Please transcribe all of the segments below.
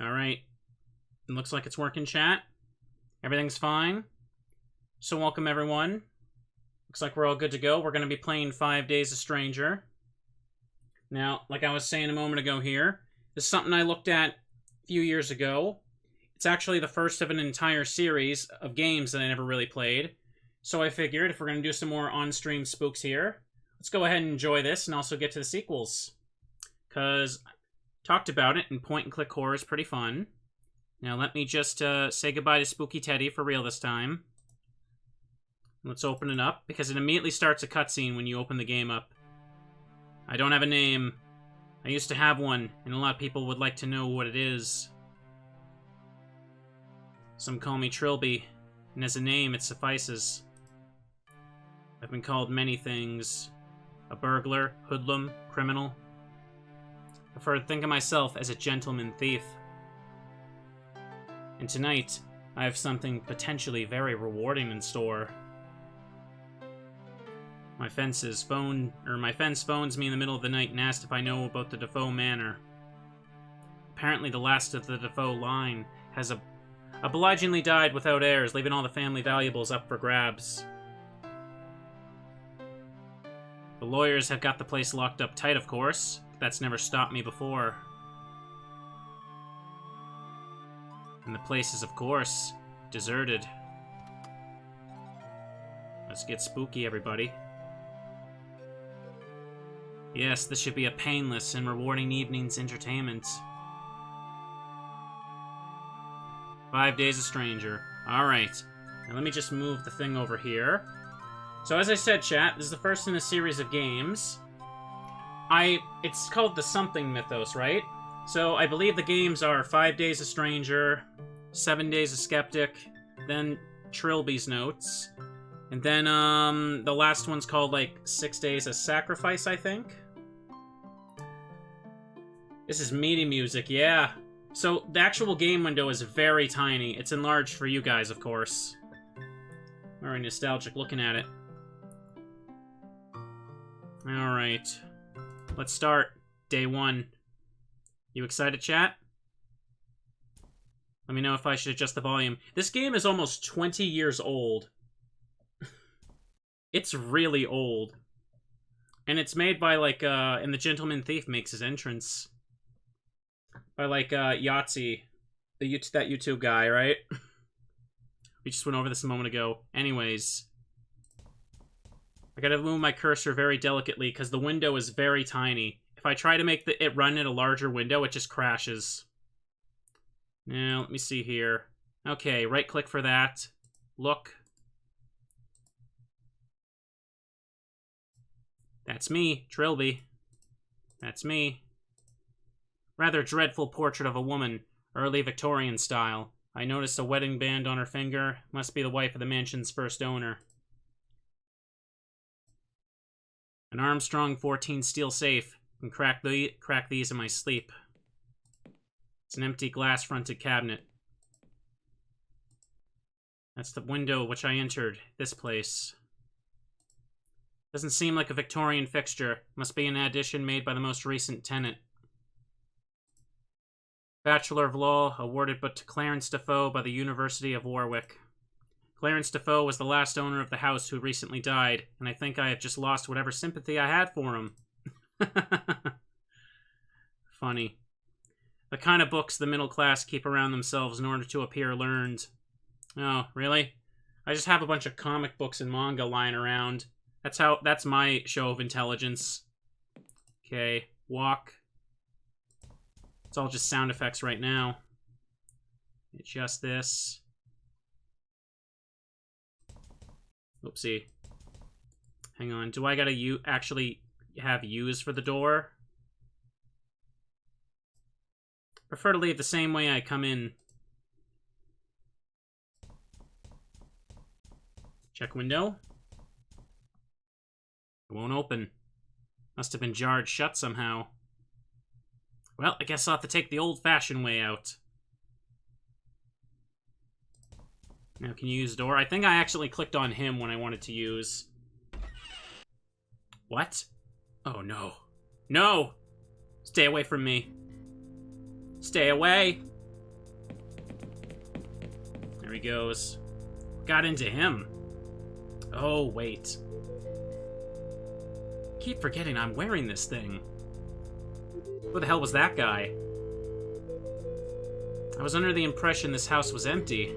Alright. It looks like it's working, chat. Everything's fine. So welcome, everyone. Looks like we're all good to go. We're going to be playing 5 Days a Stranger. Now, like I was saying a moment ago here, this is something I looked at a few years ago. It's actually the first of an entire series of games that I never really played. So I figured if we're going to do some more on-stream spooks here, let's go ahead and enjoy this and also get to the sequels. Because I talked about it, and point-and-click horror is pretty fun. Now let me just say goodbye to Spooky Teddy for real this time. Let's open it up, because it immediately starts a cutscene when you open the game up. I don't have a name. I used to have one, and a lot of people would like to know what it is. Some call me Trilby, and as a name it suffices. I've been called many things. A burglar, hoodlum, criminal. I prefer to think of myself as a gentleman thief. And tonight, I have something potentially very rewarding in store. My fence phones me in the middle of the night and asked if I know about the Defoe Manor. Apparently the last of the Defoe line has obligingly died without heirs, leaving all the family valuables up for grabs. The lawyers have got the place locked up tight, of course. But that's never stopped me before. And the place is, of course, deserted. Let's get spooky, everybody. Yes, this should be a painless and rewarding evening's entertainment. 5 Days a Stranger. Alright. Now let me just move the thing over here. So as I said, chat, this is the first in a series of games. It's called the Something Mythos, right? So I believe the games are 5 Days a Stranger, 7 Days a Skeptic, then Trilby's Notes, and then the last one's called like 6 Days a Sacrifice, I think. This is meaty music, yeah. So the actual game window is very tiny. It's enlarged for you guys, of course. Very nostalgic looking at it. Alright. Let's start. Day 1. You excited, chat? Let me know if I should adjust the volume. This game is almost 20 years old. It's really old. And it's made by, like, and the Gentleman Thief makes his entrance. By, like, Yahtzee. That YouTube guy, right? We just went over this a moment ago. Anyways. I gotta move my cursor very delicately, because the window is very tiny. If I try to make it run in a larger window, it just crashes. Now, let me see here. Okay, right-click for that. Look. That's me, Trilby. That's me. Rather dreadful portrait of a woman, early Victorian style. I noticed a wedding band on her finger. Must be the wife of the mansion's first owner. An Armstrong 14 steel safe. And crack these in my sleep. It's an empty glass-fronted cabinet. That's the window which I entered. This place. Doesn't seem like a Victorian fixture. Must be an addition made by the most recent tenant. Bachelor of Law, awarded but to Clarence Defoe by the University of Warwick. Clarence Defoe was the last owner of the house who recently died, and I think I have just lost whatever sympathy I had for him. Funny. The kind of books the middle class keep around themselves in order to appear learned. Oh, really? I just have a bunch of comic books and manga lying around. That's my show of intelligence. Okay, walk. It's all just sound effects right now. Adjust this. Oopsie. Hang on, do I gotta actually have U's for the door? Prefer to leave the same way I come in. Check window. It won't open. Must have been jarred shut somehow. Well, I guess I'll have to take the old-fashioned way out. Now, can you use the door? I think I actually clicked on him when I wanted to use. What? Oh, no. No! Stay away from me. Stay away! There he goes. Got into him. Oh, wait. Keep forgetting I'm wearing this thing. Who the hell was that guy? I was under the impression this house was empty.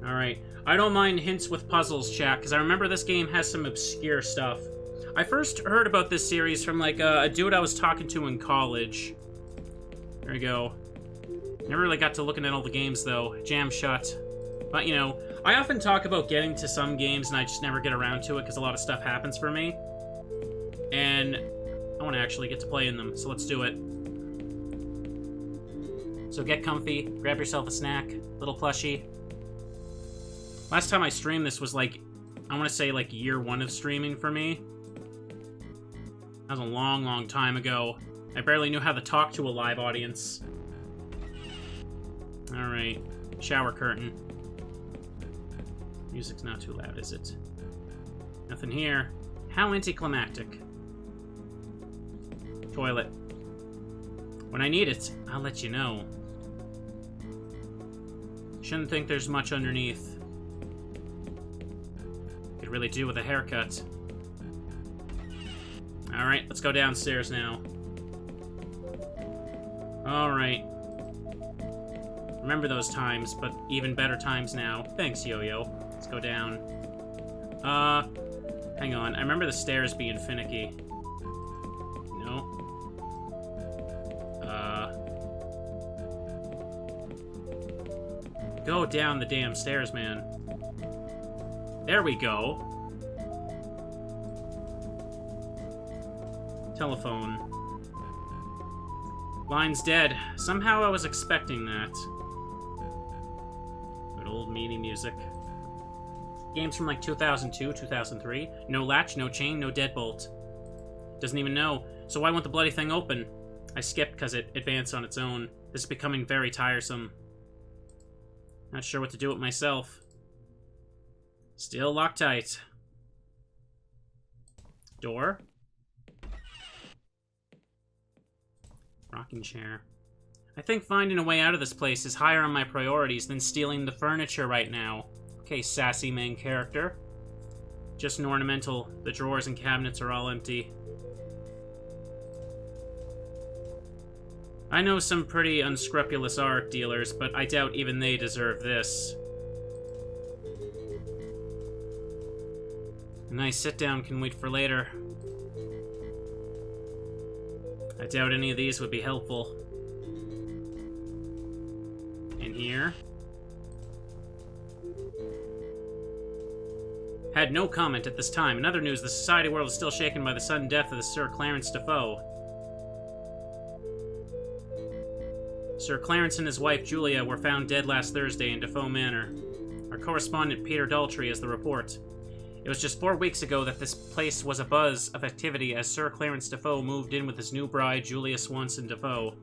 Alright. I don't mind hints with puzzles, chat, because I remember this game has some obscure stuff. I first heard about this series from, like, a dude I was talking to in college. There we go. Never really got to looking at all the games, though. Jam shut. But, you know, I often talk about getting to some games, and I just never get around to it, because a lot of stuff happens for me. And I want to actually get to play in them, so let's do it. So get comfy, grab yourself a snack, little plushie. Last time I streamed this was, like, I want to say, like, year 1 of streaming for me. That was a long, long time ago. I barely knew how to talk to a live audience. Alright. Shower curtain. Music's not too loud, is it? Nothing here. How anticlimactic. Toilet. When I need it, I'll let you know. Shouldn't think there's much underneath. Could really do with a haircut. Alright, let's go downstairs now. Alright. Remember those times, but even better times now. Thanks, Yo-Yo. Let's go down. Hang on. I remember the stairs being finicky. No. Go down the damn stairs, man. There we go. Telephone. Line's dead. Somehow I was expecting that. Good old meaty music. Game's from like 2002, 2003. No latch, no chain, no deadbolt. Doesn't even know. So why won't the bloody thing open? I skipped because it advanced on its own. This is becoming very tiresome. Not sure what to do with myself. Still locked tight. Door. Rocking chair. I think finding a way out of this place is higher on my priorities than stealing the furniture right now. Okay, sassy main character. Just an ornamental. The drawers and cabinets are all empty. I know some pretty unscrupulous art dealers, but I doubt even they deserve this. A nice sit-down can wait for later. I doubt any of these would be helpful. In here. Had no comment at this time. In other news, the society world is still shaken by the sudden death of the Sir Clarence Defoe. Sir Clarence and his wife, Julia, were found dead last Thursday in Defoe Manor. Our correspondent, Peter Daltrey, has the report. It was just 4 weeks ago that this place was abuzz of activity as Sir Clarence Defoe moved in with his new bride, Julia Swanson Defoe.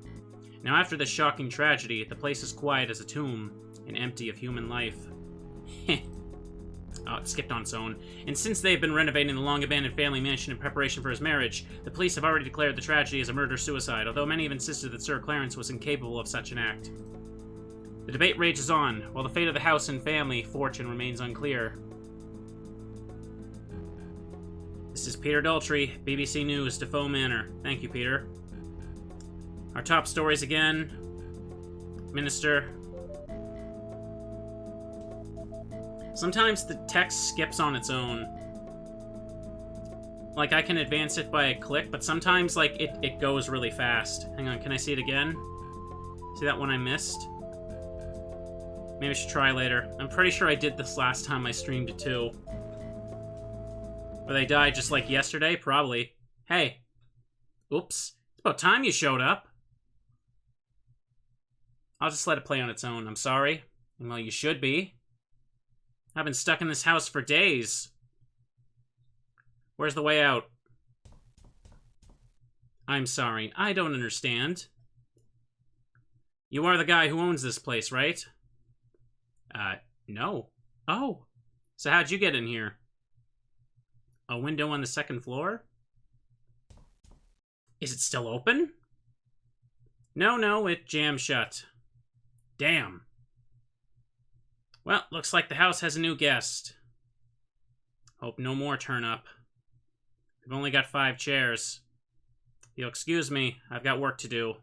Now, after this shocking tragedy, the place is quiet as a tomb, and empty of human life. Oh, it skipped on its own. And since they've been renovating the long-abandoned family mansion in preparation for his marriage, the police have already declared the tragedy as a murder-suicide, although many have insisted that Sir Clarence was incapable of such an act. The debate rages on, while the fate of the house and family fortune remains unclear. This is Peter Daltrey, BBC News, Defoe Manor. Thank you, Peter. Our top stories again. Minister. Sometimes the text skips on its own. Like, I can advance it by a click, but sometimes, like, it goes really fast. Hang on, can I see it again? See that one I missed? Maybe I should try later. I'm pretty sure I did this last time I streamed it, too. Or they died just like yesterday? Probably. Hey. Oops. It's about time you showed up. I'll just let it play on its own. I'm sorry. Well, you should be. I've been stuck in this house for days. Where's the way out? I'm sorry. I don't understand. You are the guy who owns this place, right? No. Oh. So how'd you get in here? A window on the second floor? Is it still open? No, it jammed shut. Damn. Well, looks like the house has a new guest. Hope no more turn up. We've only got 5 chairs. You'll excuse me, I've got work to do.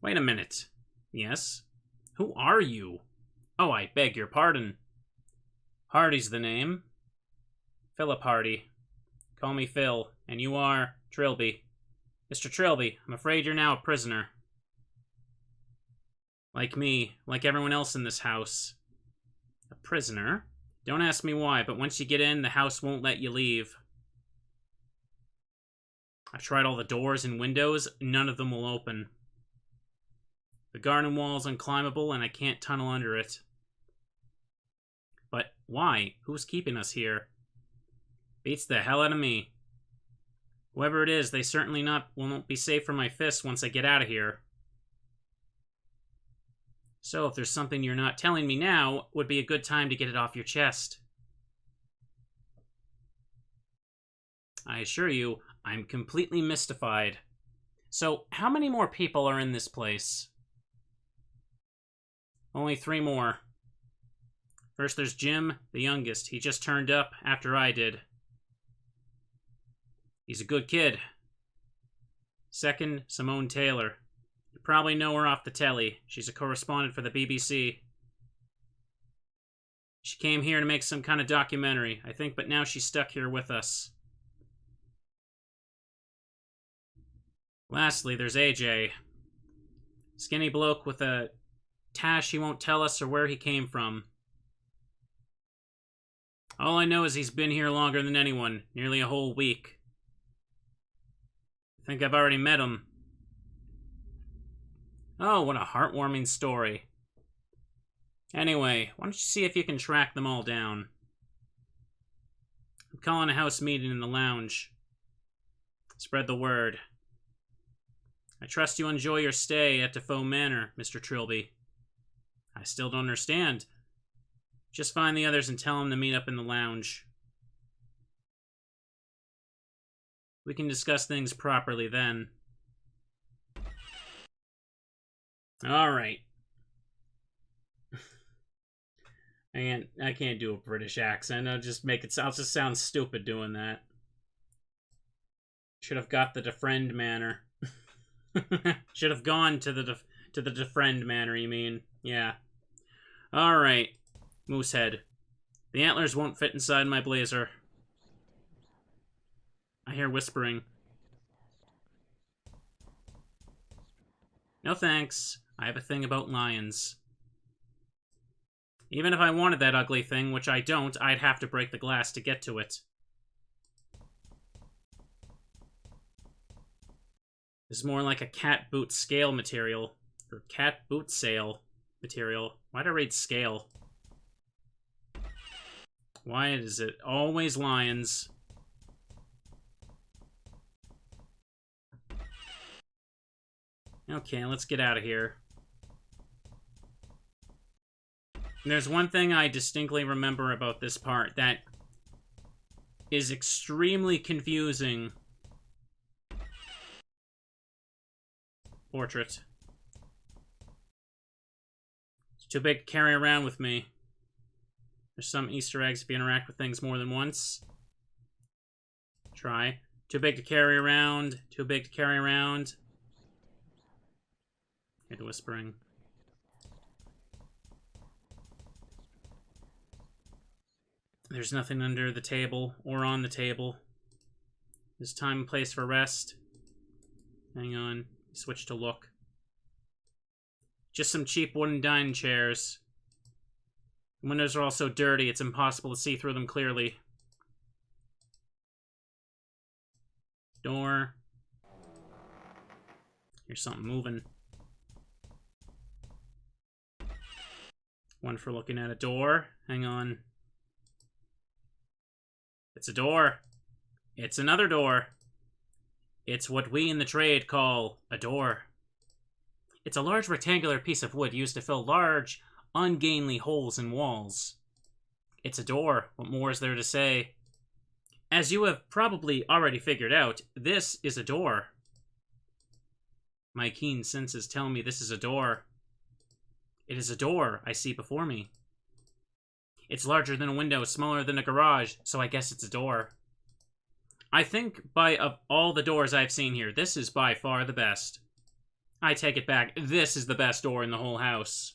Wait a minute. Yes? Who are you? Oh, I beg your pardon. Hardy's the name. Philip Hardy. Call me Phil, and you are Trilby. Mr. Trilby, I'm afraid you're now a prisoner. Like me, like everyone else in this house. A prisoner? Don't ask me why, but once you get in, the house won't let you leave. I've tried all the doors and windows, none of them will open. The garden wall's unclimbable, and I can't tunnel under it. But why? Who's keeping us here? Beats the hell out of me. Whoever it is, they certainly will not be safe from my fists once I get out of here. So, if there's something you're not telling me now, would be a good time to get it off your chest. I assure you, I'm completely mystified. So, how many more people are in this place? Only 3 more. First, there's Jim, the youngest. He just turned up after I did. He's a good kid. Second, Simone Taylor. You probably know her off the telly. She's a correspondent for the BBC. She came here to make some kind of documentary, I think, but now she's stuck here with us. Lastly, there's AJ. Skinny bloke with a tash he won't tell us or where he came from. All I know is he's been here longer than anyone, nearly a whole week. I think I've already met him. Oh, what a heartwarming story. Anyway, why don't you see if you can track them all down? I'm calling a house meeting in the lounge. Spread the word. I trust you enjoy your stay at Defoe Manor, Mr. Trilby. I still don't understand. Just find the others and tell them to meet up in the lounge. We can discuss things properly then. Alright. I can't do a British accent. I'll just sound stupid doing that. Should have got the Defriend Manor. Should have gone to the Defriend Manor, you mean? Yeah. Alright. Moosehead. The antlers won't fit inside my blazer. I hear whispering. No thanks. I have a thing about lions. Even if I wanted that ugly thing, which I don't, I'd have to break the glass to get to it. This is more like a cat boot scale material. Or cat boot sale material. Why'd I read scale? Why is it always lions? Okay, let's get out of here. There's one thing I distinctly remember about this part that is extremely confusing. Portrait. It's too big to carry around with me. There's some Easter eggs if you interact with things more than once. Try. Too big to carry around. Too big to carry around. Hear the whispering. There's nothing under the table or on the table. There's time and place for rest. Hang on. Switch to look. Just some cheap wooden dining chairs. The windows are all so dirty, it's impossible to see through them clearly. Door. Here's something moving. One for looking at a door. Hang on. It's a door. It's another door. It's what we in the trade call a door. It's a large rectangular piece of wood used to fill large, ungainly holes in walls. It's a door. What more is there to say? As you have probably already figured out, this is a door. My keen senses tell me this is a door. It is a door I see before me. It's larger than a window, smaller than a garage, so I guess it's a door. I think of all the doors I've seen here, this is by far the best. I take it back. This is the best door in the whole house.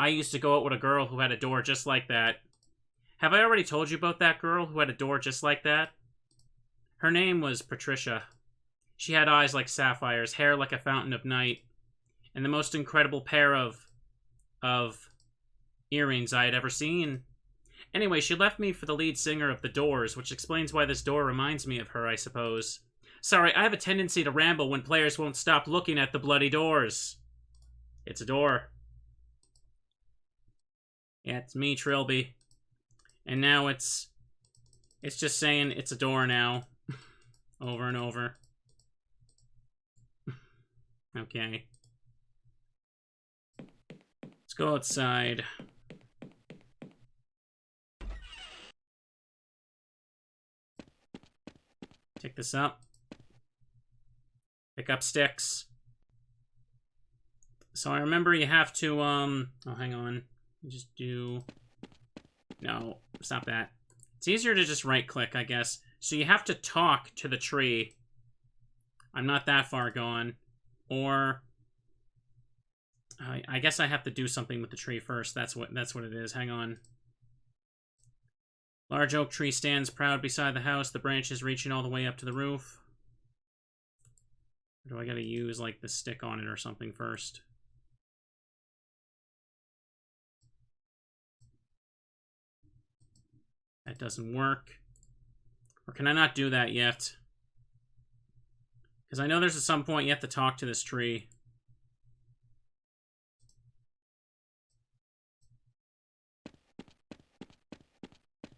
I used to go out with a girl who had a door just like that. Have I already told you about that girl who had a door just like that? Her name was Patricia. She had eyes like sapphires, hair like a fountain of night, and the most incredible pair of earrings I had ever seen. Anyway, she left me for the lead singer of The Doors, which explains why this door reminds me of her, I suppose. Sorry, I have a tendency to ramble when players won't stop looking at the bloody doors. It's a door. Yeah, it's me, Trilby. And now it's just saying it's a door now. Over and over. Okay. Let's go outside. Pick this up. Pick up sticks. So I remember you have to, oh, hang on. Just do... No, stop that. It's easier to just right-click, I guess. So you have to talk to the tree. I'm not that far gone. Or... I guess I have to do something with the tree first. That's what it is. Hang on. Large oak tree stands proud beside the house, the branches reaching all the way up to the roof. Or do I gotta use, like, the stick on it or something first? That doesn't work. Or can I not do that yet? Because I know there's at some point you have to talk to this tree.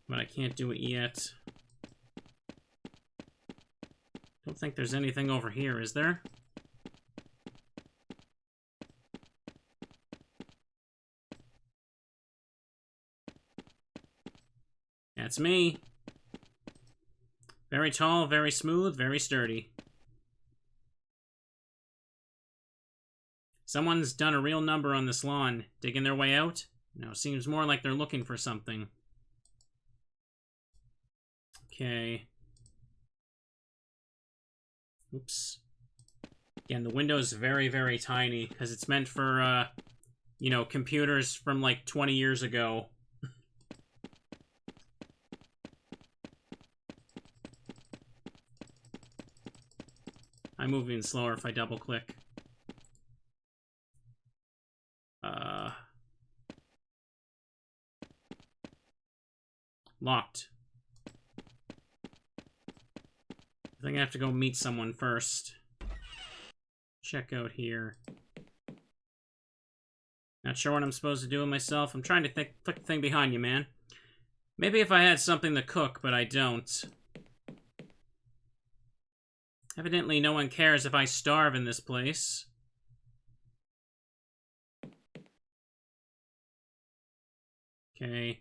But I can't do it yet. Don't think there's anything over here, is there? That's me. Very tall, very smooth, very sturdy. Someone's done a real number on this lawn. Digging their way out? No, seems more like they're looking for something. Okay. Oops. Again, the window's very, very tiny, because it's meant for, you know, computers from, like, 20 years ago. I'm moving slower if I double-click. Locked. I think I have to go meet someone first. Check out here. Not sure what I'm supposed to do with myself. I'm trying to click the thing behind you, man. Maybe if I had something to cook, but I don't. Evidently, no one cares if I starve in this place. Okay.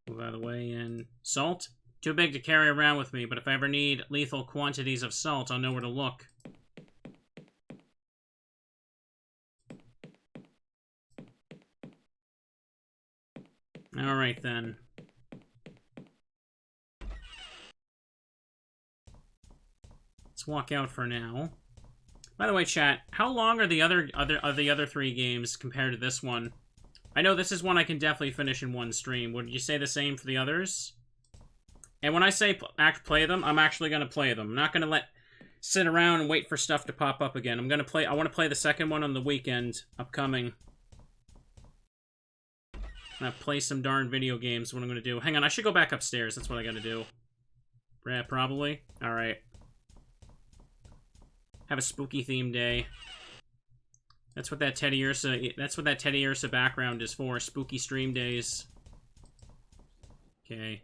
Move out of the way. And salt? Too big to carry around with me, but if I ever need lethal quantities of salt, I'll know where to look. Alright then. Let's walk out for now. By the way, chat, how long are the other three games compared to this one? I know this is one I can definitely finish in one stream. Would you say the same for the others? And when I say play them, I'm actually going to play them. I'm not going to sit around and wait for stuff to pop up again. I want to play the second one on the weekend upcoming. I'm going to play some darn video games. What I'm going to do. Hang on, I should go back upstairs. That's what I got to do. Yeah, probably. All right. Have a spooky theme day. That's what that Teddy Ursa background is for. Spooky stream days. Okay.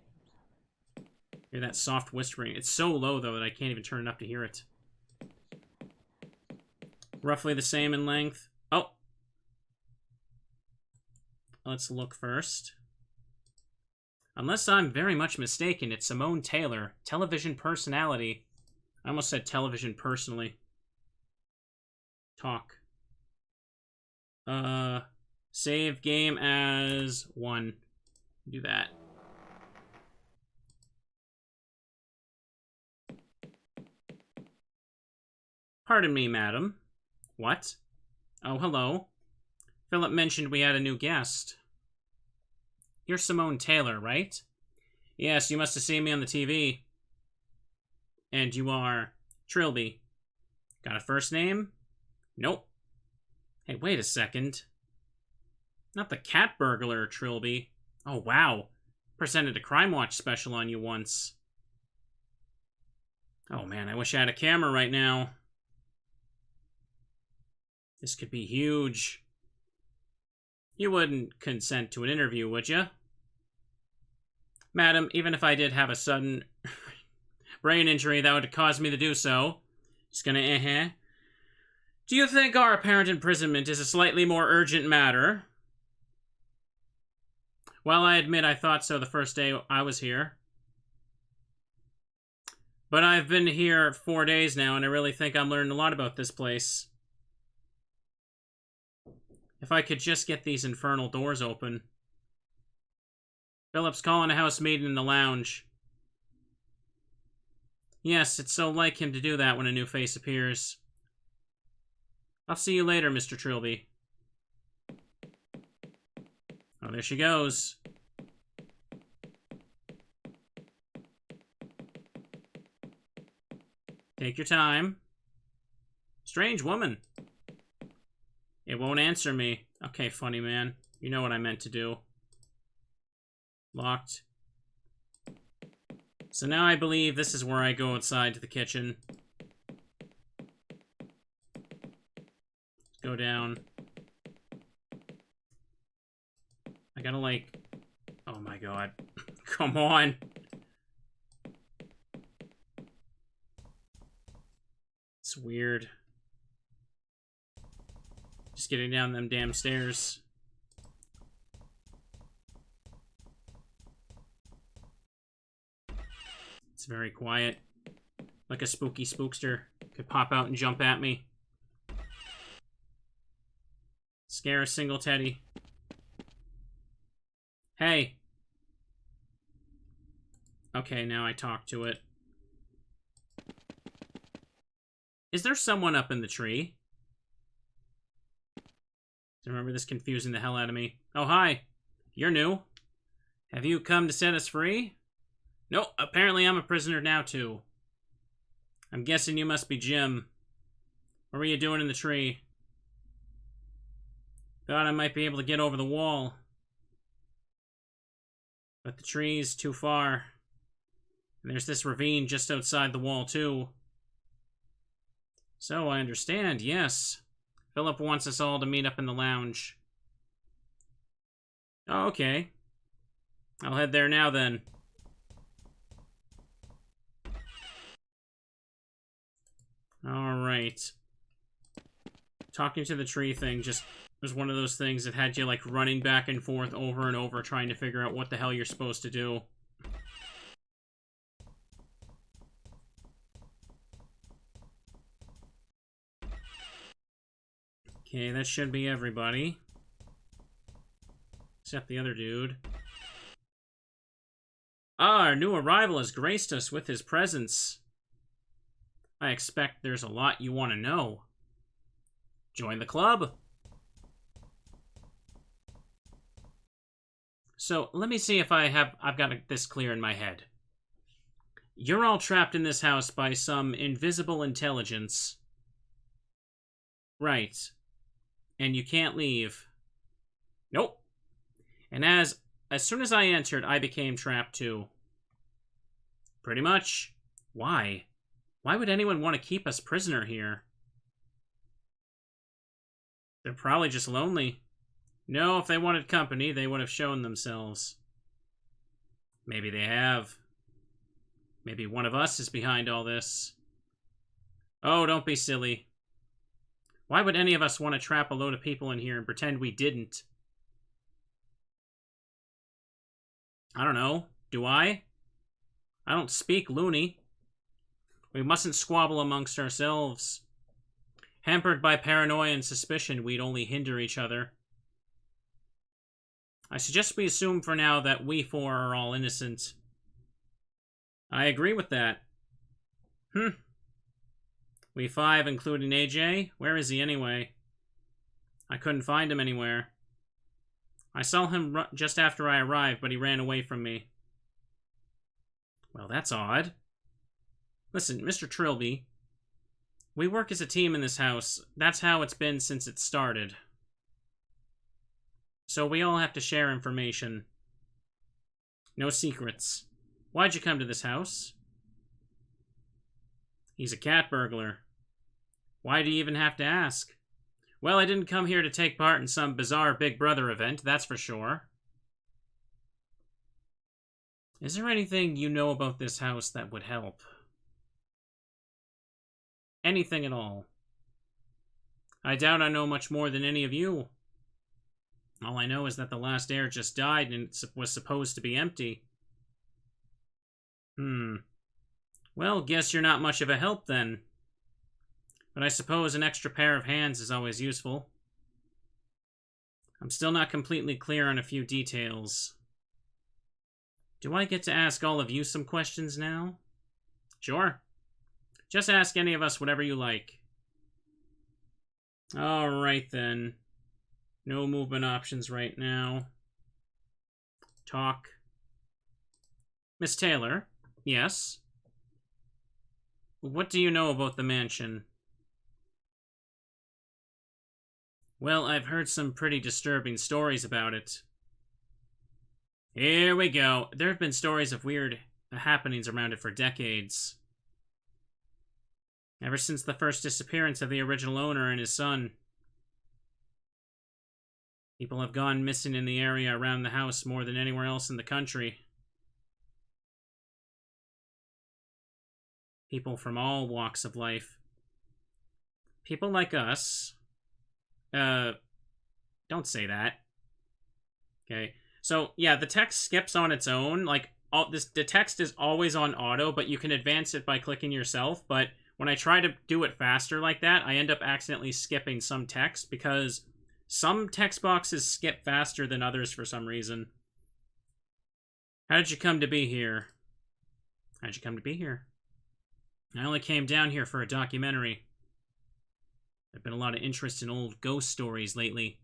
Hear that soft whispering. It's so low though that I can't even turn it up to hear it. Roughly the same in length. Oh. Let's look first. Unless I'm very much mistaken, it's Simone Taylor, television personality. I almost said television personally. Talk. Save game as 1. Do that. Pardon me, madam. What? Oh, hello. Philip mentioned we had a new guest. You're Simone Taylor, right? Yes, you must have seen me on the TV. And you are Trilby. Got a first name? Nope. Hey, wait a second. Not the cat burglar, Trilby. Oh, wow. Presented a Crime Watch special on you once. Oh, man, I wish I had a camera right now. This could be huge. You wouldn't consent to an interview, would you? Madam, even if I did have a sudden brain injury that would cause me to do so. Just gonna Do you think our apparent imprisonment is a slightly more urgent matter? Well, I admit I thought so the first day I was here. But I've been here 4 days now, and I really think I'm learning a lot about this place. If I could just get these infernal doors open. Philip's calling a house meeting in the lounge. Yes, it's so like him to do that when a new face appears. I'll see you later, Mr. Trilby. Oh, there she goes. Take your time. Strange woman. It won't answer me. Okay, funny man. You know what I meant to do. Locked. So now I believe this is where I go outside to the kitchen. Go down. I gotta like... Oh my god. Come on. It's weird. Just getting down them damn stairs. It's very quiet. Like a spooky spookster could pop out and jump at me. Scare a single teddy. Hey. Okay, now I talk to it. Is there someone up in the tree? I remember this confusing the hell out of me. Oh, hi. You're new. Have you come to set us free? Nope, apparently I'm a prisoner now, too. I'm guessing you must be Jim. What were you doing in the tree? Thought I might be able to get over the wall. But the tree's too far. And there's this ravine just outside the wall, too. So I understand, yes. Philip wants us all to meet up in the lounge. Oh, okay. I'll head there now, then. Alright. Talking to the tree thing just was one of those things that had you, like, running back and forth over and over trying to figure out what the hell you're supposed to do. Okay, that should be everybody. Except the other dude. Ah, our new arrival has graced us with his presence. I expect there's a lot you want to know. Join the club. So, let me see if I've got this clear in my head. You're all trapped in this house by some invisible intelligence. Right. And you can't leave. Nope. And as soon as I entered, I became trapped too. Pretty much. Why? Why would anyone want to keep us prisoner here? They're probably just lonely. No, if they wanted company, they would have shown themselves. Maybe they have. Maybe one of us is behind all this. Oh, don't be silly. Why would any of us want to trap a load of people in here and pretend we didn't? I don't know. Do I? I don't speak loony. We mustn't squabble amongst ourselves. Hampered by paranoia and suspicion, we'd only hinder each other. I suggest we assume for now that we four are all innocent. I agree with that. We five, including AJ? Where is he anyway? I couldn't find him anywhere. I saw him just after I arrived, but he ran away from me. Well, that's odd. Listen, Mr. Trilby, we work as a team in this house. That's how it's been since it started. So we all have to share information. No secrets. Why'd you come to this house? He's a cat burglar. Why do you even have to ask? Well, I didn't come here to take part in some bizarre Big Brother event, that's for sure. Is there anything you know about this house that would help? Anything at all? I doubt I know much more than any of you. All I know is that the last heir just died and it was supposed to be empty. Well, guess you're not much of a help then. But I suppose an extra pair of hands is always useful. I'm still not completely clear on a few details. Do I get to ask all of you some questions now? Sure. Just ask any of us whatever you like. Alright then. No movement options right now. Talk. Miss Taylor? Yes? What do you know about the mansion? Well, I've heard some pretty disturbing stories about it. Here we go. There have been stories of weird happenings around it for decades. Ever since the first disappearance of the original owner and his son. People have gone missing in the area around the house more than anywhere else in the country. People from all walks of life. People like us. Don't say that. Okay. So, yeah, the text skips on its own. Like, the text is always on auto, but you can advance it by clicking yourself. But when I try to do it faster like that, I end up accidentally skipping some text because some text boxes skip faster than others for some reason. How did you come to be here? How'd you come to be here? I only came down here for a documentary. There's been a lot of interest in old ghost stories lately.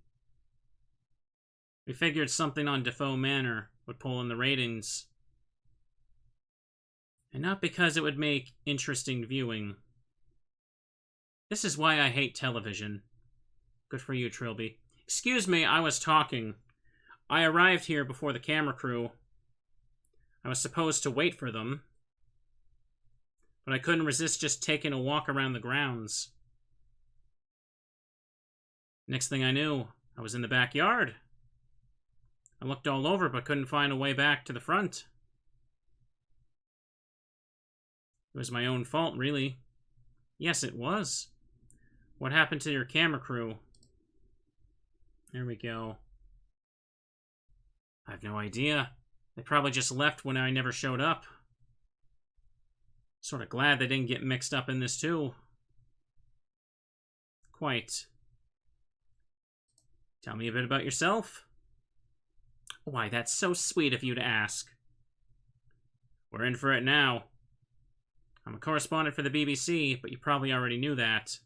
We figured something on Defoe Manor would pull in the ratings. And not because it would make interesting viewing. This is why I hate television. Good for you, Trilby. Excuse me, I was talking. I arrived here before the camera crew. I was supposed to wait for them. But I couldn't resist just taking a walk around the grounds. Next thing I knew, I was in the backyard. I looked all over but couldn't find a way back to the front. It was my own fault, really. Yes, it was. What happened to your camera crew? There we go. I have no idea. They probably just left when I never showed up. Sort of glad they didn't get mixed up in this too. Quite. Tell me a bit about yourself. Why, that's so sweet of you to ask. We're in for it now. I'm a correspondent for the BBC, but you probably already knew that.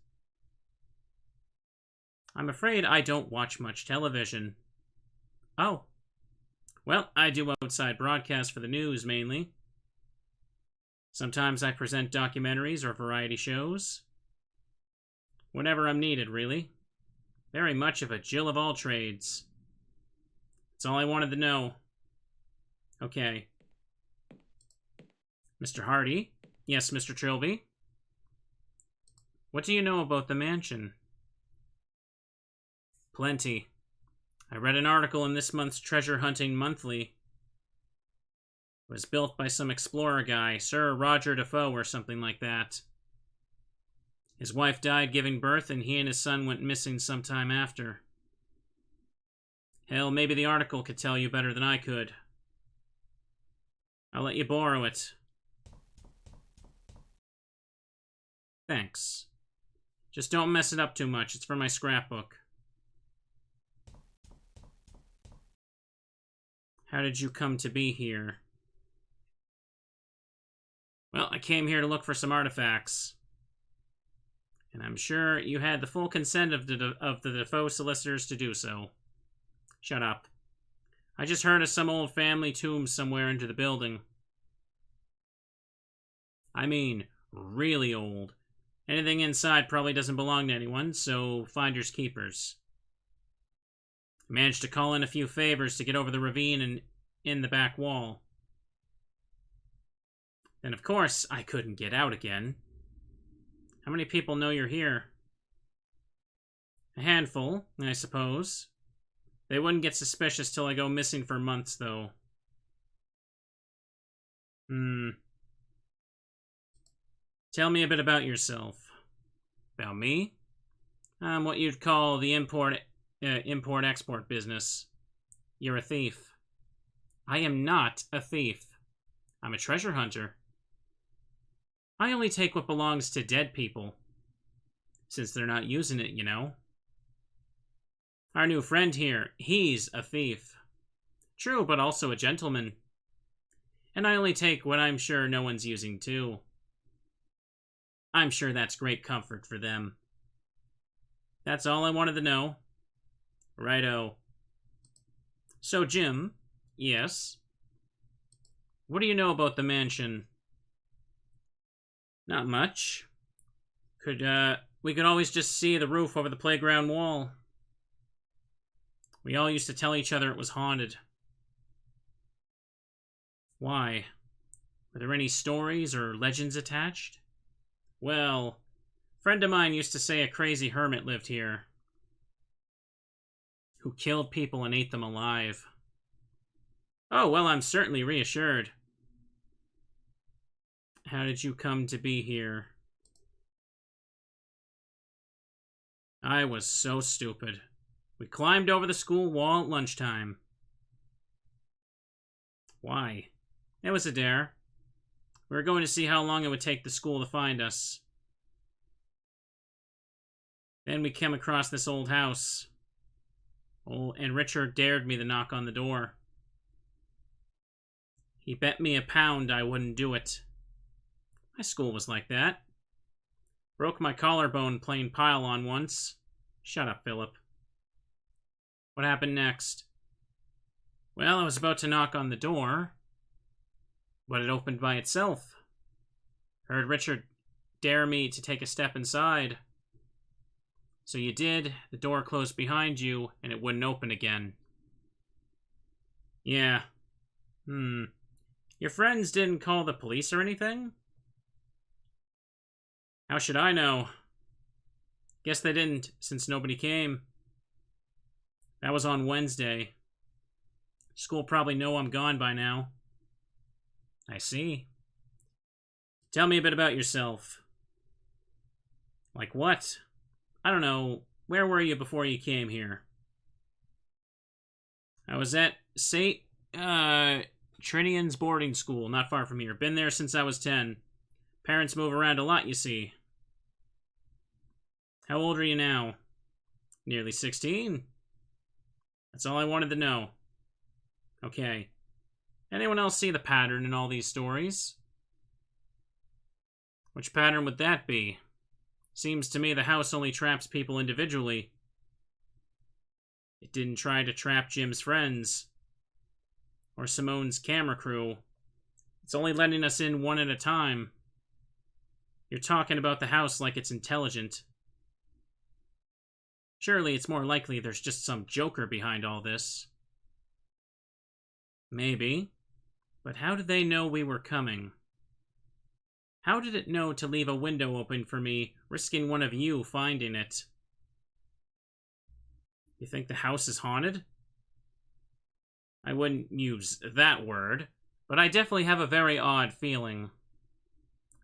I'm afraid I don't watch much television. Oh. Well, I do outside broadcasts for the news, mainly. Sometimes I present documentaries or variety shows. Whenever I'm needed, really. Very much of a Jill of all trades. That's all I wanted to know. Okay. Mr. Hardy? Yes, Mr. Trilby? What do you know about the mansion? Plenty. I read an article in this month's Treasure Hunting Monthly. It was built by some explorer guy, Sir Roger Defoe or something like that. His wife died giving birth, and he and his son went missing sometime after. Hell, maybe the article could tell you better than I could. I'll let you borrow it. Thanks. Just don't mess it up too much. It's for my scrapbook. How did you come to be here? Well, I came here to look for some artifacts. And I'm sure you had the full consent of the Defoe solicitors to do so. Shut up. I just heard of some old family tomb somewhere into the building. I mean, really old. Anything inside probably doesn't belong to anyone, so finders keepers. I managed to call in a few favors to get over the ravine and in the back wall. Then, of course, I couldn't get out again. How many people know you're here? A handful, I suppose. They wouldn't get suspicious till I go missing for months, though. Tell me a bit about yourself. About me? I'm what you'd call the import-export business. You're a thief. I am not a thief. I'm a treasure hunter. I only take what belongs to dead people. Since they're not using it, you know. Our new friend here, he's a thief. True, but also a gentleman. And I only take what I'm sure no one's using, too. I'm sure that's great comfort for them. That's all I wanted to know. Righto. So, Jim, yes? What do you know about the mansion? Not much. We could always just see the roof over the playground wall. We all used to tell each other it was haunted. Why? Were there any stories or legends attached? Well, a friend of mine used to say a crazy hermit lived here. Who killed people and ate them alive. Oh, well, I'm certainly reassured. How did you come to be here? I was so stupid. We climbed over the school wall at lunchtime. Why? It was a dare. We were going to see how long it would take the school to find us. Then we came across this old house. Oh, and Richard dared me to knock on the door. He bet me £1 I wouldn't do it. My school was like that. Broke my collarbone playing pile-on once. Shut up, Philip. What happened next? Well, I was about to knock on the door, but it opened by itself. Heard Richard dare me to take a step inside. So you did, the door closed behind you, and it wouldn't open again. Yeah. Your friends didn't call the police or anything? How should I know? Guess they didn't, since nobody came. That was on Wednesday. School probably know I'm gone by now. I see. Tell me a bit about yourself. Like what? I don't know. Where were you before you came here? I was at St. Trinian's boarding school, not far from here. Been there since I was 10. Parents move around a lot, you see. How old are you now? Nearly 16. That's all I wanted to know. Okay. Anyone else see the pattern in all these stories? Which pattern would that be? Seems to me the house only traps people individually. It didn't try to trap Jim's friends. Or Simone's camera crew. It's only letting us in one at a time. You're talking about the house like it's intelligent. Surely it's more likely there's just some joker behind all this. Maybe. But how did they know we were coming? How did it know to leave a window open for me, risking one of you finding it? You think the house is haunted? I wouldn't use that word, but I definitely have a very odd feeling.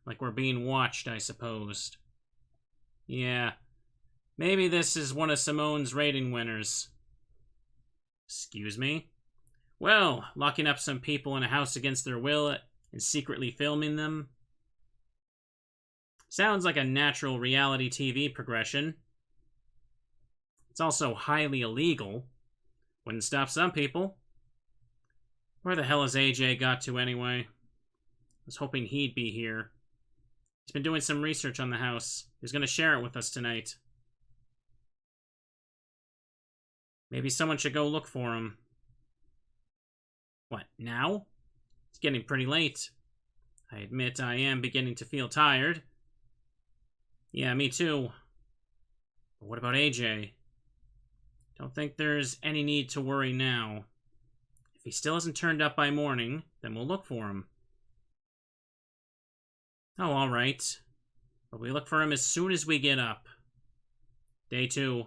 Like we're being watched, I suppose. Yeah. Maybe this is one of Simone's rating winners. Excuse me? Well, locking up some people in a house against their will and secretly filming them. Sounds like a natural reality TV progression. It's also highly illegal. Wouldn't stop some people. Where the hell has AJ got to anyway? I was hoping he'd be here. He's been doing some research on the house. He's going to share it with us tonight. Maybe someone should go look for him. What, now? It's getting pretty late. I admit I am beginning to feel tired. Yeah, me too. But what about AJ? Don't think there's any need to worry now. If he still hasn't turned up by morning, then we'll look for him. Oh, alright. But we look for him as soon as we get up. Day 2.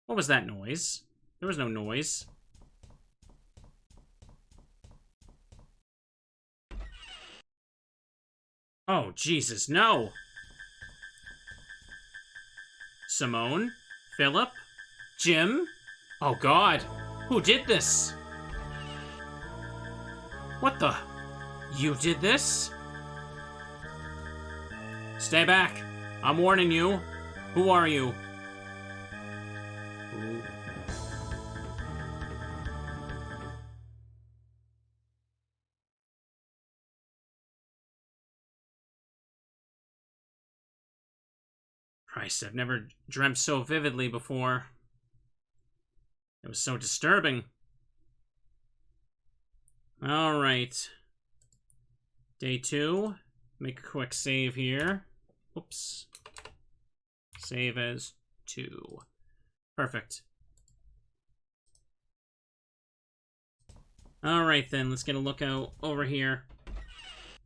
What was that noise? There was no noise. Oh, Jesus, no! Simone? Philip? Jim? Oh, God. Who did this? What the? You did this? Stay back. I'm warning you. Who are you? Ooh. Christ, I've never dreamt so vividly before. It was so disturbing. Alright. Day 2. Make a quick save here. Oops. Save as 2. Perfect. Alright then, let's get a look out over here.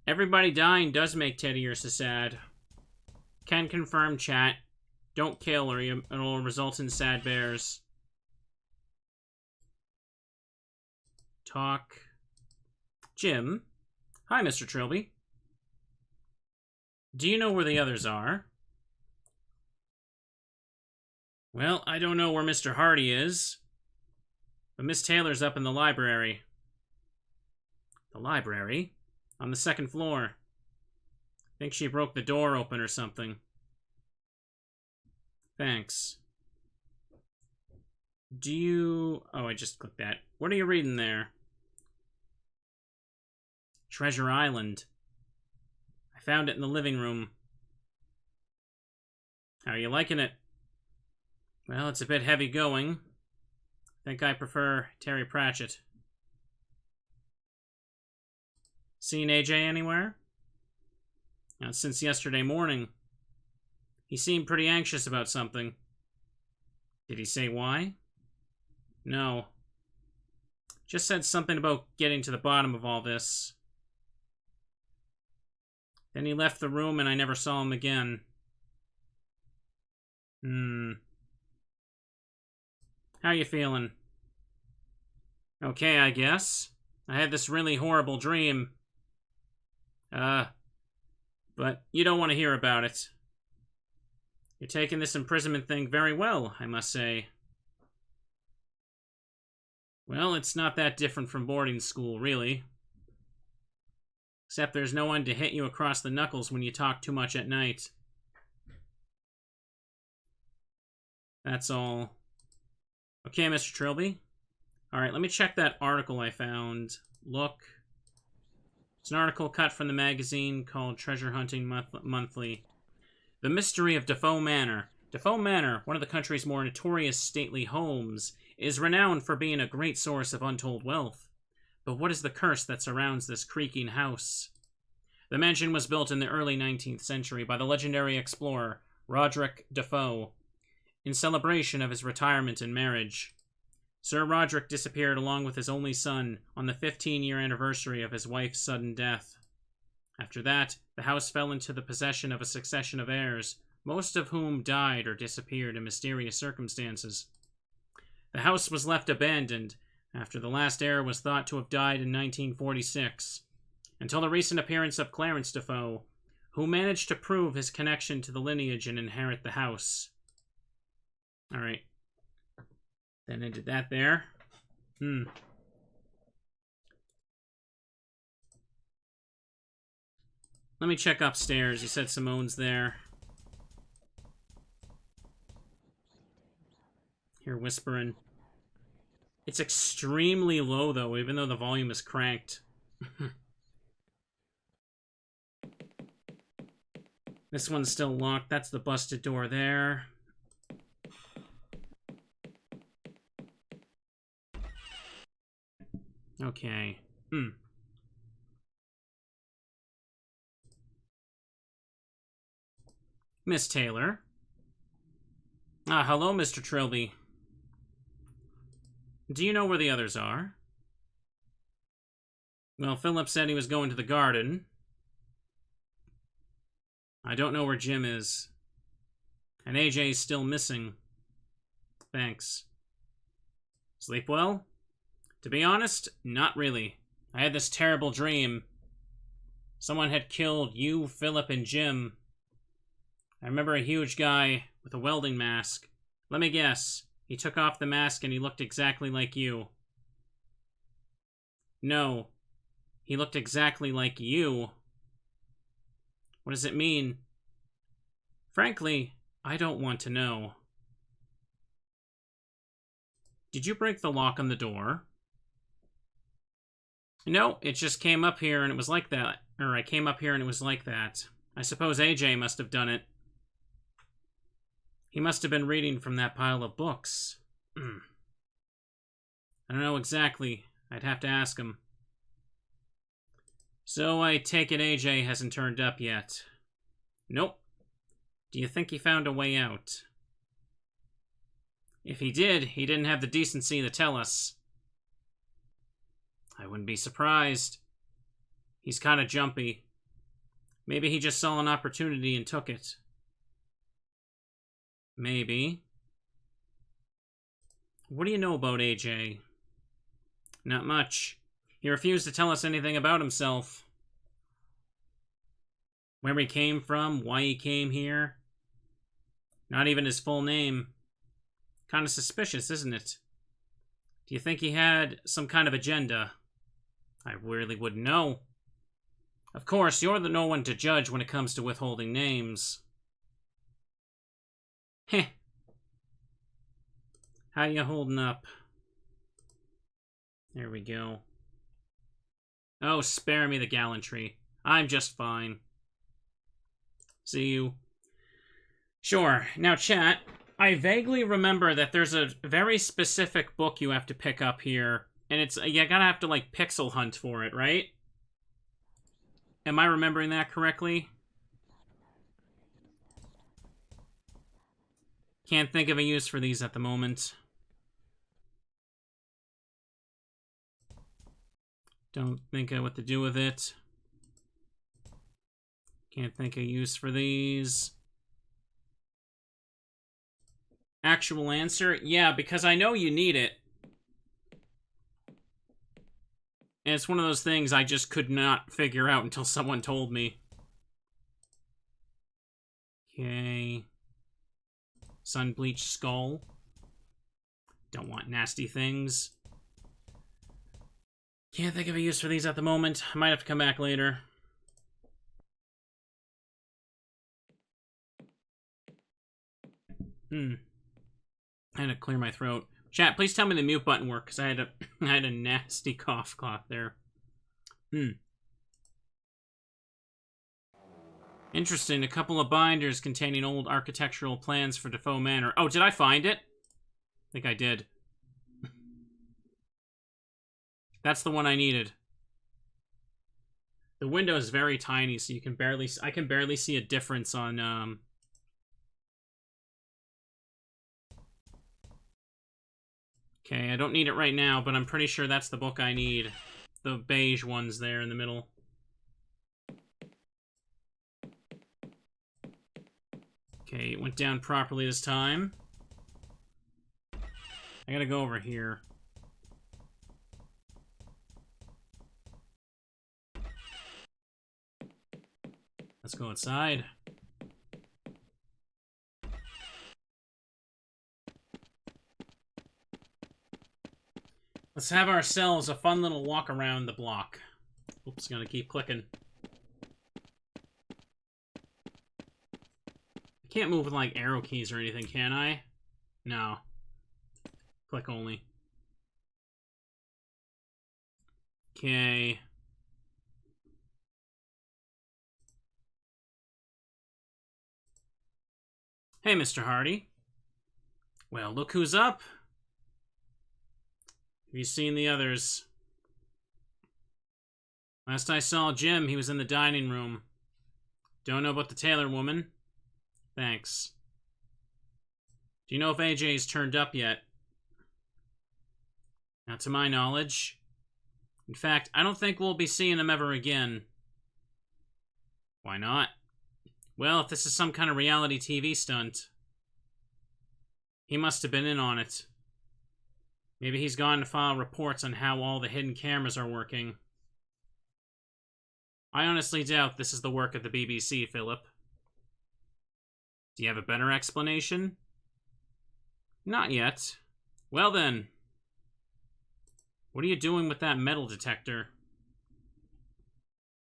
Everybody dying does make Teddy Ursa sad. Can confirm, chat. Don't kill or it'll result in sad bears. Talk. Jim. Hi, Mr. Trilby. Do you know where the others are? Well, I don't know where Mr. Hardy is. But Miss Taylor's up in the library. The library? On the 2nd floor. Think she broke the door open or something. Thanks. Do you... Oh, I just clicked that. What are you reading there? Treasure Island. I found it in the living room. How are you liking it? Well, it's a bit heavy going. I think I prefer Terry Pratchett. Seen AJ anywhere? Not since yesterday morning. He seemed pretty anxious about something. Did he say why? No. Just said something about getting to the bottom of all this. Then he left the room and I never saw him again. How you feeling? Okay, I guess. I had this really horrible dream. But you don't want to hear about it. You're taking this imprisonment thing very well, I must say. Well, it's not that different from boarding school, really. Except there's no one to hit you across the knuckles when you talk too much at night. That's all. Okay, Mr. Trilby. Alright, let me check that article I found. Look. It's an article cut from the magazine called Treasure Hunting Monthly. The Mystery of Defoe Manor. Defoe Manor, one of the country's more notorious stately homes, is renowned for being a great source of untold wealth. But what is the curse that surrounds this creaking house? The mansion was built in the early 19th century by the legendary explorer Roderick Defoe in celebration of his retirement and marriage. Sir Roderick disappeared along with his only son on the 15-year anniversary of his wife's sudden death. After that, the house fell into the possession of a succession of heirs, most of whom died or disappeared in mysterious circumstances. The house was left abandoned after the last heir was thought to have died in 1946, until the recent appearance of Clarence Defoe, who managed to prove his connection to the lineage and inherit the house. Alright. Then I did that there. Let me check upstairs. You said Simone's there. Here, whispering. It's extremely low, though, even though the volume is cranked. This one's still locked. That's the busted door there. Okay. Miss Taylor. Ah, hello, Mr. Trilby. Do you know where the others are? Well, Philip said he was going to the garden. I don't know where Jim is. And AJ's still missing. Thanks. Sleep well? To be honest, not really. I had this terrible dream. Someone had killed you, Philip, and Jim. I remember a huge guy with a welding mask. Let me guess. He took off the mask and he looked exactly like you. No. He looked exactly like you. What does it mean? Frankly, I don't want to know. Did you break the lock on the door? No, it just came up here and it was like that. Or I came up here and it was like that. I suppose AJ must have done it. He must have been reading from that pile of books. I don't know exactly. I'd have to ask him. So I take it AJ hasn't turned up yet. Nope. Do you think he found a way out? If he did, he didn't have the decency to tell us. I wouldn't be surprised. He's kind of jumpy. Maybe he just saw an opportunity and took it. Maybe. What do you know about AJ? Not much. He refused to tell us anything about himself. Where he came from, why he came here. Not even his full name. Kind of suspicious, isn't it? Do you think he had some kind of agenda? I really wouldn't know. Of course, you're the no one to judge when it comes to withholding names. Heh. How you holding up? There we go. Oh, spare me the gallantry. I'm just fine. See you. Sure. Now, chat, I vaguely remember that there's a very specific book you have to pick up here, and it's you gotta have to, like, pixel hunt for it, right? Am I remembering that correctly? Can't think of a use for these at the moment. Don't think of what to do with it. Can't think of use for these. Actual answer? Yeah, because I know you need it. And it's one of those things I just could not figure out until someone told me. Okay. Sun-bleached skull. Don't want nasty things. Can't think of a use for these at the moment. I might have to come back later. I had to clear my throat. Chat, please tell me the mute button worked, because I had a nasty cough there. Interesting. A couple of binders containing old architectural plans for Defoe Manor. Oh, did I find it? I think I did. That's the one I needed. The window is very tiny, so you can barely... I can barely see a difference on, Okay, I don't need it right now, but I'm pretty sure that's the book I need. The beige ones there in the middle. Okay, it went down properly this time. I gotta go over here. Let's go outside. Let's have ourselves a fun little walk around the block. Oops, gonna keep clicking. I can't move with, like, arrow keys or anything, can I? No. Click only. Okay. Hey, Mr. Hardy. Well, look who's up. Have you seen the others? Last I saw Jim, he was in the dining room. Don't know about the tailor woman? Thanks. Do you know if AJ's turned up yet? Not to my knowledge. In fact, I don't think we'll be seeing him ever again. Why not? Well, if this is some kind of reality TV stunt, he must have been in on it. Maybe he's gone to file reports on how all the hidden cameras are working. I honestly doubt this is the work of the BBC, Philip. Do you have a better explanation? Not yet. Well then. What are you doing with that metal detector?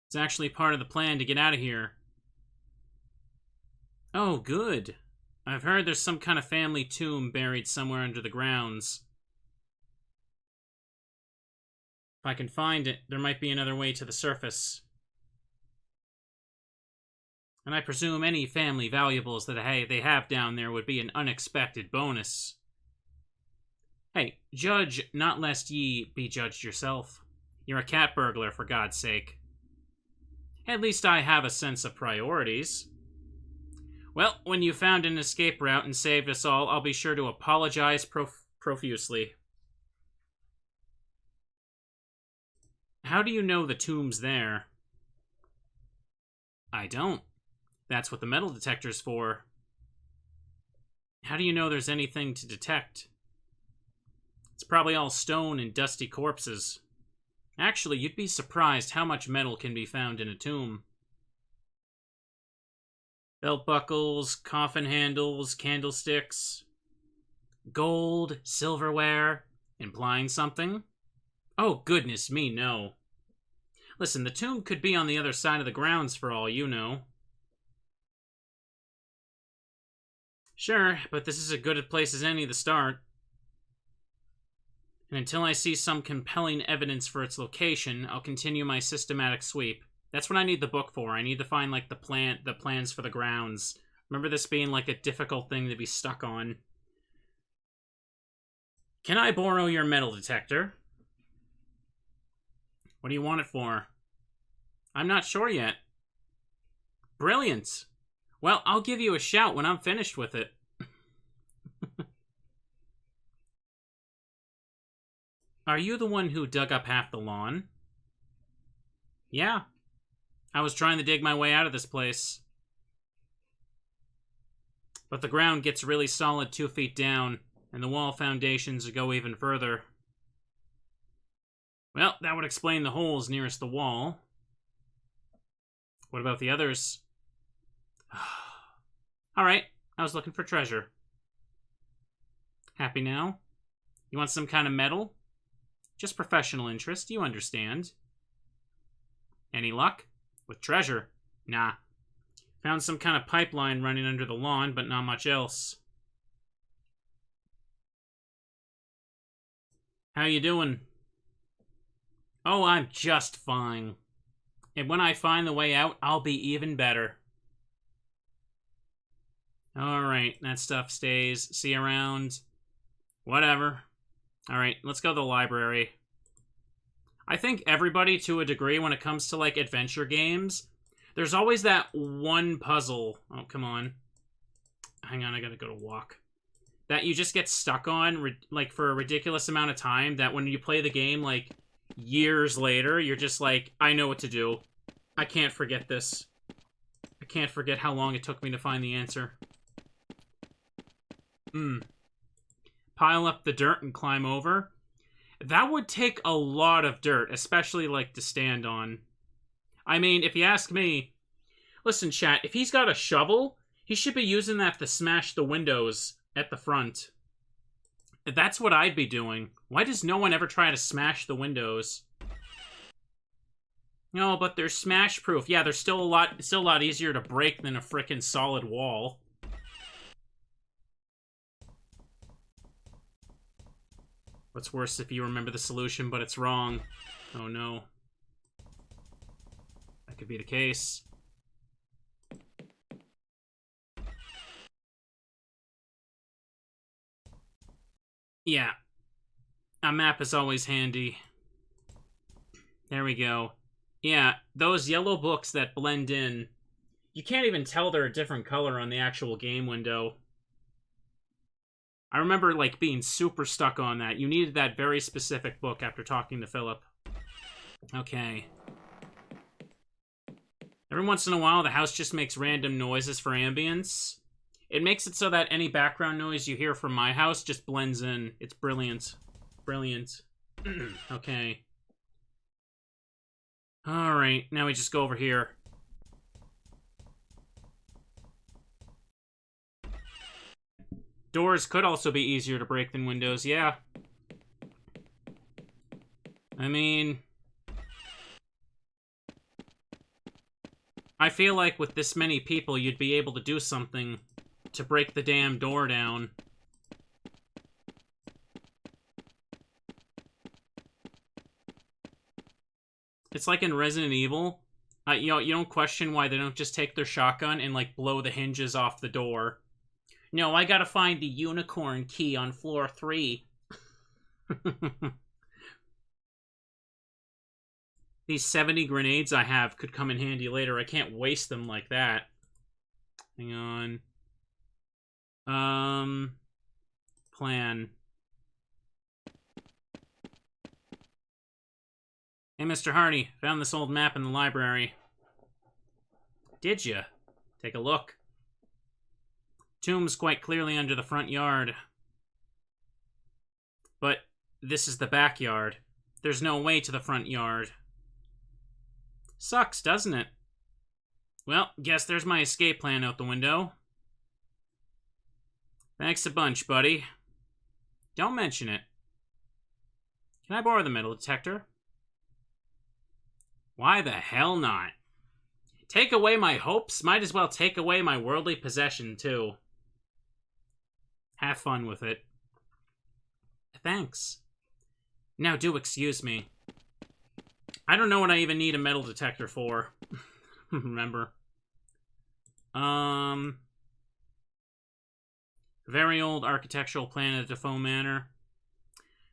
It's actually part of the plan to get out of here. Oh, good. I've heard there's some kind of family tomb buried somewhere under the grounds. If I can find it, there might be another way to the surface. And I presume any family valuables that they have down there would be an unexpected bonus. Hey, judge not lest ye be judged yourself. You're a cat burglar, for God's sake. At least I have a sense of priorities. Well, when you found an escape route and saved us all, I'll be sure to apologize profusely. How do you know the tomb's there? I don't. That's what the metal detector's for. How do you know there's anything to detect? It's probably all stone and dusty corpses. Actually, you'd be surprised how much metal can be found in a tomb. Belt buckles, coffin handles, candlesticks. Gold, silverware, implying something? Oh, goodness me, no. Listen, the tomb could be on the other side of the grounds for all you know. Sure, but this is as good a place as any to start. And until I see some compelling evidence for its location, I'll continue my systematic sweep. That's what I need the book for. I need to find, like, the plans for the grounds. Remember this being, like, a difficult thing to be stuck on. Can I borrow your metal detector? What do you want it for? I'm not sure yet. Brilliant. Well, I'll give you a shout when I'm finished with it. Are you the one who dug up half the lawn? Yeah. I was trying to dig my way out of this place. But the ground gets really solid 2 feet down, and the wall foundations go even further. Well, that would explain the holes nearest the wall. What about the others? Alright, I was looking for treasure. Happy now? You want some kind of metal? Just professional interest, you understand. Any luck? With treasure? Nah. Found some kind of pipeline running under the lawn, but not much else. How you doing? Oh, I'm just fine. And when I find the way out, I'll be even better. Alright, that stuff stays. See you around. Whatever. Alright, let's go to the library. I think everybody, to a degree, when it comes to, like, adventure games, there's always that one puzzle. Oh, come on. Hang on, I gotta go to walk. That you just get stuck on, like, for a ridiculous amount of time, that when you play the game, like, years later, you're just like, I know what to do. I can't forget this. I can't forget how long it took me to find the answer. Pile up the dirt and climb over. That would take a lot of dirt, especially, like, to stand on. I mean, if you ask me... Listen, chat, if he's got a shovel, he should be using that to smash the windows at the front. That's what I'd be doing. Why does no one ever try to smash the windows? No, but they're smash-proof. Yeah, they're still a lot easier to break than a frickin' solid wall. What's worse if you remember the solution, but it's wrong? Oh no. That could be the case. Yeah. A map is always handy. There we go. Yeah, those yellow books that blend in, you can't even tell they're a different color on the actual game window. I remember, like, being super stuck on that. You needed that very specific book after talking to Philip. Okay. Every once in a while, the house just makes random noises for ambience. It makes it so that any background noise you hear from my house just blends in. It's brilliant. Brilliant. Okay. Alright, now we just go over here. Doors could also be easier to break than windows, yeah. I mean, I feel like with this many people, you'd be able to do something to break the damn door down. It's like in Resident Evil. You know, you don't question why they don't just take their shotgun and, like, blow the hinges off the door. No, I gotta find the unicorn key on floor 3. These 70 grenades I have could come in handy later. I can't waste them like that. Hang on. Plan. Hey, Mr. Hardy, found this old map in the library. Did ya? Take a look. Tomb's quite clearly under the front yard. But this is the backyard. There's no way to the front yard. Sucks, doesn't it? Well, guess there's my escape plan out the window. Thanks a bunch, buddy. Don't mention it. Can I borrow the metal detector? Why the hell not? Take away my hopes? Might as well take away my worldly possession, too. Have fun with it. Thanks. Now do excuse me. I don't know what I even need a metal detector for. Remember. Very old architectural plan of Defoe Manor.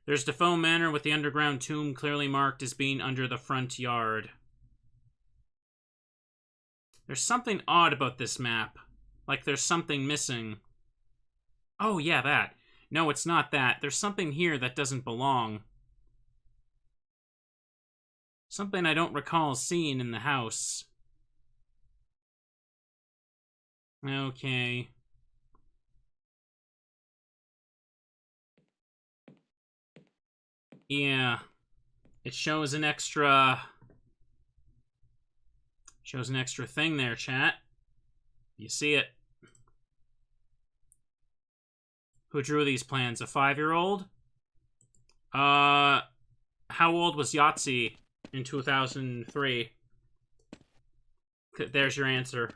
There's Defoe Manor with the underground tomb clearly marked as being under the front yard. There's something odd about this map. Like there's something missing. Oh, yeah, that. No, it's not that. There's something here that doesn't belong. Something I don't recall seeing in the house. Okay. Yeah. It shows an extra... Shows an extra thing there, chat. You see it. Who drew these plans? A 5-year-old? How old was Yahtzee in 2003? There's your answer.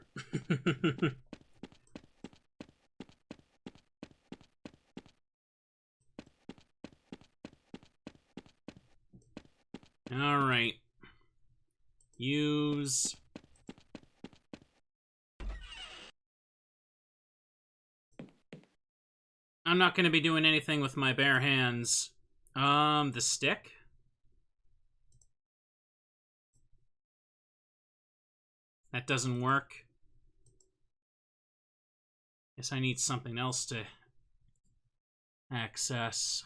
Alright. Use... I'm not going to be doing anything with my bare hands. The stick? That doesn't work. Guess I need something else to access.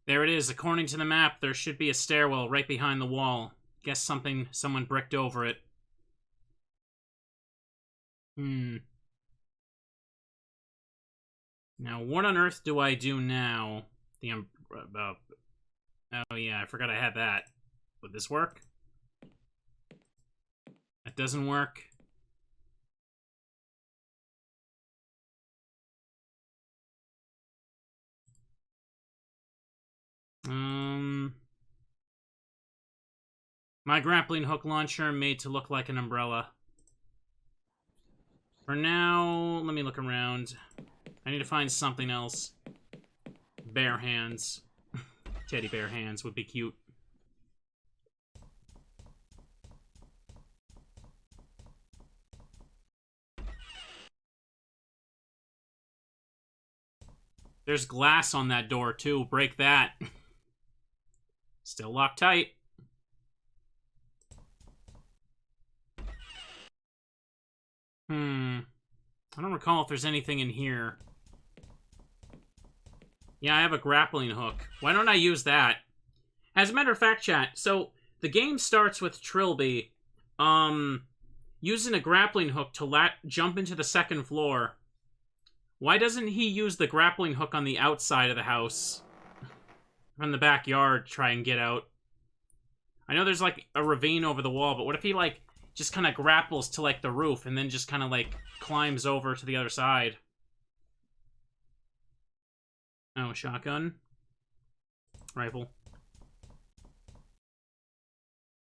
There it is. According to the map, there should be a stairwell right behind the wall. Guess someone bricked over it. Now, what on earth do I do now? Oh yeah, I forgot I had that. Would this work? That doesn't work. My grappling hook launcher made to look like an umbrella. For now, let me look around. I need to find something else. Bear hands. Teddy bear hands would be cute. There's glass on that door, too. Break that. Still locked tight. I don't recall if there's anything in here. Yeah, I have a grappling hook. Why don't I use that? As a matter of fact, chat, so the game starts with Trilby using a grappling hook to jump into the second floor. Why doesn't he use the grappling hook on the outside of the house? From the backyard, try and get out. I know there's, like, a ravine over the wall, but what if he, like, just kind of grapples to, like, the roof and then just kind of, like, climbs over to the other side? Oh, shotgun. Rifle.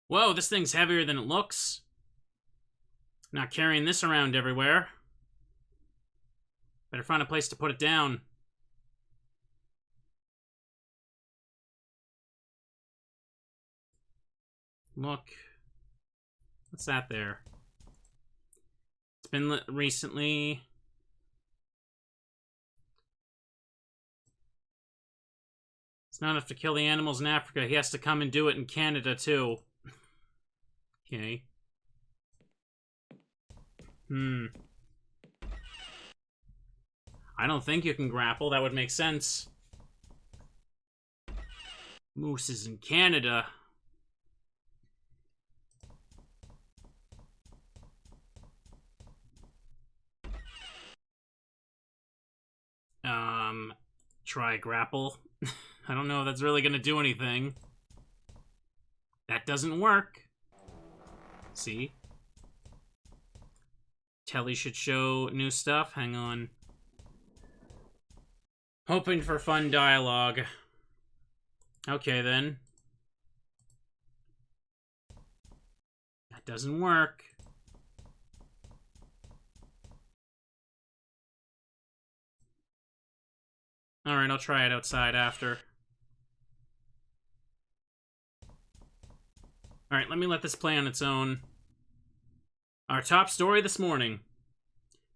Whoa, this thing's heavier than it looks. Not carrying this around everywhere. Better find a place to put it down. Look. What's that there? It's been lit recently. It's not enough to kill the animals in Africa. He has to come and do it in Canada, too. Okay. I don't think you can grapple. That would make sense. Mooses in Canada. Try grapple. I don't know if that's really gonna do anything. That doesn't work. See? Telly should show new stuff. Hang on. Hoping for fun dialogue. Okay, then. That doesn't work. Alright, I'll try it outside after. Alright, let me let this play on its own. Our top story this morning.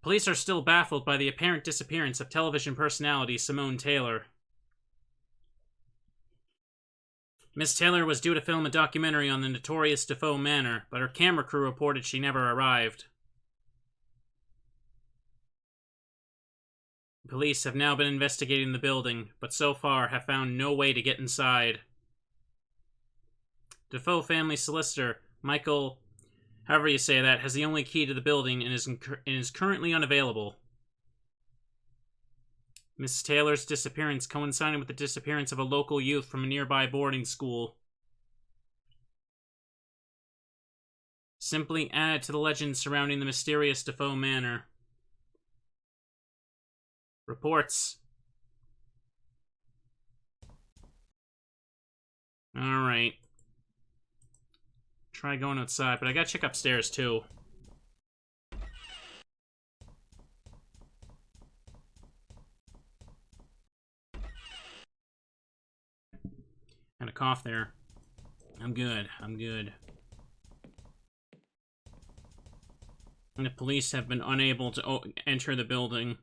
Police are still baffled by the apparent disappearance of television personality Simone Taylor. Miss Taylor was due to film a documentary on the notorious Defoe Manor, but her camera crew reported she never arrived. Police have now been investigating the building, but so far have found no way to get inside. Defoe family solicitor, Michael, however you say that, has the only key to the building and is currently unavailable. Miss Taylor's disappearance coincided with the disappearance of a local youth from a nearby boarding school. Simply add to the legend surrounding the mysterious Defoe Manor. Reports. Alright. Try going outside, but I gotta check upstairs too. Had a cough there. I'm good. I'm good. And the police have been unable to enter the building.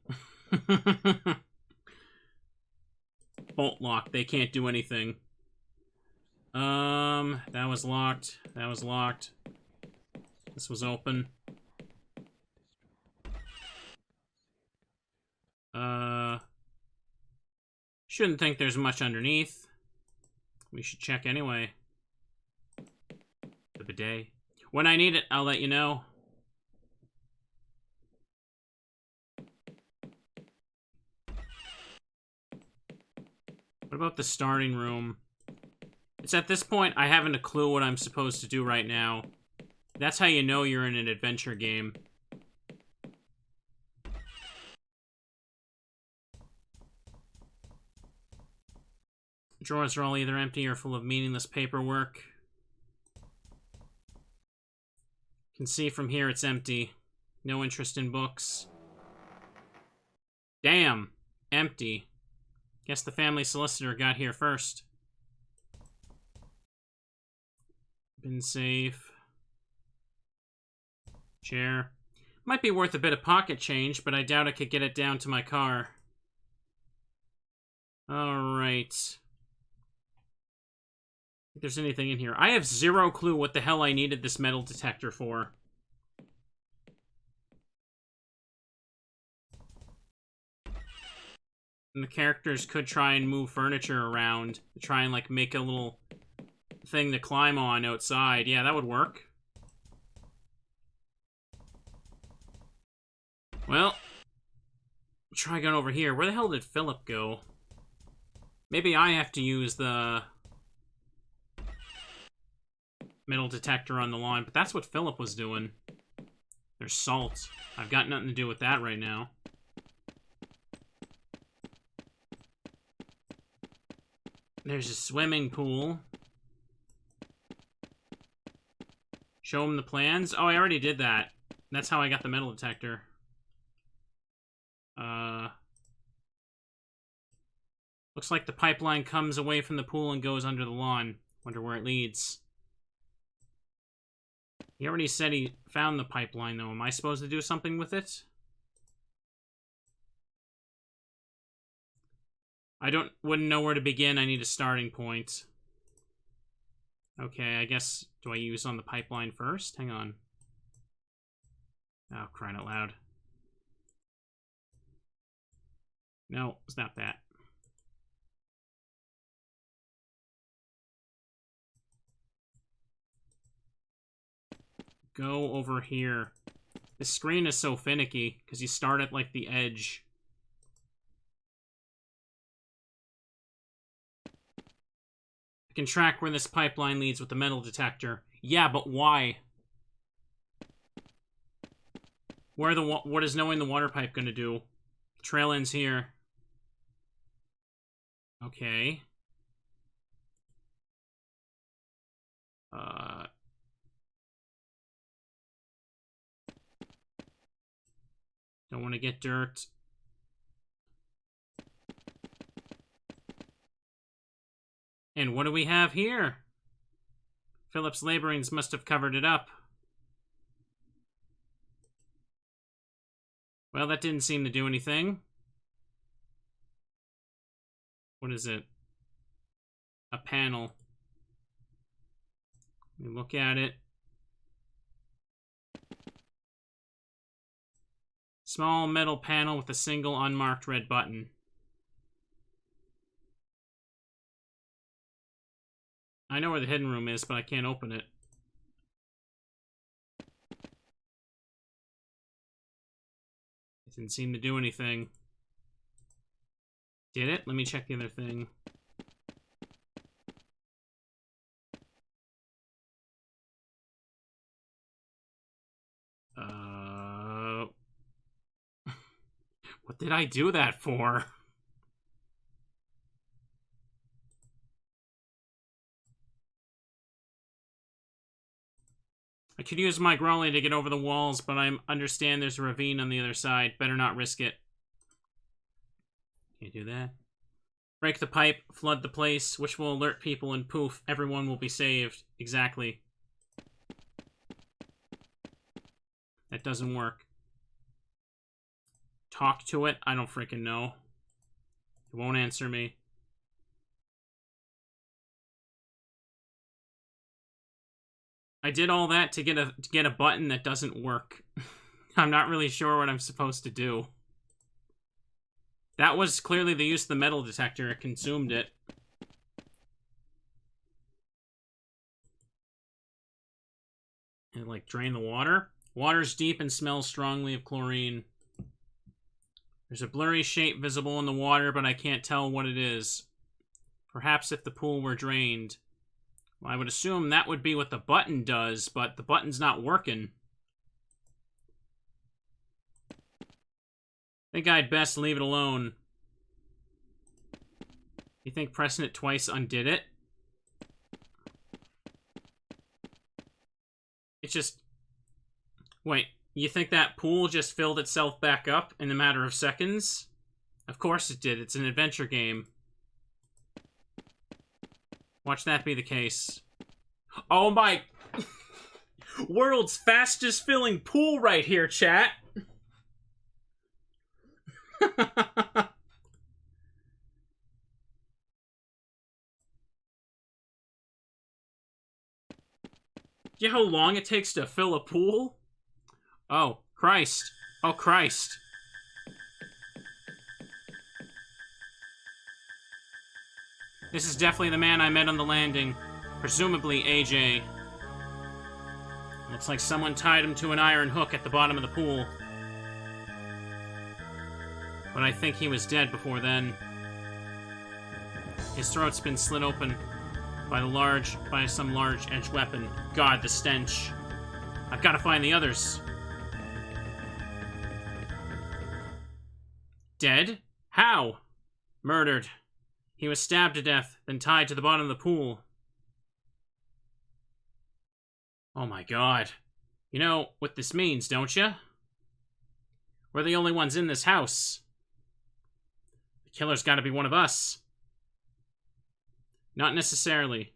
Bolt lock. They can't do anything. That was locked. That was locked. This was open. Shouldn't think there's much underneath. We should check anyway. The bidet. When I need it, I'll let you know. What about the starting room? It's at this point I haven't a clue what I'm supposed to do right now. That's how you know you're in an adventure game. Drawers are all either empty or full of meaningless paperwork. Can see from here it's empty. No interest in books. Damn. Empty. Guess the family solicitor got here first. Been safe. Chair. Might be worth a bit of pocket change, but I doubt I could get it down to my car. Alright. If there's anything in here. I have zero clue what the hell I needed this metal detector for. And the characters could try and move furniture around. Try and, like, make a little thing to climb on outside. Yeah, that would work. Well, try going over here. Where the hell did Philip go? Maybe I have to use the metal detector on the lawn, but that's what Philip was doing. There's salt. I've got nothing to do with that right now. There's a swimming pool. Show him the plans? Oh, I already did that. That's how I got the metal detector. Looks like the pipeline comes away from the pool and goes under the lawn. Wonder where it leads. He already said he found the pipeline, though. Am I supposed to do something with it? Wouldn't know where to begin. I need a starting point. Okay, I guess, do I use on the pipeline first? Hang on. Oh, crying out loud. No, it's not that. Go over here. This screen is so finicky, because you start at, like, the edge. I can track where this pipeline leads with the metal detector. Yeah, but why? What is knowing the water pipe gonna do? The trail ends here. Okay. Don't want to get dirt. And what do we have here? Philip's laborings must have covered it up. Well, that didn't seem to do anything. What is it? A panel. Let me look at it. Small metal panel with a single unmarked red button. I know where the hidden room is, but I can't open it. It didn't seem to do anything. Did it? Let me check the other thing. What did I do that for? I could use my Growly to get over the walls, but I understand there's a ravine on the other side. Better not risk it. Can't do that. Break the pipe, flood the place, which will alert people, and poof, everyone will be saved. Exactly. That doesn't work. Talk to it? I don't freaking know. It won't answer me. I did all that to get a button that doesn't work. I'm not really sure what I'm supposed to do. That was clearly the use of the metal detector. It consumed it. And, like, drain the water? Water's deep and smells strongly of chlorine. There's a blurry shape visible in the water, but I can't tell what it is. Perhaps if the pool were drained. Well, I would assume that would be what the button does, but the button's not working. I think I'd best leave it alone. You think pressing it twice undid it? It's just... Wait, you think that pool just filled itself back up in a matter of seconds? Of course it did. It's an adventure game. Watch that be the case. Oh my... World's fastest filling pool right here, chat. You know how long it takes to fill a pool? Oh, Christ. Oh, Christ. This is definitely the man I met on the landing. Presumably AJ. Looks like someone tied him to an iron hook at the bottom of the pool. But I think he was dead before then. His throat's been slit open by some large edged weapon. God, the stench. I've got to find the others. Dead? How? Murdered. He was stabbed to death, then tied to the bottom of the pool. Oh my god. You know what this means, don't you? We're the only ones in this house. The killer's gotta be one of us. Not necessarily.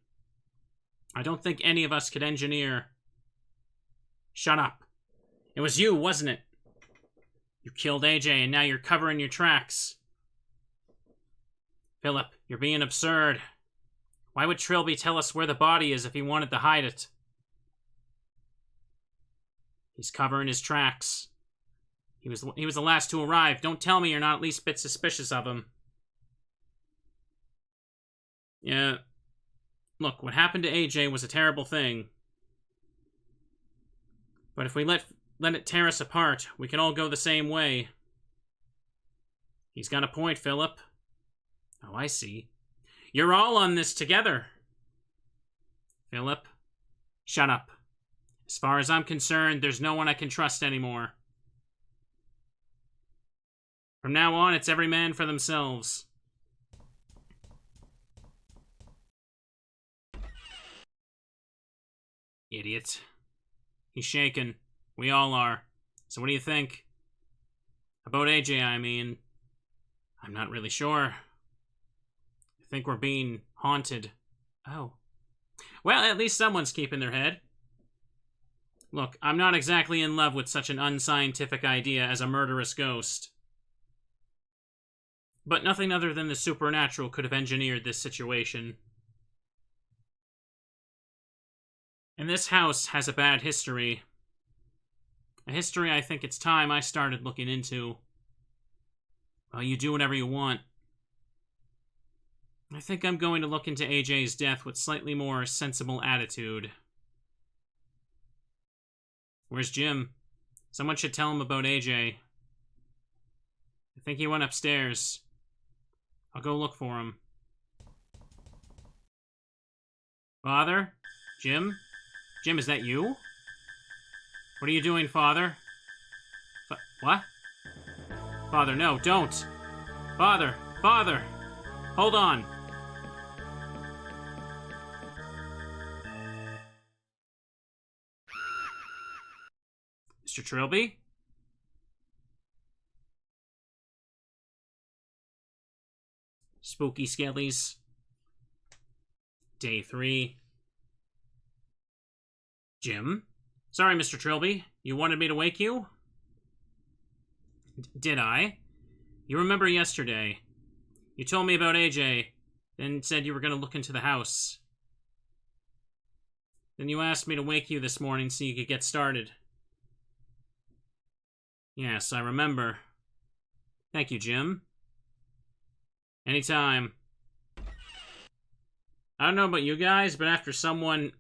I don't think any of us could engineer... Shut up. It was you, wasn't it? You killed AJ and now you're covering your tracks. Philip, you're being absurd. Why would Trilby tell us where the body is if he wanted to hide it? He's covering his tracks. He was the last to arrive. Don't tell me you're not at least a bit suspicious of him. Yeah. Look, what happened to AJ was a terrible thing. But if we let it tear us apart, we can all go the same way. He's got a point, Philip. Oh, I see. You're all on this together. Philip, shut up. As far as I'm concerned, there's no one I can trust anymore. From now on, it's every man for themselves. Idiot. He's shaken. We all are. So what do you think? About AJ, I mean. I'm not really sure. I think we're being haunted. Oh. Well, at least someone's keeping their head. Look, I'm not exactly in love with such an unscientific idea as a murderous ghost. But nothing other than the supernatural could have engineered this situation. And this house has a bad history. A history I think it's time I started looking into. Well, you do whatever you want. I think I'm going to look into AJ's death with slightly more sensible attitude. Where's Jim? Someone should tell him about AJ. I think he went upstairs. I'll go look for him. Father? Jim? Jim, is that you? What are you doing, Father? What? Father, no, don't! Father! Father! Hold on! Mr. Trilby? Spooky Skellies. Day 3. Jim? Sorry, Mr. Trilby. You wanted me to wake you? Did I? You remember yesterday. You told me about AJ, then said you were going to look into the house. Then you asked me to wake you this morning so you could get started. Yes, I remember. Thank you, Jim. Anytime. I don't know about you guys, but after someone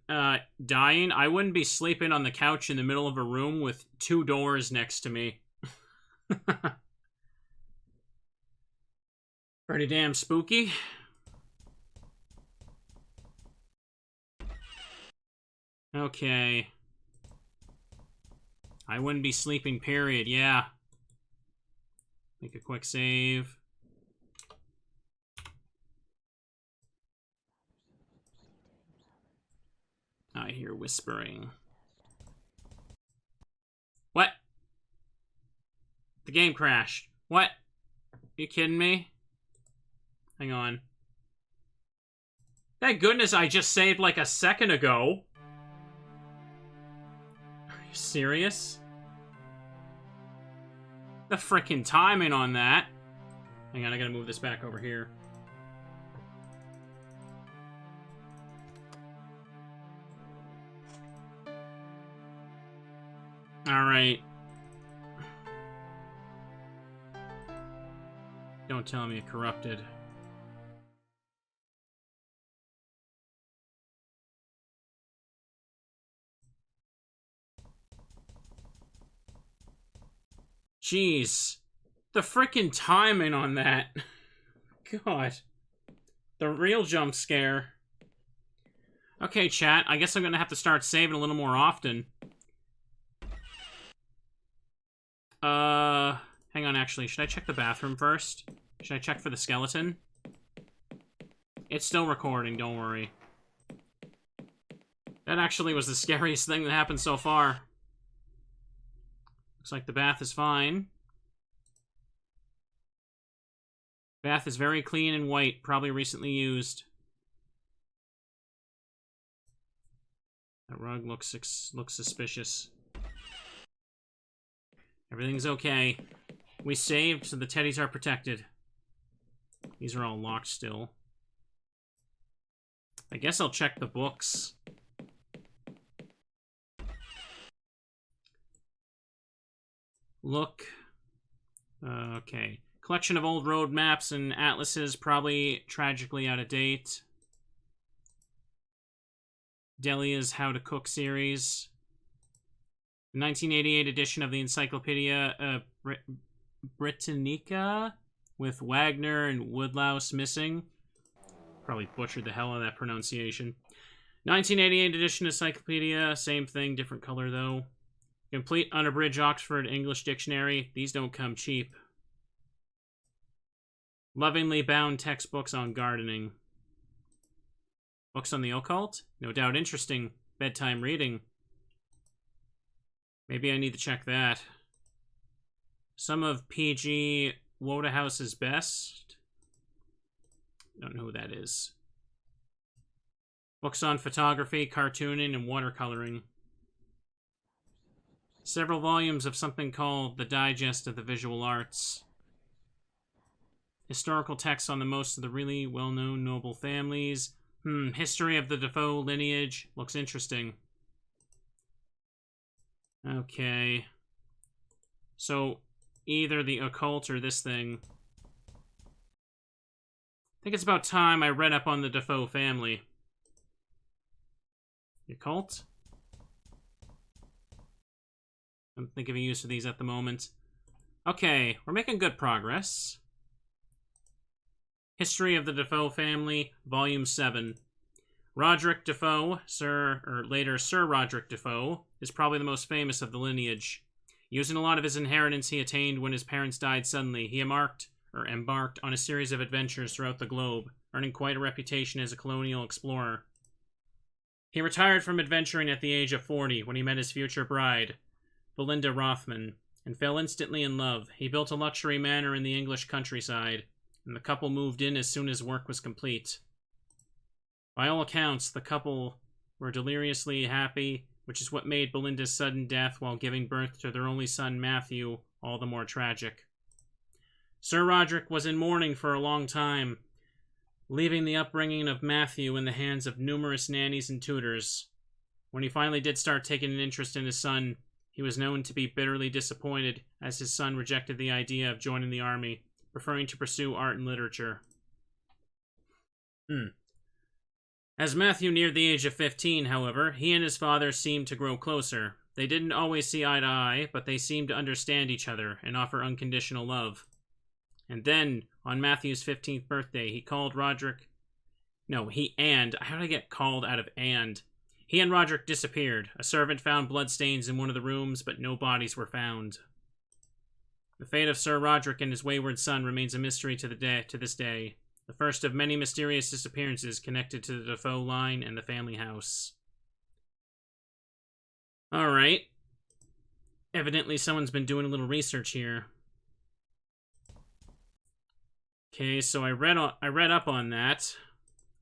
dying, I wouldn't be sleeping on the couch in the middle of a room with 2 doors next to me. Pretty damn spooky. Okay. I wouldn't be sleeping, period, yeah. Make a quick save. I hear whispering. What? The game crashed. What? You kidding me? Hang on. Thank goodness I just saved like a second ago. Are you serious? The frickin' timing on that. Hang on, I gotta move this back over here. Alright. Don't tell me it corrupted. Jeez. The frickin' timing on that. God. The real jump scare. Okay, chat. I guess I'm gonna have to start saving a little more often. Hang on, actually. Should I check the bathroom first? Should I check for the skeleton? It's still recording, don't worry. That actually was the scariest thing that happened so far. Looks like the bath is fine. Bath is very clean and white, probably recently used. That rug looks suspicious. Everything's okay. We saved, so the teddies are protected. These are all locked still. I guess I'll check the books. Look. Okay. Collection of old road maps and atlases, probably tragically out of date. Delia's How to Cook series. 1988 edition of the Encyclopedia Britannica with Wagner and Woodlouse missing. Probably butchered the hell out of that pronunciation. 1988 edition Encyclopedia, same thing, different color though. Complete unabridged Oxford English Dictionary. These don't come cheap. Lovingly bound textbooks on gardening. Books on the occult? No doubt interesting. Bedtime reading. Maybe I need to check that. Some of P.G. Wodehouse's best. Don't know who that is. Books on photography, cartooning, and watercoloring. Several volumes of something called The Digest of the Visual Arts. Historical texts on the most of the really well-known noble families. History of the Defoe lineage. Looks interesting. Okay. So, either the occult or this thing. I think it's about time I read up on the Defoe family. The occult? I don't think of a use for these at the moment. Okay, we're making good progress. History of the Defoe Family, Volume 7. Roderick Defoe, later Sir Roderick Defoe, is probably the most famous of the lineage. Using a lot of his inheritance he attained when his parents died suddenly, he embarked on a series of adventures throughout the globe, earning quite a reputation as a colonial explorer. He retired from adventuring at the age of 40 when he met his future bride, Belinda Rothman, and fell instantly in love. He built a luxury manor in the English countryside, and the couple moved in as soon as work was complete. By all accounts, the couple were deliriously happy, which is what made Belinda's sudden death while giving birth to their only son, Matthew, all the more tragic. Sir Roderick was in mourning for a long time, leaving the upbringing of Matthew in the hands of numerous nannies and tutors. When he finally did start taking an interest in his son, he was known to be bitterly disappointed as his son rejected the idea of joining the army, preferring to pursue art and literature. As Matthew neared the age of 15, however, he and his father seemed to grow closer. They didn't always see eye to eye, but they seemed to understand each other and offer unconditional love. And then, on Matthew's 15th birthday, how did I get called out of and? He and Roderick disappeared. A servant found bloodstains in one of the rooms, but no bodies were found. The fate of Sir Roderick and his wayward son remains a mystery to this day. The first of many mysterious disappearances connected to the Defoe line and the family house. Alright. Evidently someone's been doing a little research here. Okay, so I read up on that.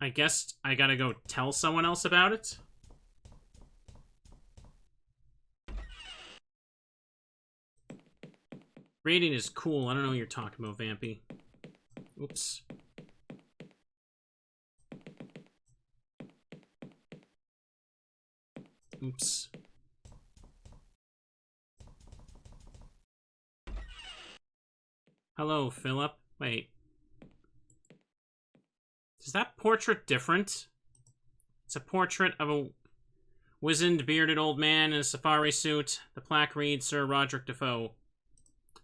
I guess I gotta go tell someone else about it. Raiding is cool. I don't know what you're talking about, Vampy. Oops. Oops. Hello, Philip. Wait. Is that portrait different? It's a portrait of a wizened, bearded old man in a safari suit. The plaque reads Sir Roderick Defoe.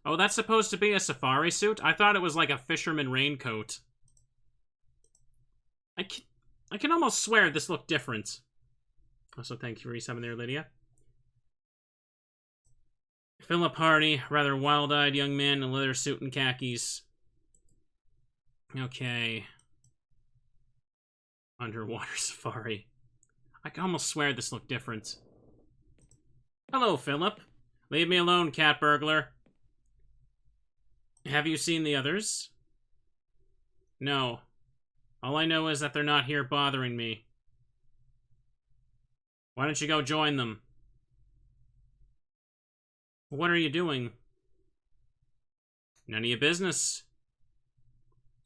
Oh, that's supposed to be a safari suit? I thought it was like a fisherman raincoat. I can almost swear this looked different. Also, thank you for resubbing there, Lydia. Philip Hardy, rather wild-eyed young man in a leather suit and khakis. Okay. Underwater safari. I can almost swear this looked different. Hello, Philip. Leave me alone, cat burglar. Have you seen the others? No. All I know is that they're not here bothering me. Why don't you go join them? What are you doing? None of your business.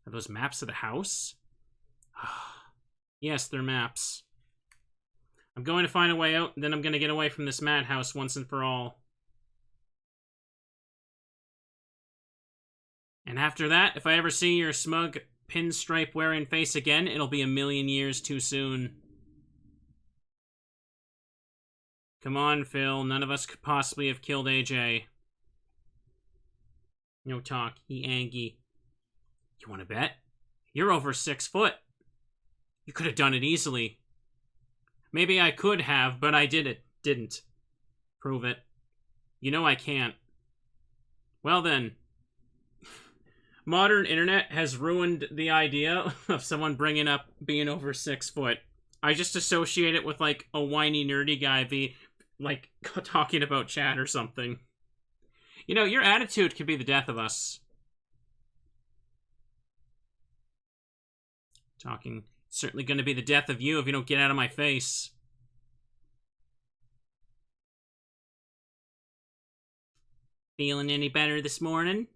Are those maps of the house? Yes, they're maps. I'm going to find a way out, then I'm going to get away from this madhouse once and for all. And after that, if I ever see your smug, pinstripe-wearing face again, it'll be a million years too soon. Come on, Phil. None of us could possibly have killed AJ. No talk. He angy. You want to bet? You're over 6 foot. You could have done it easily. Maybe I could have, but I didn't. Prove it. You know I can't. Well then. Modern internet has ruined the idea of someone bringing up being over 6 foot. I just associate it with, like, a whiny, nerdy guy like, talking about chat or something. You know, your attitude could be the death of us. Talking. Certainly going to be the death of you if you don't get out of my face. Feeling any better this morning?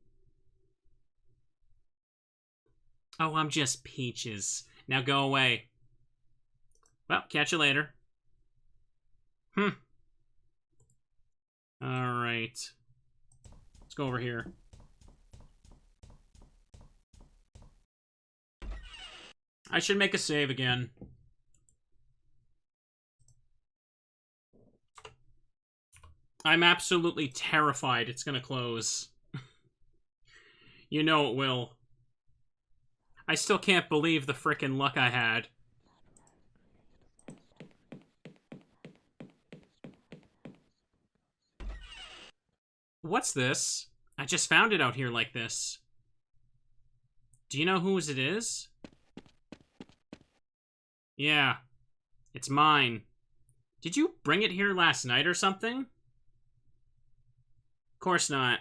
Oh, I'm just peaches. Now go away. Well, catch you later. Alright. Let's go over here. I should make a save again. I'm absolutely terrified it's gonna close. You know it will. I still can't believe the frickin' luck I had. What's this? I just found it out here like this. Do you know whose it is? Yeah. It's mine. Did you bring it here last night or something? Of course not.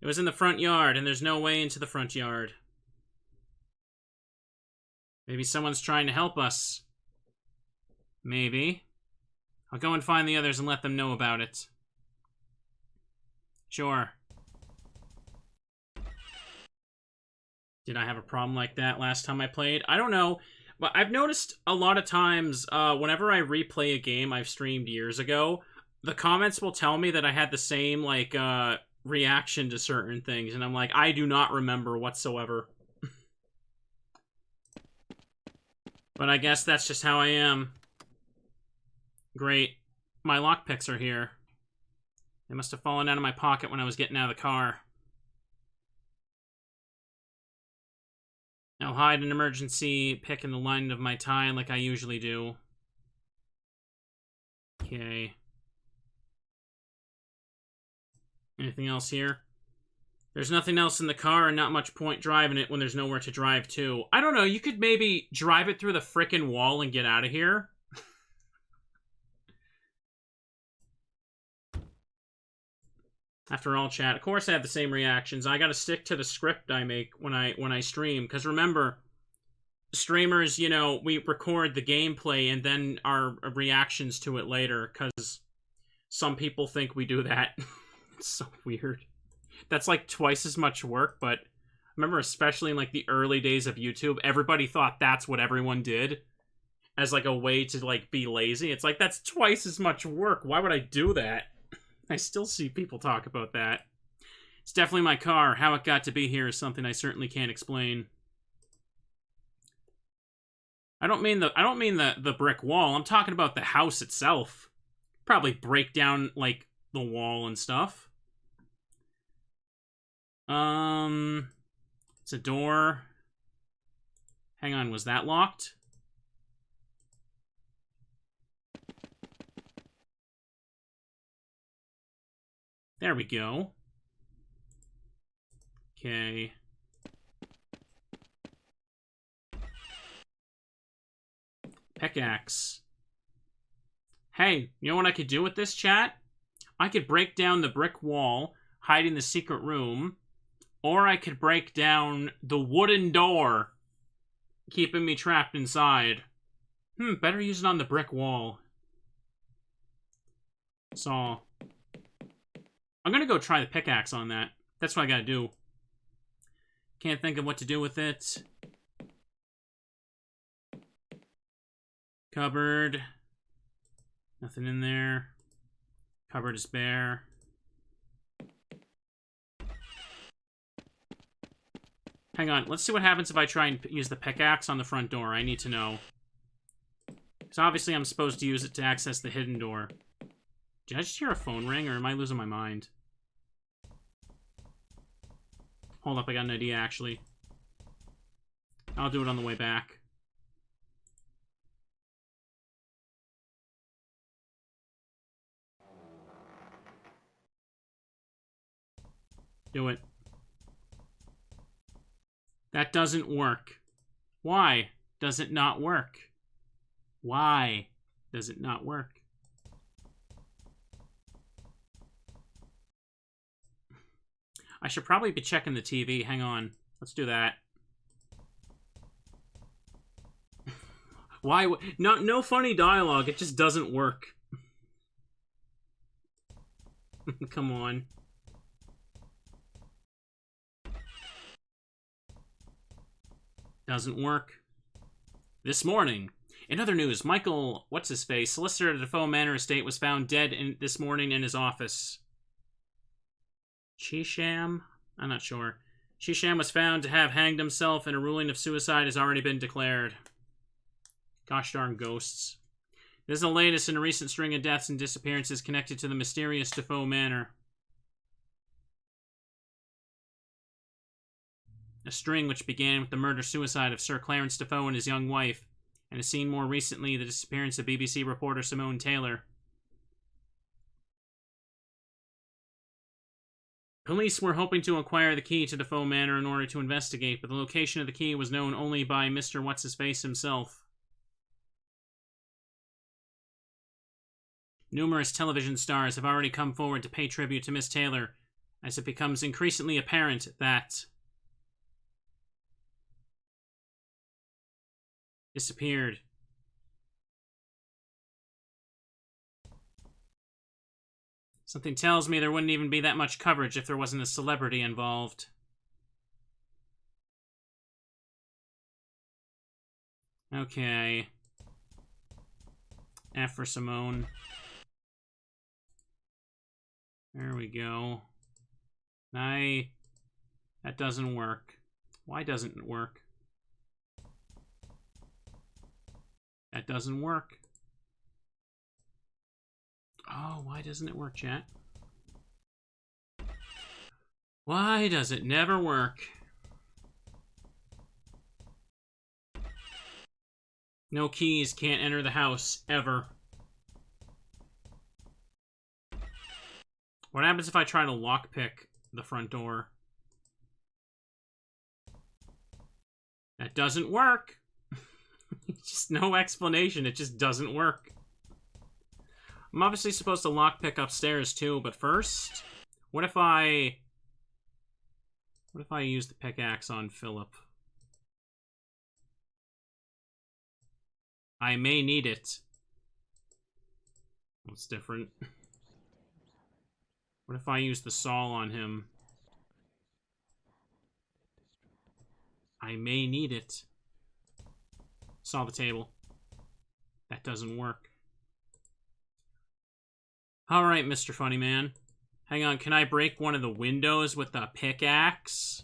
It was in the front yard, and there's no way into the front yard. Maybe someone's trying to help us. Maybe. I'll go and find the others and let them know about it. Sure. Did I have a problem like that last time I played? I don't know. But I've noticed a lot of times, whenever I replay a game I've streamed years ago, the comments will tell me that I had the same, like, reaction to certain things. And I'm like, I do not remember whatsoever. But I guess that's just how I am. Great. My lockpicks are here. They must have fallen out of my pocket when I was getting out of the car. I'll hide an emergency pick in the lining of my tie like I usually do. Okay. Anything else here? There's nothing else in the car and not much point driving it when there's nowhere to drive to. I don't know, you could maybe drive it through the frickin' wall and get out of here. After all, chat, of course I have the same reactions. I gotta stick to the script I make when I stream. Because remember, streamers, you know, we record the gameplay and then our reactions to it later, because some people think we do that. It's so weird. That's like twice as much work, but I remember especially in like the early days of YouTube, everybody thought that's what everyone did as like a way to like be lazy. It's like, that's twice as much work. Why would I do that? I still see people talk about that. It's definitely my car. How it got to be here is something I certainly can't explain. I don't mean the brick wall. I'm talking about the house itself. Probably break down like the wall and stuff. It's a door. Hang on, was that locked? There we go. Okay. Pickaxe. Hey, you know what I could do with this, chat? I could break down the brick wall, hide in the secret room, or I could break down the wooden door, keeping me trapped inside. Better use it on the brick wall. So, I'm gonna go try the pickaxe on that. That's what I gotta do. Can't think of what to do with it. Cupboard. Nothing in there. Cupboard is bare. Hang on, let's see what happens if I try and use the pickaxe on the front door. I need to know. Because obviously I'm supposed to use it to access the hidden door. Did I just hear a phone ring, or am I losing my mind? Hold up, I got an idea, actually. I'll do it on the way back. Do it. That doesn't work. Why does it not work? Why does it not work? I should probably be checking the TV. Hang on. Let's do that. Why? No funny dialogue. It just doesn't work. Come on. Doesn't work. This morning. In other news, Michael, what's-his-face, solicitor at the Defoe Manor estate, was found dead this morning in his office. Chisham? I'm not sure. Chisham was found to have hanged himself, and a ruling of suicide has already been declared. Gosh darn ghosts. This is the latest in a recent string of deaths and disappearances connected to the mysterious Defoe Manor. A string which began with the murder-suicide of Sir Clarence Defoe and his young wife, and has seen more recently the disappearance of BBC reporter Simone Taylor. Police were hoping to acquire the key to Defoe Manor in order to investigate, but the location of the key was known only by Mr. What's-His-Face himself. Numerous television stars have already come forward to pay tribute to Miss Taylor, as it becomes increasingly apparent that disappeared. Something tells me there wouldn't even be that much coverage if there wasn't a celebrity involved. Okay. F for Simone. There we go. That doesn't work. Why doesn't it work? That doesn't work. Oh, why doesn't it work, chat? Why does it never work? No keys can't enter the house, ever. What happens if I try to lockpick the front door? That doesn't work. Just no explanation, it just doesn't work. I'm obviously supposed to lockpick upstairs too, but first, what if I use the pickaxe on Philip? I may need it. What's different? What if I use the saw on him? I may need it. Saw the table. That doesn't work. Alright, Mr. Funny Man. Hang on, can I break one of the windows with the pickaxe?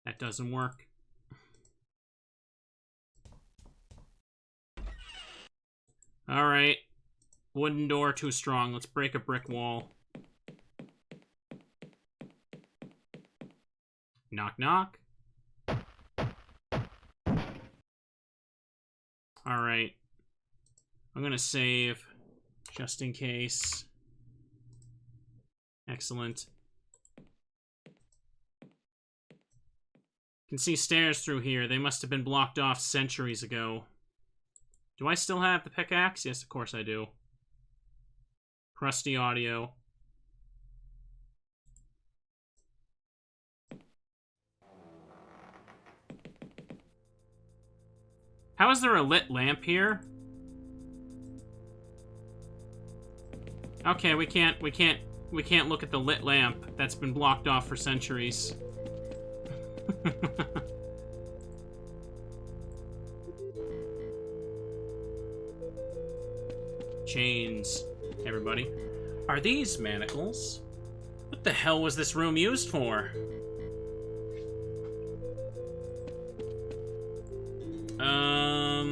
That doesn't work. Alright. Wooden door too strong. Let's break a brick wall. Knock, knock. Alright. I'm gonna save, just in case. Excellent. You can see stairs through here. They must have been blocked off centuries ago. Do I still have the pickaxe? Yes, of course I do. Crusty audio. How is there a lit lamp here? Okay, we can't look at the lit lamp that's been blocked off for centuries. Chains, everybody. Are these manacles? What the hell was this room used for? I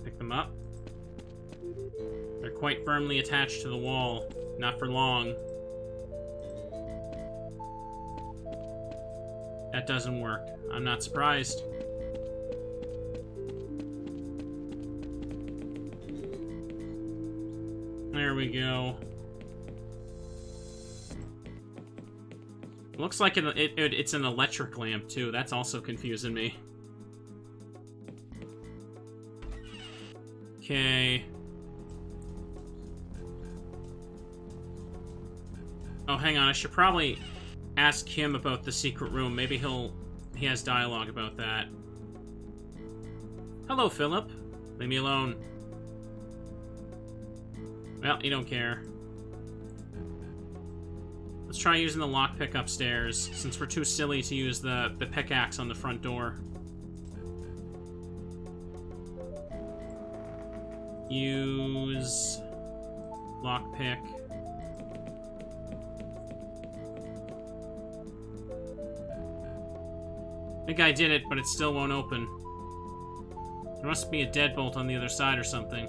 pick them up. They're quite firmly attached to the wall. Not for long. That doesn't work. I'm not surprised. There we go. Looks like it's an electric lamp, too. That's also confusing me. Okay. Oh, hang on. I should probably ask him about the secret room. Maybe he has dialogue about that. Hello, Philip. Leave me alone. Well, you don't care. Let's try using the lockpick upstairs, since we're too silly to use the pickaxe on the front door. Use lockpick. I think I did it, but it still won't open. There must be a deadbolt on the other side or something.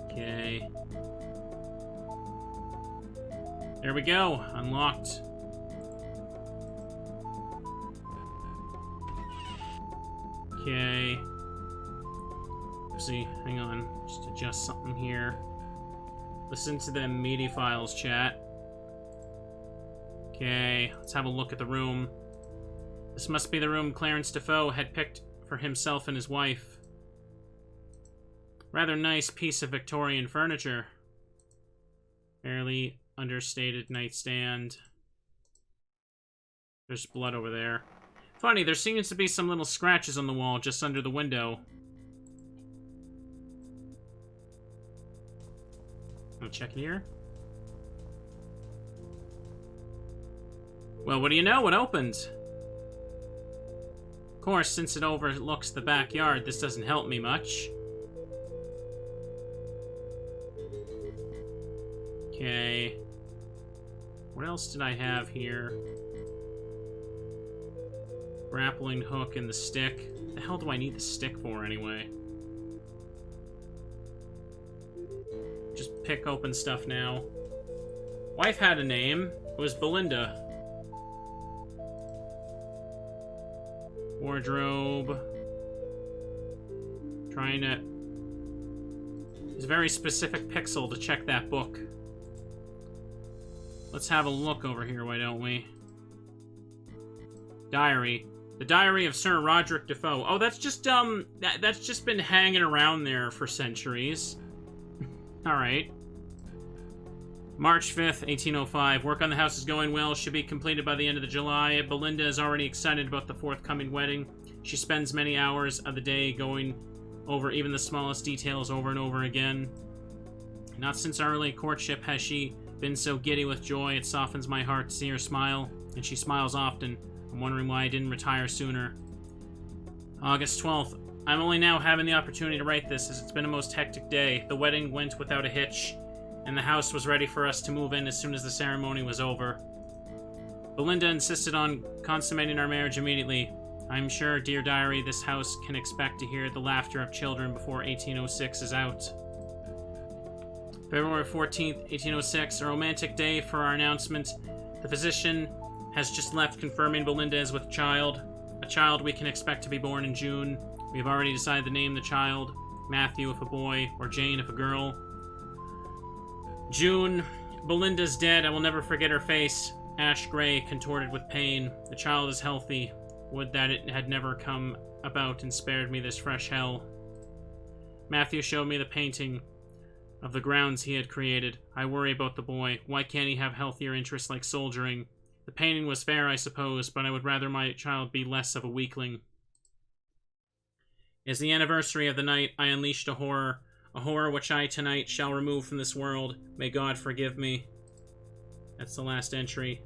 Okay. There we go. Unlocked. Okay. Oopsie. Hang on. Just adjust something here. Listen to the media files, chat. Okay. Let's have a look at the room. This must be the room Clarence Defoe had picked for himself and his wife. Rather nice piece of Victorian furniture. Fairly understated nightstand. There's blood over there. Funny, there seems to be some little scratches on the wall just under the window. I'll check here. Well, what do you know? It opened. Of course, since it overlooks the backyard, this doesn't help me much. Okay. What else did I have here? Grappling hook and the stick. What the hell do I need the stick for, anyway? Just pick open stuff now. Wife had a name. It was Belinda. Wardrobe. Trying to... It's a very specific pixel to check that book. Let's have a look over here, why don't we? Diary. The Diary of Sir Roderick Defoe. Oh, that's just, that's just been hanging around there for centuries. Alright. March 5th, 1805. Work on the house is going well. Should be completed by the end of the July. Belinda is already excited about the forthcoming wedding. She spends many hours of the day going over even the smallest details over and over again. Not since our early courtship has she been so giddy with joy. It softens my heart to see her smile, and she smiles often. I'm wondering why I didn't retire sooner. August 12th. I'm only now having the opportunity to write this, as it's been a most hectic day. The wedding went without a hitch, and the house was ready for us to move in as soon as the ceremony was over. Belinda insisted on consummating our marriage immediately. I'm sure, dear diary, this house can expect to hear the laughter of children before 1806 is out. February 14th, 1806, a romantic day for our announcement. The physician has just left confirming Belinda is with child. A child we can expect to be born in June. We have already decided to name the child. Matthew if a boy, or Jane if a girl. June. Belinda's dead. I will never forget her face. Ash gray, contorted with pain. The child is healthy. Would that it had never come about and spared me this fresh hell. Matthew showed me the painting of the grounds he had created. I worry about the boy. Why can't he have healthier interests like soldiering? The painting was fair, I suppose, but I would rather my child be less of a weakling. It is the anniversary of the night I unleashed a horror which I tonight shall remove from this world. May God forgive me. That's the last entry.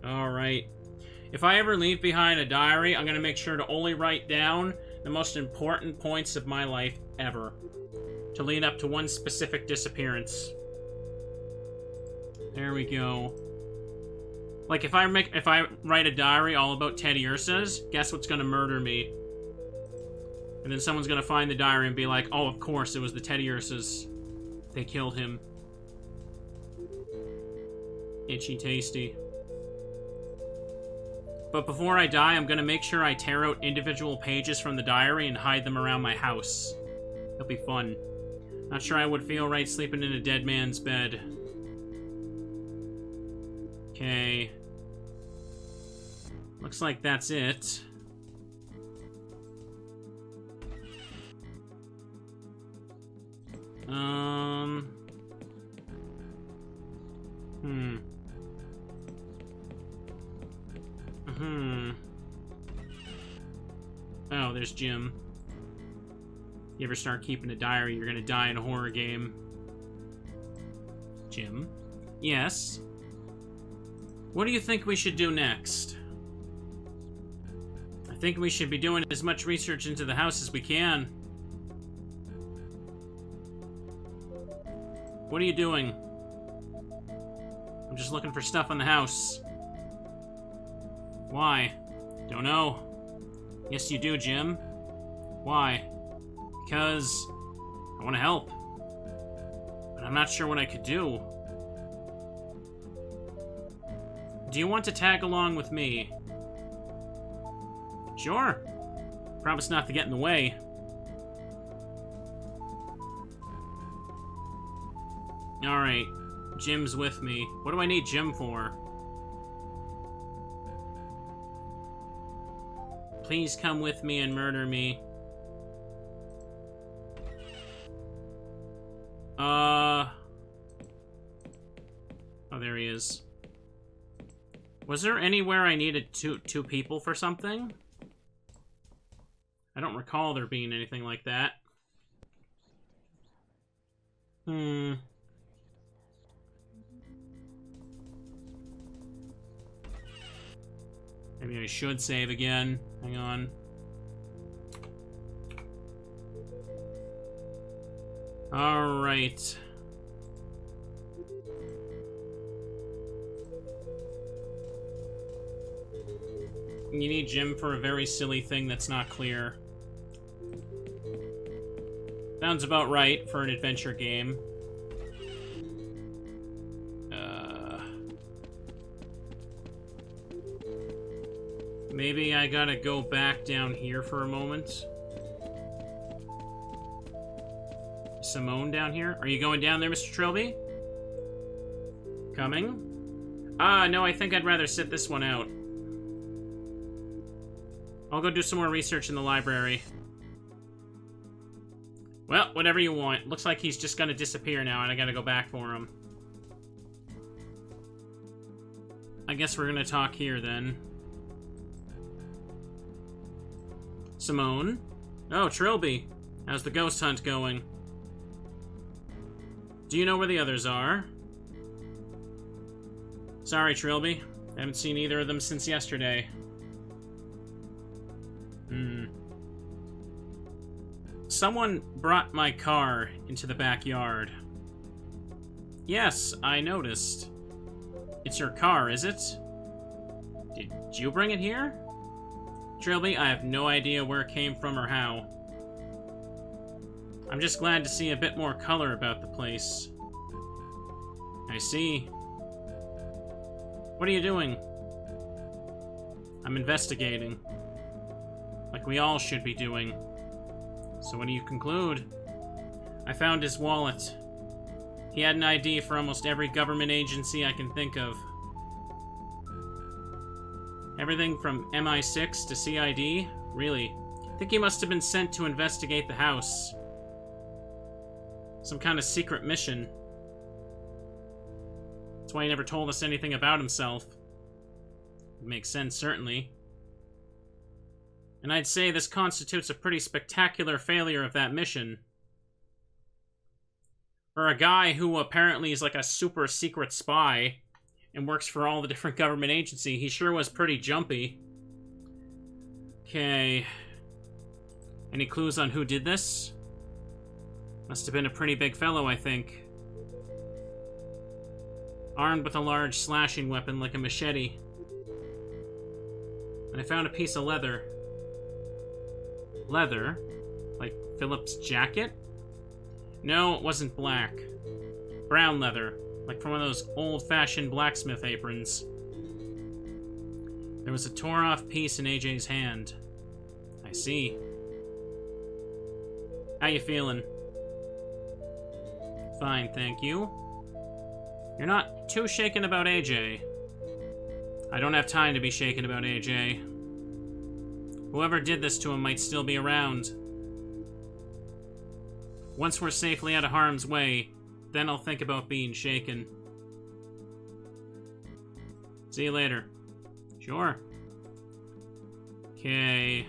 Alright. If I ever leave behind a diary, I'm going to make sure to only write down the most important points of my life ever, to lead up to one specific disappearance. There we go. Like, if I write a diary all about Teddy Ursa's, guess what's gonna murder me? And then someone's gonna find the diary and be like, oh, of course, it was the Teddy Ursas. They killed him. Itchy tasty. But before I die, I'm gonna make sure I tear out individual pages from the diary and hide them around my house. That'll be fun. Not sure I would feel right sleeping in a dead man's bed. Okay. Looks like that's it. Oh, there's Jim. You ever start keeping a diary, you're gonna die in a horror game. Jim? Yes? What do you think we should do next? I think we should be doing as much research into the house as we can. What are you doing? I'm just looking for stuff on the house. Why? Don't know. Yes, you do, Jim. Why? Because I want to help. But I'm not sure what I could do. Do you want to tag along with me? Sure. Promise not to get in the way. Alright. Jim's with me. What do I need Jim for? Please come with me and murder me. Oh, there he is. Was there anywhere I needed two people for something? I don't recall there being anything like that. Maybe I should save again. Hang on. Alright. You need Jim for a very silly thing that's not clear. Sounds about right for an adventure game. Maybe I gotta go back down here for a moment. Simone down here? Are you going down there, Mr. Trilby? Coming? No, I think I'd rather sit this one out. I'll go do some more research in the library. Well, whatever you want. Looks like he's just gonna disappear now, and I gotta go back for him. I guess we're gonna talk here, then. Simone? Oh, Trilby. How's the ghost hunt going? Do you know where the others are? Sorry, Trilby. I haven't seen either of them since yesterday. Someone brought my car into the backyard. Yes, I noticed. It's your car, is it? Did you bring it here? Trilby, I have no idea where it came from or how. I'm just glad to see a bit more color about the place. I see. What are you doing? I'm investigating. Like we all should be doing. So what do you conclude? I found his wallet. He had an ID for almost every government agency I can think of. Everything from MI6 to CID? Really? I think he must have been sent to investigate the house. Some kind of secret mission. That's why he never told us anything about himself. It makes sense, certainly. And I'd say this constitutes a pretty spectacular failure of that mission. For a guy who apparently is like a super secret spy and works for all the different government agencies, he sure was pretty jumpy. Okay. Any clues on who did this? Must have been a pretty big fellow, I think. Armed with a large slashing weapon like a machete. And I found a piece of leather. Leather? Like Philip's jacket? No, it wasn't black. Brown leather, like from one of those old-fashioned blacksmith aprons. There was a tore-off piece in AJ's hand. I see. How you feeling? Fine, thank you. You're not too shaken about AJ. I don't have time to be shaken about AJ. Whoever did this to him might still be around. Once we're safely out of harm's way, then I'll think about being shaken. See you later. Sure. Okay.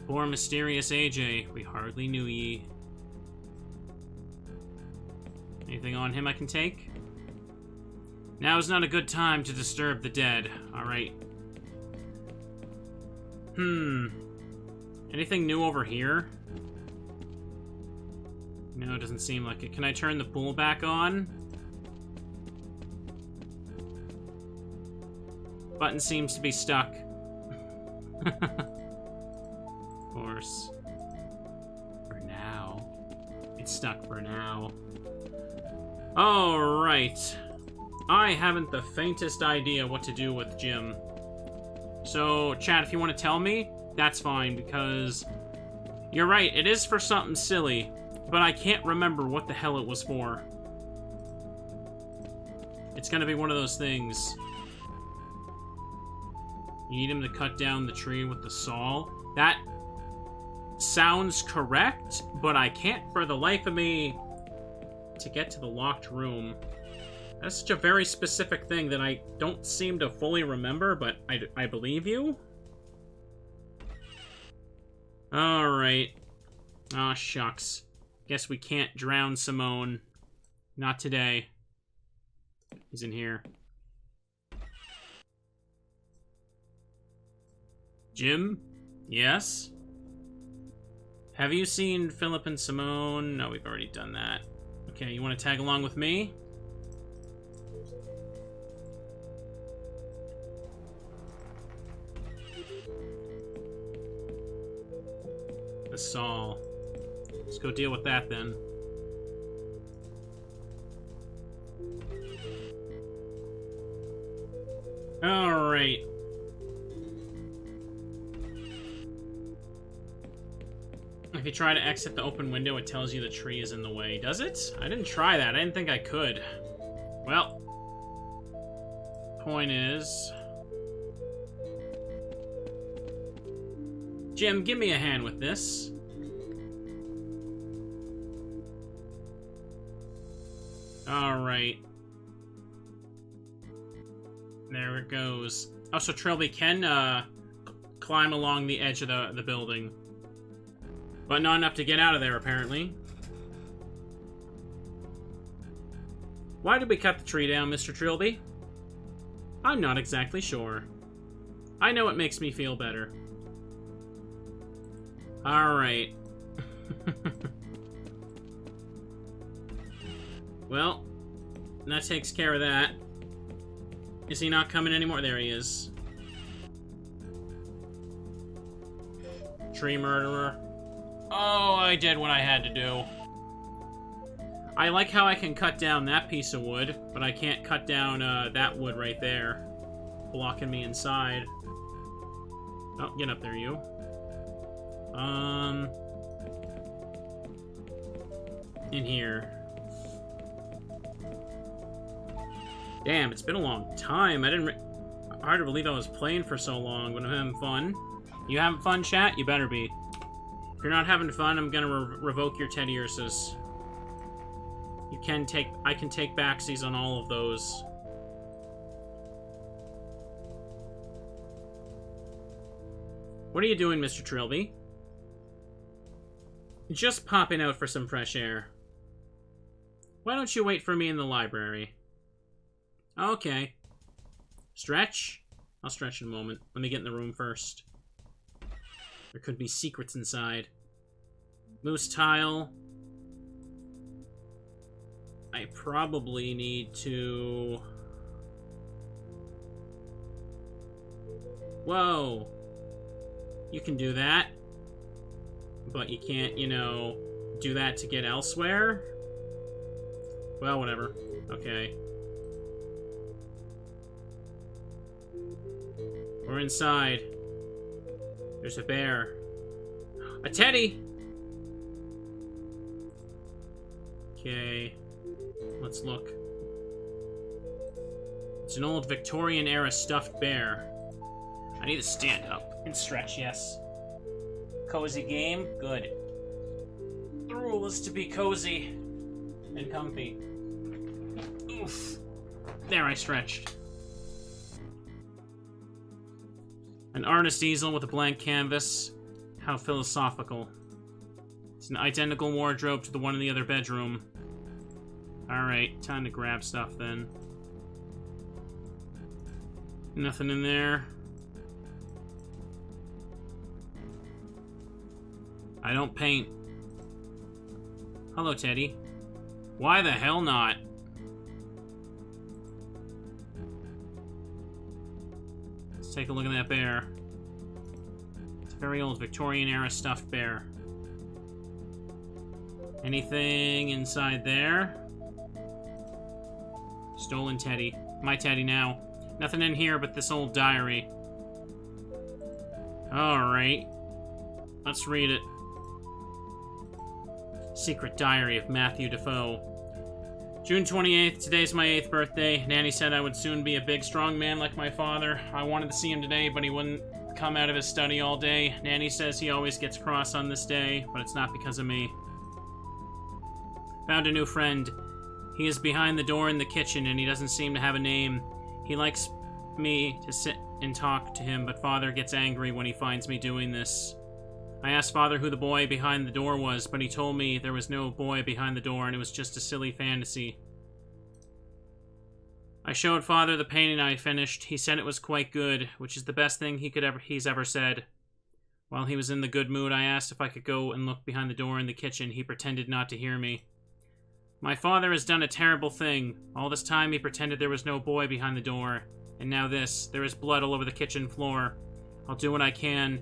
Poor mysterious AJ, we hardly knew ye. Anything on him I can take? Now is not a good time to disturb the dead. Alright. Anything new over here? No, it doesn't seem like it. Can I turn the pool back on? Button seems to be stuck. Of course. For now. It's stuck for now. Alright. I haven't the faintest idea what to do with Jim. So, chat, if you want to tell me, that's fine, because you're right, it is for something silly, but I can't remember what the hell it was for. It's gonna be one of those things. You need him to cut down the tree with the saw. That sounds correct, but I can't for the life of me to get to the locked room. That's such a very specific thing that I don't seem to fully remember, but I believe you. Alright. Aw, shucks. Guess we can't drown Simone. Not today. He's in here. Jim? Yes? Have you seen Philip and Simone? No, we've already done that. Okay, you want to tag along with me? The saw. Let's go deal with that then. Alright. If you try to exit the open window, it tells you the tree is in the way. Does it? I didn't try that. I didn't think I could. Well. Point is... Jim, give me a hand with this. Alright. There it goes. Oh, so Trilby can, climb along the edge of the building. But not enough to get out of there, apparently. Why did we cut the tree down, Mr. Trilby? I'm not exactly sure. I know it makes me feel better. Alright. Well, that takes care of that. Is he not coming anymore? There he is. Tree murderer. Oh, I did what I had to do. I like how I can cut down that piece of wood, but I can't cut down that wood right there. Blocking me inside. Oh, get up there, you. In here. Damn, it's been a long time. Hard to believe I was playing for so long, but I'm having fun. You having fun, chat? You better be. If you're not having fun, I'm gonna revoke your Teddy Ursus. I can take backsies on all of those. What are you doing, Mr. Trilby? Just popping out for some fresh air. Why don't you wait for me in the library? Okay. Stretch? I'll stretch in a moment. Let me get in the room first. There could be secrets inside. Moose tile. I probably need to... Whoa! You can do that. But you can't, you know, do that to get elsewhere? Well, whatever. Okay. We're inside. There's a bear. A teddy! Okay. Let's look. It's an old Victorian-era stuffed bear. I need to stand up and stretch, yes. Cozy game? Good. The rule is to be cozy and comfy. Oof. There, I stretched. An artist easel with a blank canvas. How philosophical. It's an identical wardrobe to the one in the other bedroom. Alright, time to grab stuff then. Nothing in there. I don't paint. Hello, Teddy. Why the hell not? Let's take a look at that bear. It's a very old Victorian-era stuffed bear. Anything inside there? Stolen teddy. My teddy now. Nothing in here but this old diary. Alright. Let's read it. Secret Diary of Matthew Defoe. June 28th, today's my 8th birthday. Nanny said I would soon be a big, strong man like my father. I wanted to see him today, but he wouldn't come out of his study all day. Nanny says he always gets cross on this day, but it's not because of me. Found a new friend. He is behind the door in the kitchen, and he doesn't seem to have a name. He likes me to sit and talk to him, but Father gets angry when he finds me doing this. I asked Father who the boy behind the door was, but he told me there was no boy behind the door, and it was just a silly fantasy. I showed Father the painting I finished. He said it was quite good, which is the best thing he's ever said. While he was in the good mood, I asked if I could go and look behind the door in the kitchen. He pretended not to hear me. My father has done a terrible thing. All this time he pretended there was no boy behind the door. And now this. There is blood all over the kitchen floor. I'll do what I can,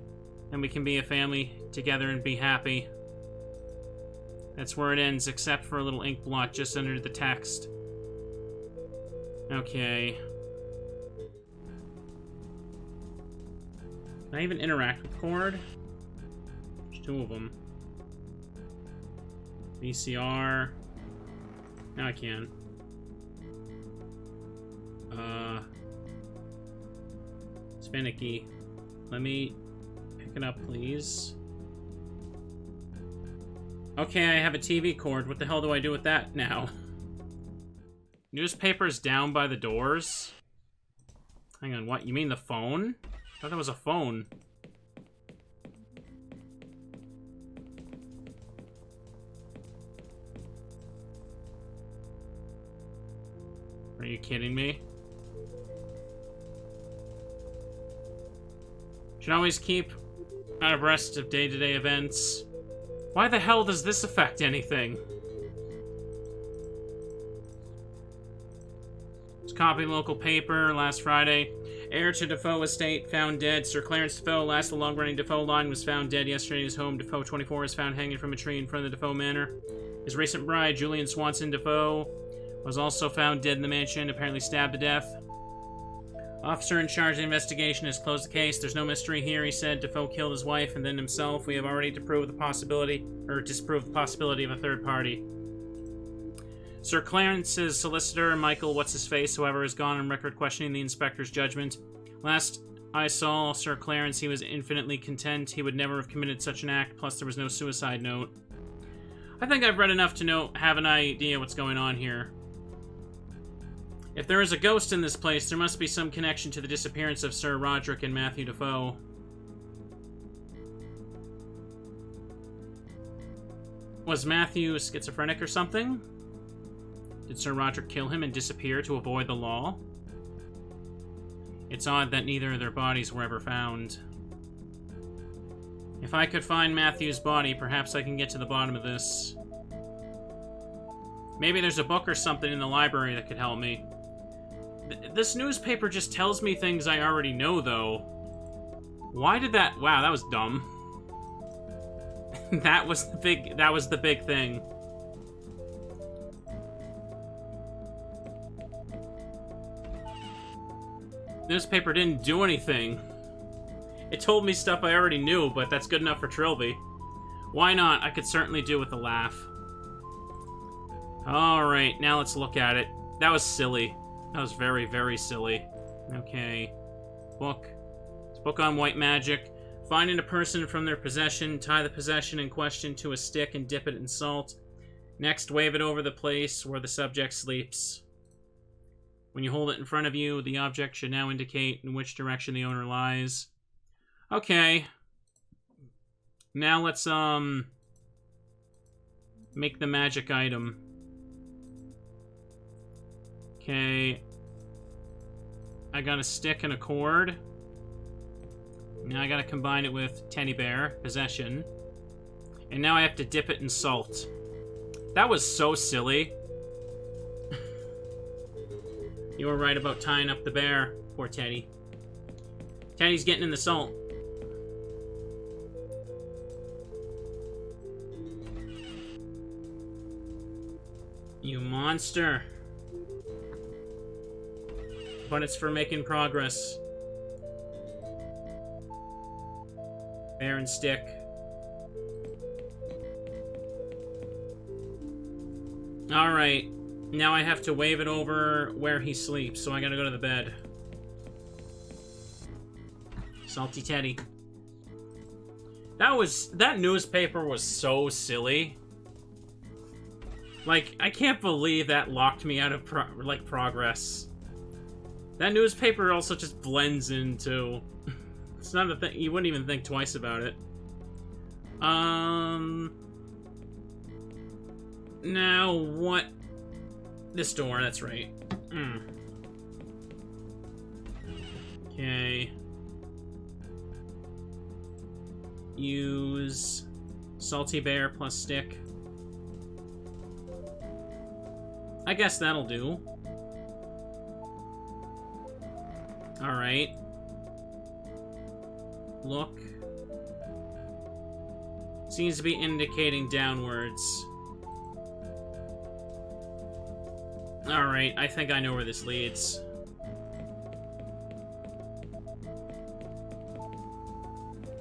and we can be a family together and be happy. That's where it ends, except for a little ink blot just under the text. Okay. Can I even interact with Cord? There's two of them. VCR. Now I can. It's finicky. Let me pick it up, please. Okay, I have a TV cord. What the hell do I do with that now? Newspapers down by the doors? Hang on, what? You mean the phone? I thought that was a phone. Are you kidding me? Should always keep abreast of day-to-day events. Why the hell does this affect anything? It's copying local paper last Friday. Heir to Defoe estate found dead. Sir Clarence Defoe, last the long-running Defoe line, was found dead yesterday in his home. Defoe, 24, was found hanging from a tree in front of the Defoe Manor. His recent bride, Julian Swanson Defoe, was also found dead in the mansion, apparently stabbed to death. Officer in charge of the investigation has closed the case. There's no mystery here, he said. Defoe killed his wife and then himself. We have already disproved the possibility of a third party. Sir Clarence's solicitor, Michael What's-His-Face, however, has gone on record questioning the inspector's judgment. Last I saw Sir Clarence, he was infinitely content. He would never have committed such an act, plus there was no suicide note. I think I've read enough to have an idea what's going on here. If there is a ghost in this place, there must be some connection to the disappearance of Sir Roderick and Matthew Defoe. Was Matthew schizophrenic or something? Did Sir Roderick kill him and disappear to avoid the law? It's odd that neither of their bodies were ever found. If I could find Matthew's body, perhaps I can get to the bottom of this. Maybe there's a book or something in the library that could help me. This newspaper just tells me things I already know, though. Why did that... Wow, that was dumb. That was the big thing. Newspaper didn't do anything. It told me stuff I already knew, but that's good enough for Trilby. Why not? I could certainly do with a laugh. Alright, now let's look at it. That was silly. That was very, very silly. Okay. Book. It's a book on white magic. Finding a person from their possession, tie the possession in question to a stick and dip it in salt. Next, wave it over the place where the subject sleeps. When you hold it in front of you, the object should now indicate in which direction the owner lies. Okay. Now let's, make the magic item. Okay. I got a stick and a cord. Now I gotta combine it with Teddy Bear, Possession. And now I have to dip it in salt. That was so silly. You were right about tying up the bear. Poor Teddy. Teddy's getting in the salt. You monster. But it's for making progress. Bear and stick. Alright. Now I have to wave it over where he sleeps, so I gotta go to the bed. Salty Teddy. That newspaper was so silly. Like, I can't believe that locked me out of, progress. That newspaper also just blends into... It's not a thing, you wouldn't even think twice about it. Now, what... This door, that's right. Okay. Use Salty Bear plus stick. I guess that'll do. Alright. Look. Seems to be indicating downwards. Alright, I think I know where this leads.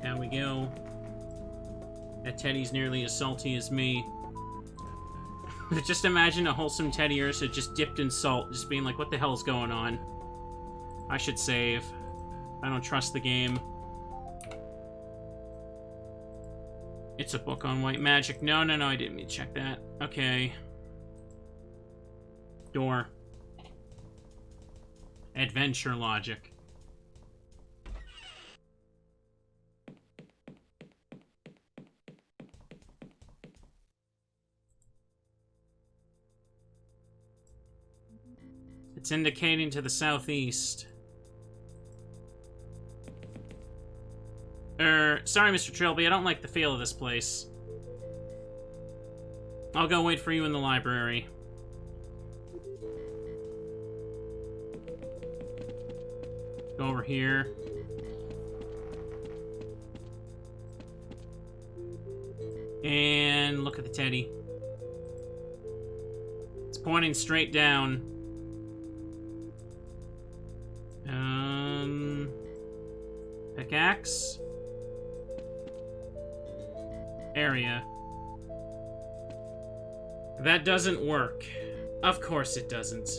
There we go. That Teddy's nearly as salty as me. Just imagine a wholesome Teddy Ursa just dipped in salt, just being like, what the hell's going on? I should save. I don't trust the game. It's a book on white magic. No, I didn't mean to check that. Okay. Door. Adventure logic. It's indicating to the southeast. Sorry, Mr. Trilby, I don't like the feel of this place. I'll go wait for you in the library. Go over here. And look at the teddy. It's pointing straight down. Pickaxe. Area. That doesn't work. Of course it doesn't.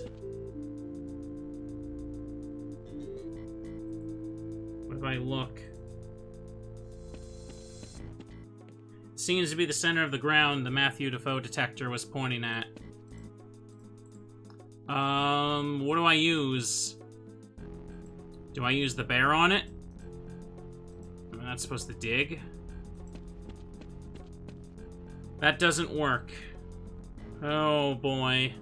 What if I look? Seems to be the center of the ground the Matthew Defoe detector was pointing at. What do I use? Do I use the bear on it? Am I not supposed to dig? That doesn't work. Oh boy.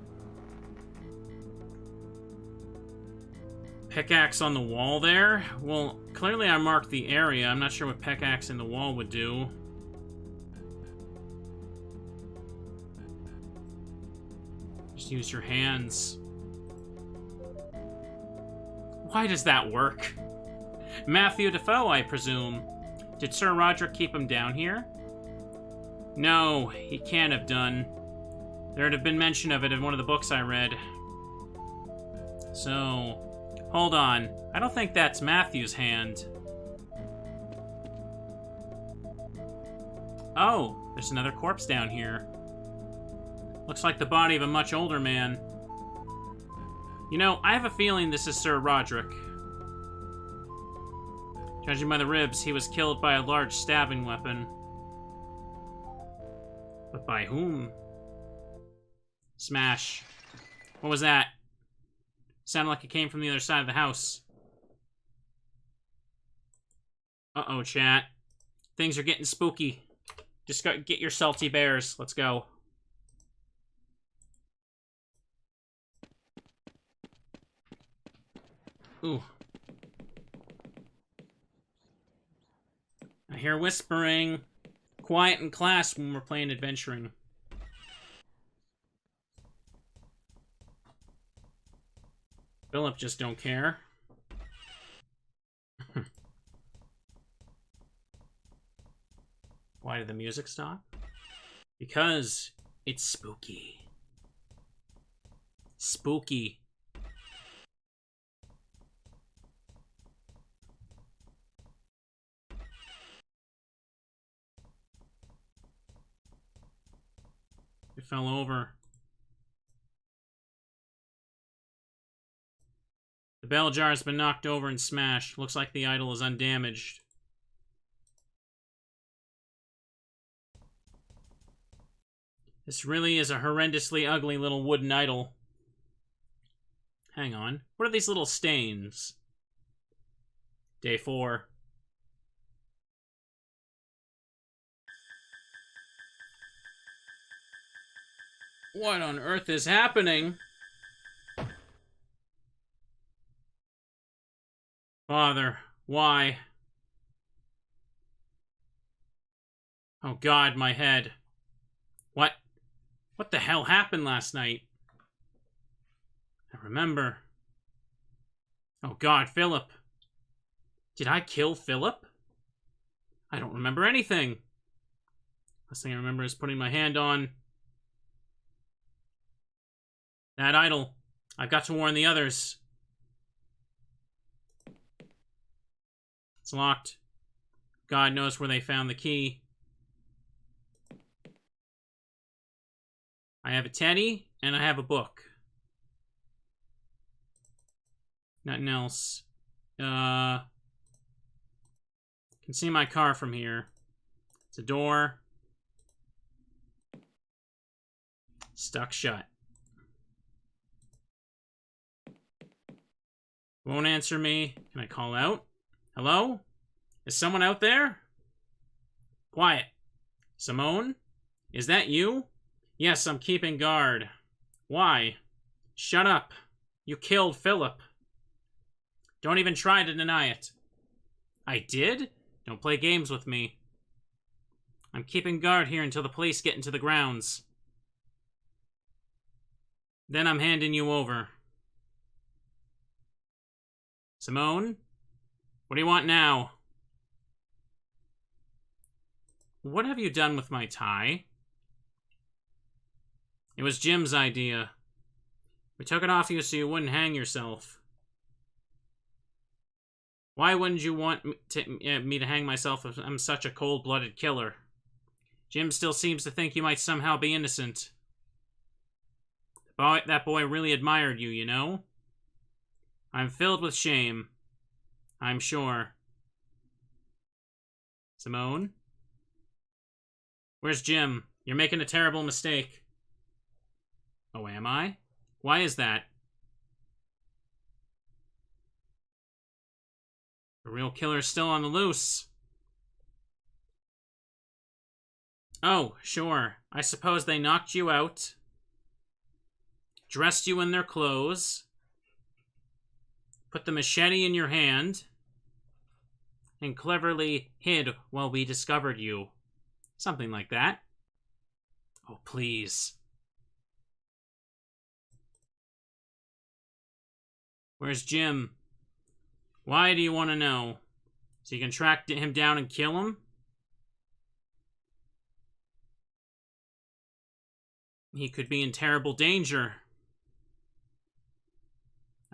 Pickaxe on the wall there? Well, clearly I marked the area. I'm not sure what pickaxe in the wall would do. Just use your hands. Why does that work? Matthew Defoe, I presume. Did Sir Roderick keep him down here? No, he can't have done. There'd have been mention of it in one of the books I read. So, hold on. I don't think that's Matthew's hand. Oh, there's another corpse down here. Looks like the body of a much older man. You know, I have a feeling this is Sir Roderick. Judging by the ribs, he was killed by a large stabbing weapon. But by whom? Smash. What was that? Sounded like it came from the other side of the house. Uh-oh, chat. Things are getting spooky. Just go get your salty bears. Let's go. Ooh. I hear whispering. Quiet in class when we're playing adventuring. Philip just don't care. Why did the music stop? Because it's spooky. Spooky. It fell over. The bell jar has been knocked over and smashed. Looks like the idol is undamaged. This really is a horrendously ugly little wooden idol. Hang on. What are these little stains? Day 4. What on earth is happening? Father, why? Oh God, my head. What? What the hell happened last night? I remember. Oh God, Philip. Did I kill Philip? I don't remember anything. Last thing I remember is putting my hand on that idol. I've got to warn the others. It's locked. God knows where they found the key. I have a teddy, and I have a book. Nothing else. Can see my car from here. It's a door. Stuck shut. Won't answer me. Can I call out? Hello? Is someone out there? Quiet. Simone? Is that you? Yes, I'm keeping guard. Why? Shut up. You killed Philip. Don't even try to deny it. I did? Don't play games with me. I'm keeping guard here until the police get into the grounds. Then I'm handing you over. Simone? What do you want now? What have you done with my tie? It was Jim's idea. We took it off you so you wouldn't hang yourself. Why wouldn't you want me to hang myself if I'm such a cold-blooded killer? Jim still seems to think you might somehow be innocent. That boy really admired you, you know? I'm filled with shame. I'm sure. Simone? Where's Jim? You're making a terrible mistake. Oh, am I? Why is that? The real killer's still on the loose. Oh, sure. I suppose they knocked you out, dressed you in their clothes, put the machete in your hand, and cleverly hid while we discovered you. Something like that. Oh, please. Where's Jim? Why do you want to know? So you can track him down and kill him? He could be in terrible danger.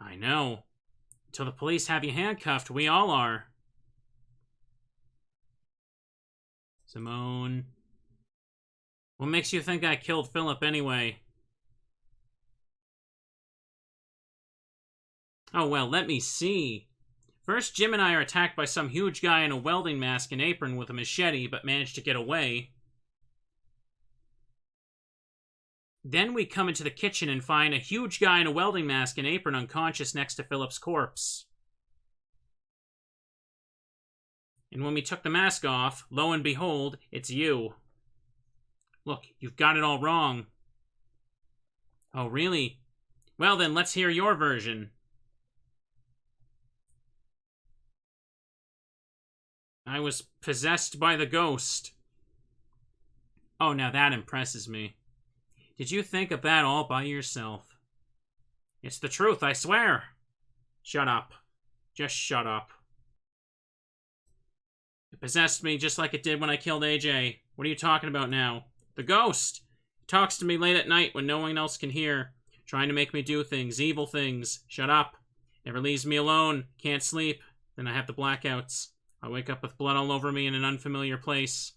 I know. Until the police have you handcuffed, we all are. Simone. What makes you think I killed Philip anyway? Oh, well, let me see. First, Jim and I are attacked by some huge guy in a welding mask and apron with a machete, but manage to get away. Then we come into the kitchen and find a huge guy in a welding mask and apron unconscious next to Philip's corpse. And when we took the mask off, lo and behold, it's you. Look, you've got it all wrong. Oh, really? Well then, let's hear your version. I was possessed by the ghost. Oh, now that impresses me. Did you think of that all by yourself? It's the truth, I swear. Shut up. Just shut up. It possessed me just like it did when I killed AJ. What are you talking about now? The ghost! It talks to me late at night when no one else can hear. Trying to make me do things, evil things. Shut up. Never leaves me alone. Can't sleep. Then I have the blackouts. I wake up with blood all over me in an unfamiliar place.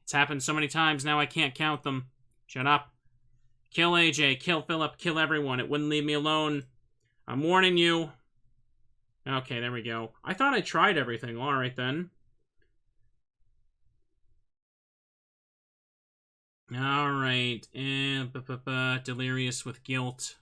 It's happened so many times now I can't count them. Shut up. Kill AJ, kill Philip, kill everyone. It wouldn't leave me alone. I'm warning you. Okay, there we go. I thought I tried everything. Alright then. Alright. Delirious with guilt.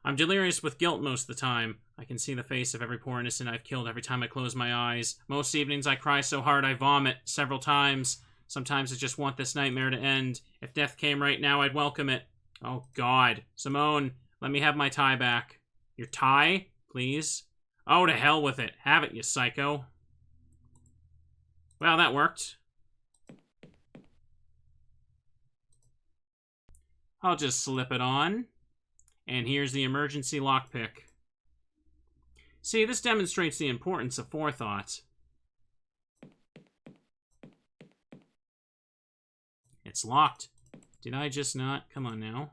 I'm delirious with guilt most of the time. I can see the face of every poor innocent I've killed every time I close my eyes. Most evenings I cry so hard I vomit several times. Sometimes I just want this nightmare to end. If death came right now, I'd welcome it. Oh, God. Simone, let me have my tie back. Your tie? Please? Oh, to hell with it. Have it, you psycho. Well, that worked. I'll just slip it on. And here's the emergency lockpick. See, this demonstrates the importance of forethought. It's locked. Did I just not? Come on now.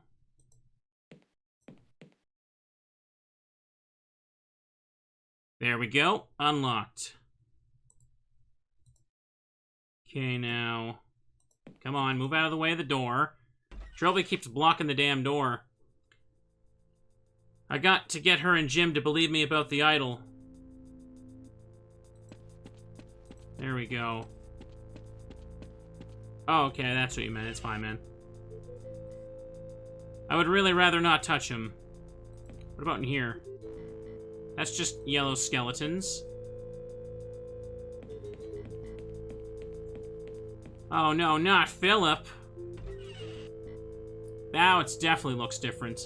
There we go. Unlocked. Okay, now. Come on, move out of the way of the door. Trilby keeps blocking the damn door. I got to get her and Jim to believe me about the idol. There we go. Oh, okay, that's what you meant. It's fine, man. I would really rather not touch him. What about in here? That's just yellow skeletons. Oh no, not Philip. Now it definitely looks different.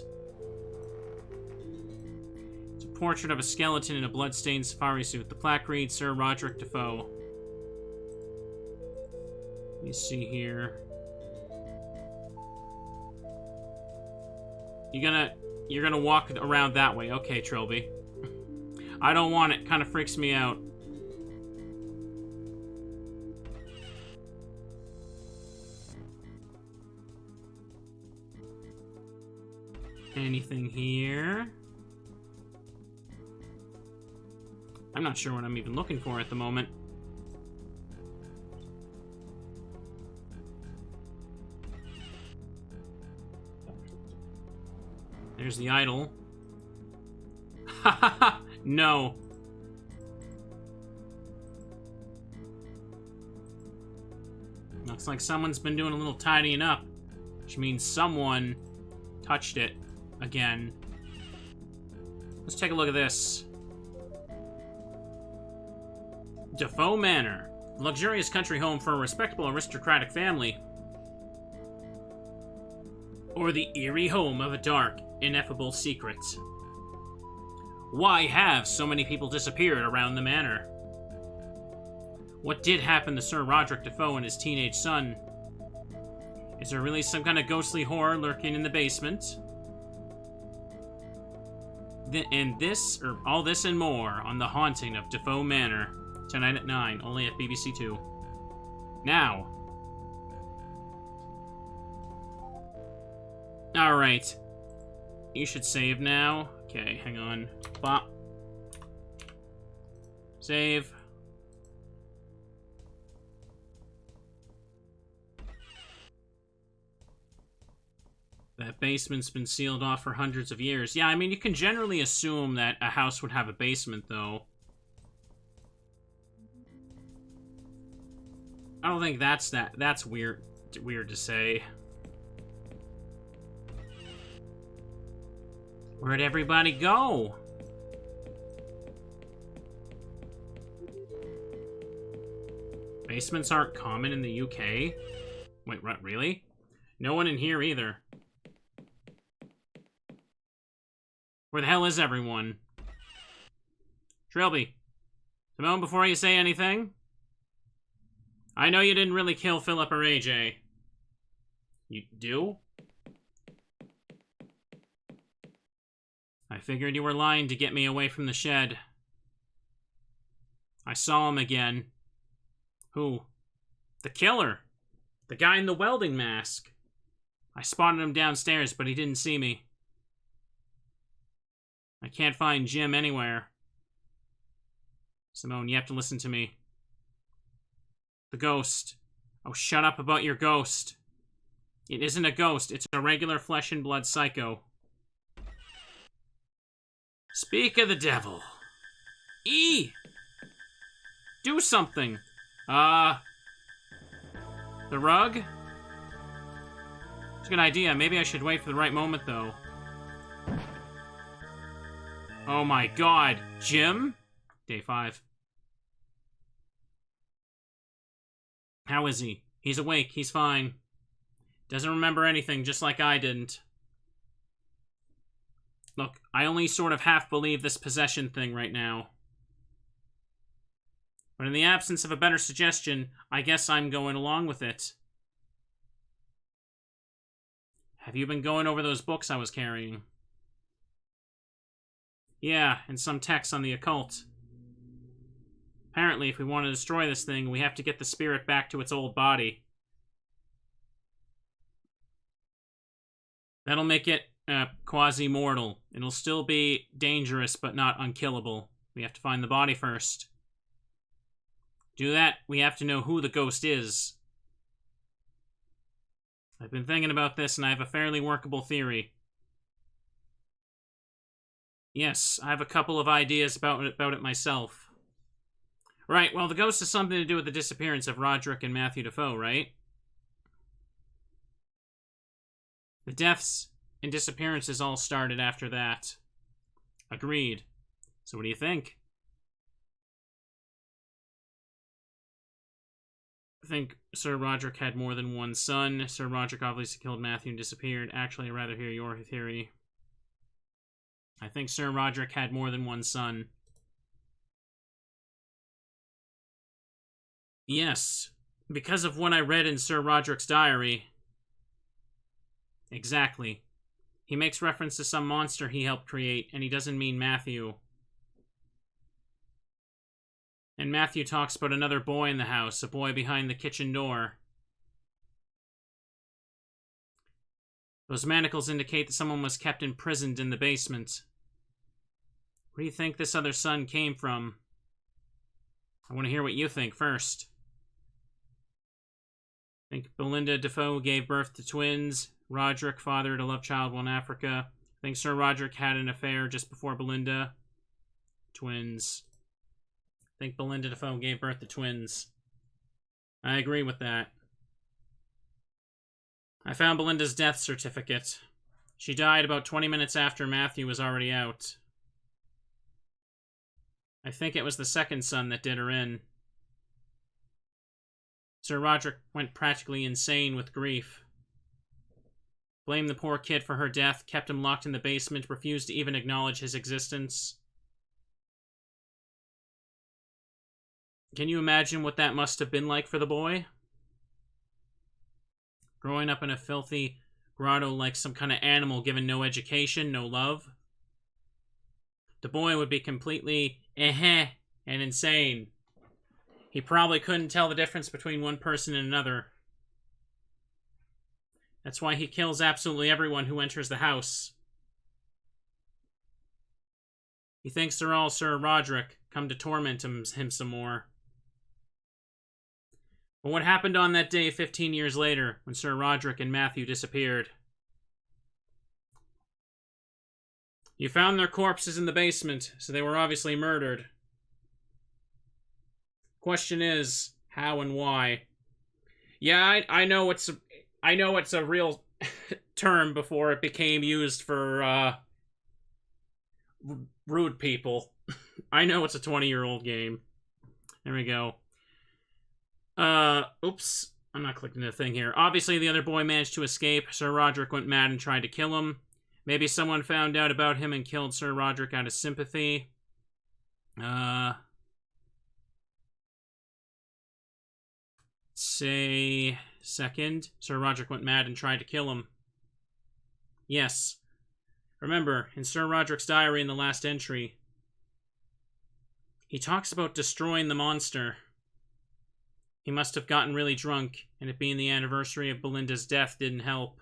It's a portrait of a skeleton in a blood-stained safari suit. The plaque reads, Sir Roderick Defoe. Let me see here. You're gonna walk around that way. Okay, Trilby. I don't want it. Kind of freaks me out. Anything here? I'm not sure what I'm even looking for at the moment. There's the idol. Ha ha ha! No. Looks like someone's been doing a little tidying up, which means someone touched it again. Let's take a look at this. Defoe Manor, a luxurious country home for a respectable aristocratic family. Or the eerie home of a dark, ineffable secret. Why have so many people disappeared around the manor? What did happen to Sir Roderick Defoe and his teenage son? Is there really some kind of ghostly horror lurking in the basement? And this, or all this and more, on The Haunting of Defoe Manor, tonight at 9, only at BBC 2. Now. Alright. You should save now. Okay, hang on. Bop. Save. That basement's been sealed off for hundreds of years. Yeah, I mean, you can generally assume that a house would have a basement, though. I don't think that's weird to say. Where'd everybody go? Basements aren't common in the UK? Wait, what, really? No one in here either. Where the hell is everyone? Trilby, Simone, before you say anything, I know you didn't really kill Philip or AJ. You do? I figured you were lying to get me away from the shed. I saw him again. Who? The killer. The guy in the welding mask. I spotted him downstairs, but he didn't see me. I can't find Jim anywhere. Simone, you have to listen to me. The ghost. Oh, shut up about your ghost. It isn't a ghost. It's a regular flesh and blood psycho. Speak of the devil. Do something. The rug? It's a good idea. Maybe I should wait for the right moment, though. Oh my god. Jim? Day 5. How is he? He's awake. He's fine. Doesn't remember anything, just like I didn't. Look, I only sort of half believe this possession thing right now. But in the absence of a better suggestion, I guess I'm going along with it. Have you been going over those books I was carrying? Yeah, and some texts on the occult. Apparently, if we want to destroy this thing, we have to get the spirit back to its old body. That'll make it quasi-mortal. It'll still be dangerous, but not unkillable. We have to find the body first. To do that, we have to know who the ghost is. I've been thinking about this, and I have a fairly workable theory. Yes, I have a couple of ideas about it myself. Right, well, the ghost has something to do with the disappearance of Roderick and Matthew Defoe, right? The deaths and disappearances all started after that. Agreed. So what do you think? I think Sir Roderick had more than one son. Sir Roderick obviously killed Matthew and disappeared. Actually, I'd rather hear your theory. I think Sir Roderick had more than one son. Yes, because of what I read in Sir Roderick's diary. Exactly. He makes reference to some monster he helped create, and he doesn't mean Matthew. And Matthew talks about another boy in the house, a boy behind the kitchen door. Those manacles indicate that someone was kept imprisoned in the basement. Where do you think this other son came from? I want to hear what you think first. I think Belinda Defoe gave birth to twins. Roderick fathered a love child while in Africa. I think Sir Roderick had an affair just before Belinda. Twins. I think Belinda Defoe gave birth to twins. I agree with that. I found Belinda's death certificate. She died about 20 minutes after Matthew was already out. I think it was the second son that did her in. Sir Roderick went practically insane with grief. Blamed the poor kid for her death, kept him locked in the basement, refused to even acknowledge his existence. Can you imagine what that must have been like for the boy? Growing up in a filthy grotto like some kind of animal, given no education, no love. The boy would be completely and insane. He probably couldn't tell the difference between one person and another. That's why he kills absolutely everyone who enters the house. He thinks they're all Sir Roderick, come to torment him some more. But what happened on that day 15 years later, when Sir Roderick and Matthew disappeared? You found their corpses in the basement, so they were obviously murdered. Question is, how and why? Yeah, I know it's a real term before it became used for rude people. I know it's a 20-year-old game. There we go. Oops. I'm not clicking the thing here. Obviously, the other boy managed to escape. Sir Roderick went mad and tried to kill him. Maybe someone found out about him and killed Sir Roderick out of sympathy. Say second. Sir Roderick went mad and tried to kill him. Yes. Remember, in Sir Roderick's diary in the last entry, he talks about destroying the monster. He must have gotten really drunk, and it being the anniversary of Belinda's death didn't help.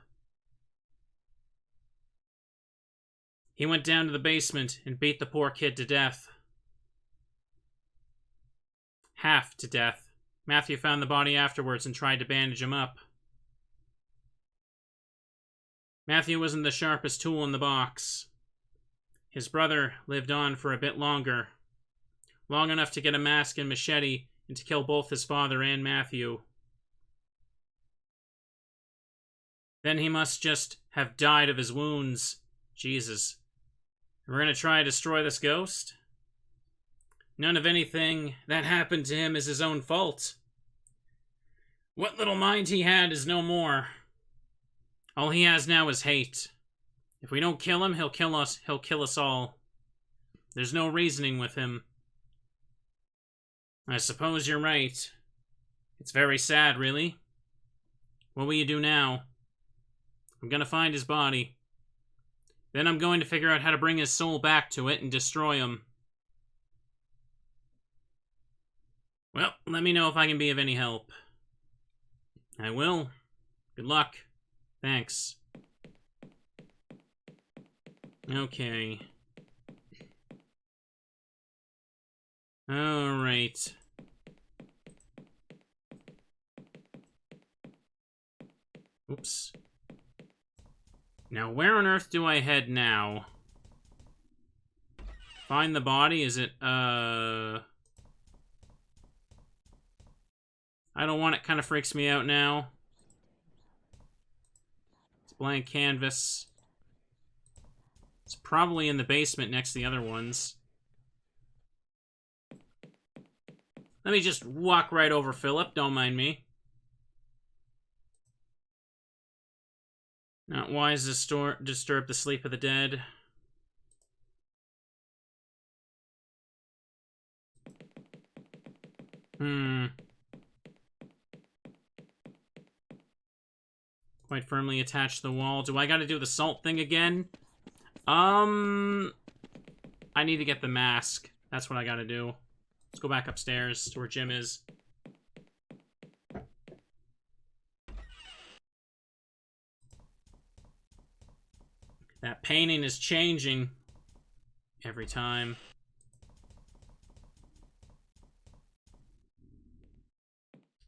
He went down to the basement and beat the poor kid to death. Half to death. Matthew found the body afterwards and tried to bandage him up. Matthew wasn't the sharpest tool in the box. His brother lived on for a bit longer. Long enough to get a mask and machete and to kill both his father and Matthew. Then he must just have died of his wounds. Jesus. We're gonna try to destroy this ghost? None of anything that happened to him is his own fault. What little mind he had is no more. All he has now is hate. If we don't kill him, he'll kill us. He'll kill us all. There's no reasoning with him. I suppose you're right. It's very sad, really. What will you do now? I'm gonna find his body. Then I'm going to figure out how to bring his soul back to it and destroy him. Well, let me know if I can be of any help. I will. Good luck. Thanks. Okay. Alright. Oops. Now, where on earth do I head now? Find the body? Is it, I don't want it. Kind of freaks me out now. It's blank canvas. It's probably in the basement next to the other ones. Let me just walk right over Philip. Don't mind me. Not wise to disturb the sleep of the dead. Quite firmly attached to the wall. Do I gotta do the salt thing again? I need to get the mask. That's what I gotta do. Let's go back upstairs to where Jim is. That painting is changing every time.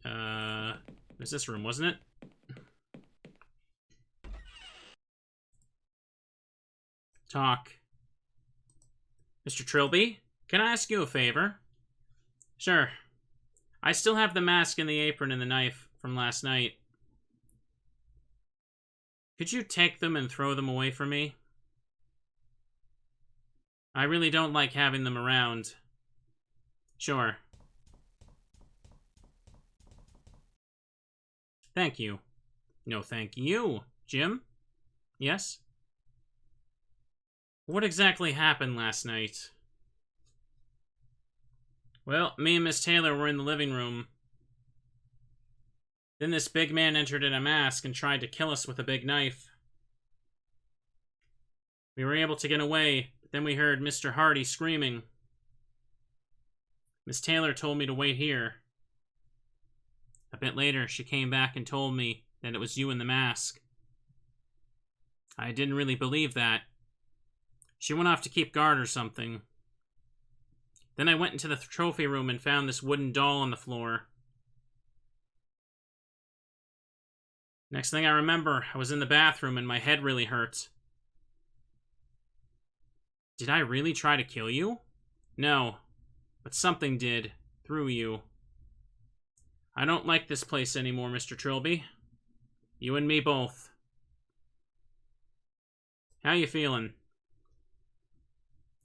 It was this room, wasn't it? Talk. Mr. Trilby, can I ask you a favor? Sure. I still have the mask and the apron and the knife from last night. Could you take them and throw them away from me? I really don't like having them around. Sure. Thank you. No, thank you. Jim? Yes? What exactly happened last night? Well, me and Miss Taylor were in the living room. Then this big man entered in a mask and tried to kill us with a big knife. We were able to get away, but then we heard Mr. Hardy screaming. Miss Taylor told me to wait here. A bit later, she came back and told me that it was you in the mask. I didn't really believe that. She went off to keep guard or something. Then I went into the trophy room and found this wooden doll on the floor. Next thing I remember, I was in the bathroom and my head really hurt. Did I really try to kill you? No, but something did, through you. I don't like this place anymore, Mr. Trilby. You and me both. How you feeling?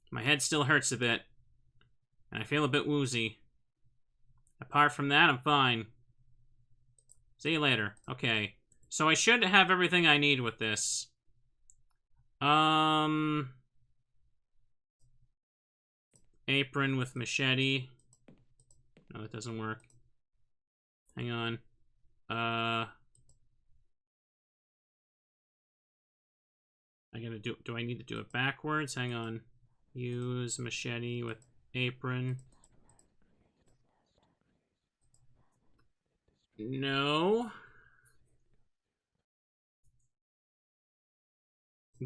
My head still hurts a bit, and I feel a bit woozy. Apart from that, I'm fine. See you later. Okay. So I should have everything I need with this. Apron with machete. No, that doesn't work. Hang on. I gotta do I need to do it backwards? Hang on. Use machete with apron. No.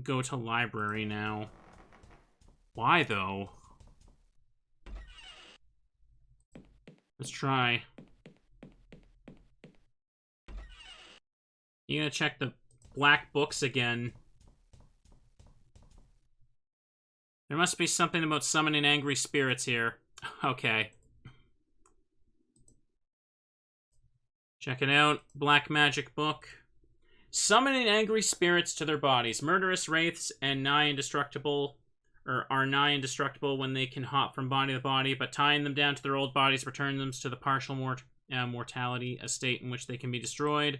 Go to library now. Why, though? Let's try. You gotta check the black books again. There must be something about summoning angry spirits here. Okay. Check it out. Black magic book. Summoning angry spirits to their bodies. Murderous wraiths and nigh indestructible, or are nigh indestructible when they can hop from body to body, but tying them down to their old bodies return them to the partial mortality, a state in which they can be destroyed.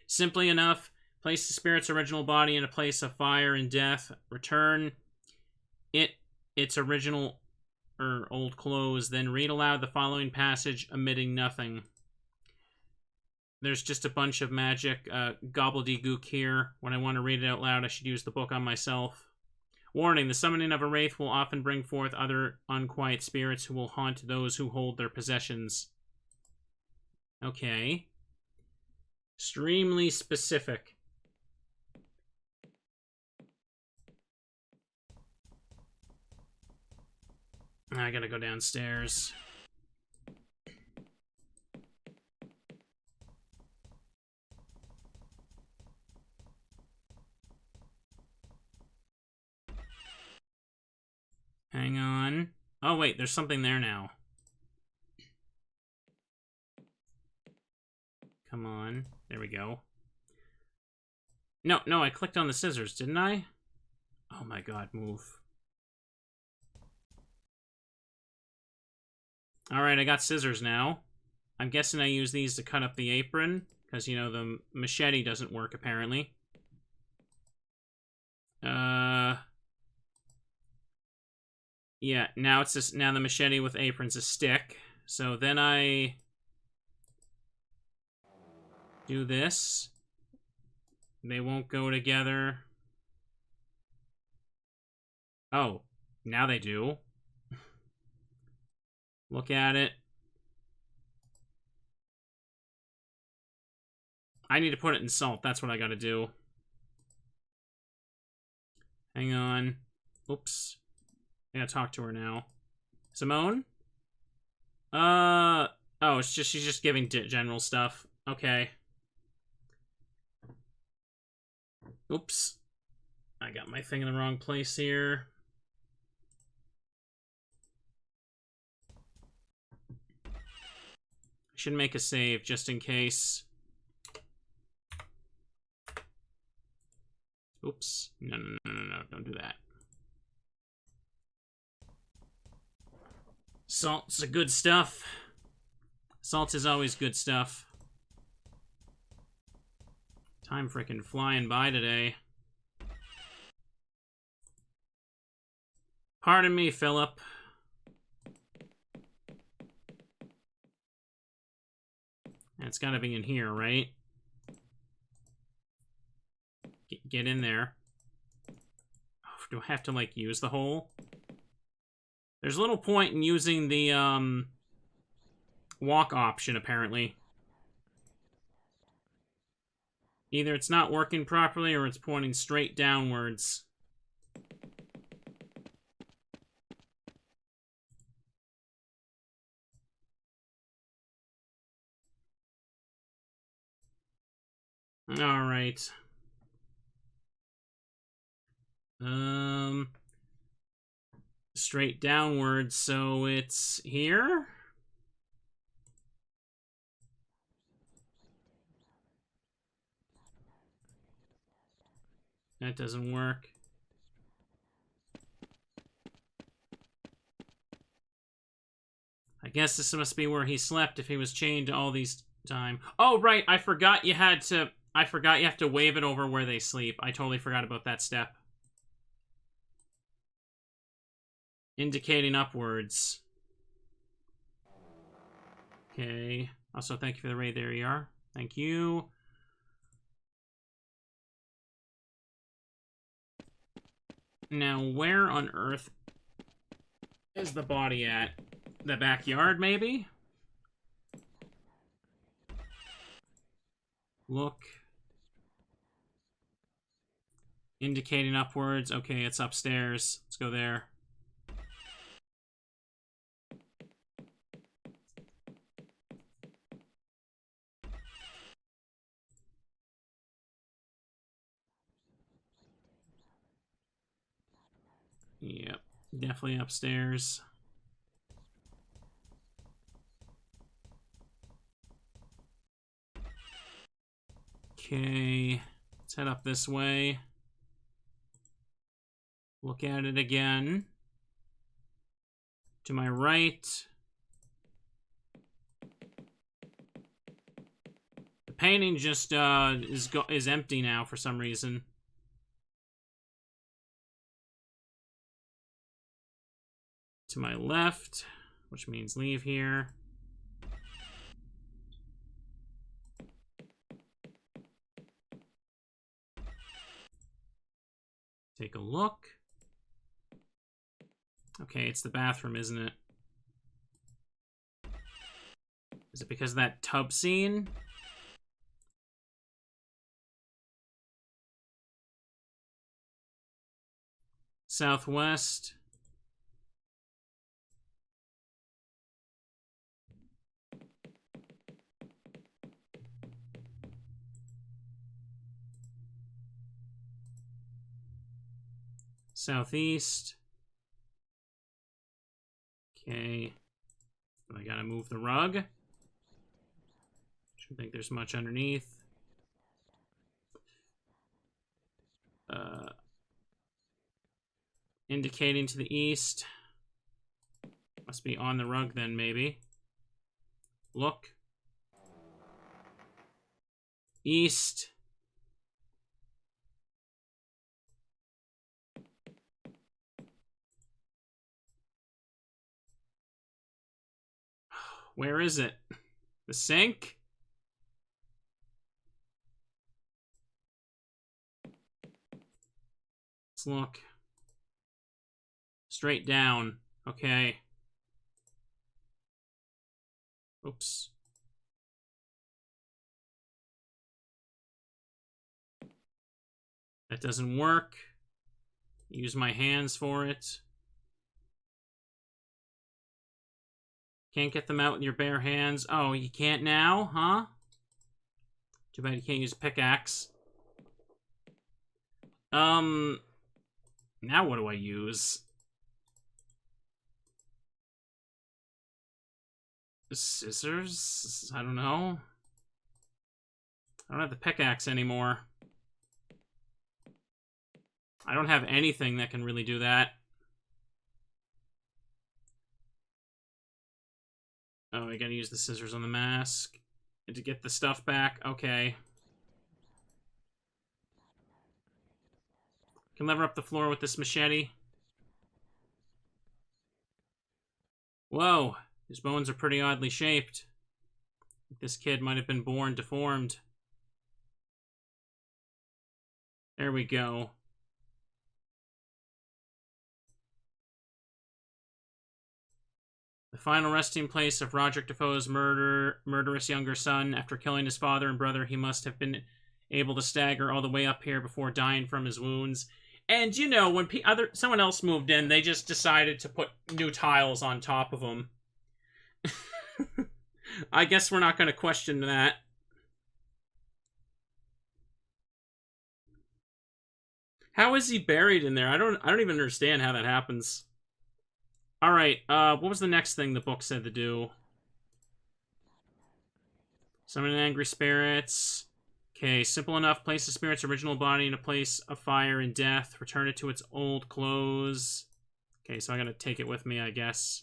Simply enough, place the spirit's original body in a place of fire and death. Return its original or old clothes. Then read aloud the following passage, omitting nothing. There's just a bunch of magic gobbledygook here. When I want to read it out loud, I should use the book on myself. Warning, the summoning of a wraith will often bring forth other unquiet spirits who will haunt those who hold their possessions. Okay. Extremely specific. I gotta go downstairs. Hang on. Oh, wait, there's something there now. Come on. There we go. No, I clicked on the scissors, didn't I? Oh my god, move. Alright, I got scissors now. I'm guessing I use these to cut up the apron, because, you know, the machete doesn't work, apparently. Yeah, now it's just, now the machete with apron's a stick. So then I do this. They won't go together. Oh, now they do. Look at it. I need to put it in salt. That's what I gotta do. Hang on. Oops. I gotta talk to her now. Simone? Oh, it's just, she's just giving general stuff. Okay. Oops. I got my thing in the wrong place here. I should make a save just in case. Oops. No, don't do that. Salt's a good stuff. Salt is always good stuff. Time frickin' flying by today. Pardon me, Philip. It's gotta be in here, right? Get in there. Oh, do I have to, like, use the hole? There's little point in using the, walk option, apparently. Either it's not working properly or it's pointing straight downwards. Alright. Straight downwards, so it's here? That doesn't work. I guess this must be where he slept if he was chained all these time. Oh, right, I forgot you have to wave it over where they sleep. I totally forgot about that step. Indicating upwards. Okay. Also, thank you for the raid. There you are. Thank you. Now, where on earth is the body at? The backyard, maybe? Look. Indicating upwards. Okay, it's upstairs. Let's go there. Yep, definitely upstairs. Okay, let's head up this way. Look at it again. To my right. The painting just is empty now for some reason. To my left, which means leave here. Take a look. Okay, it's the bathroom, isn't it? Is it because of that tub scene? Southwest. Southeast. Okay. I gotta move the rug. Don't think there's much underneath. Indicating to the east. Must be on the rug then, maybe. Look. East. Where is it? The sink? Let's look. Straight down. Okay. Oops. That doesn't work. Use my hands for it. Can't get them out with your bare hands. Oh, you can't now, huh? Too bad you can't use a pickaxe. Now what do I use? Scissors? I don't know. I don't have the pickaxe anymore. I don't have anything that can really do that. Oh, I gotta use the scissors on the mask. And to get the stuff back? Okay. Can lever up the floor with this machete. Whoa, his bones are pretty oddly shaped. This kid might have been born deformed. There we go. The final resting place of Roderick Defoe's murderous younger son. After killing his father and brother, he must have been able to stagger all the way up here before dying from his wounds. And, you know, when someone else moved in, they just decided to put new tiles on top of them. I guess we're not going to question that. How is he buried in there? I don't even understand how that happens. Alright, what was the next thing the book said to do? Summon angry spirits. Okay, simple enough. Place the spirit's original body in a place of fire and death. Return it to its old clothes. Okay, so I gotta take it with me, I guess.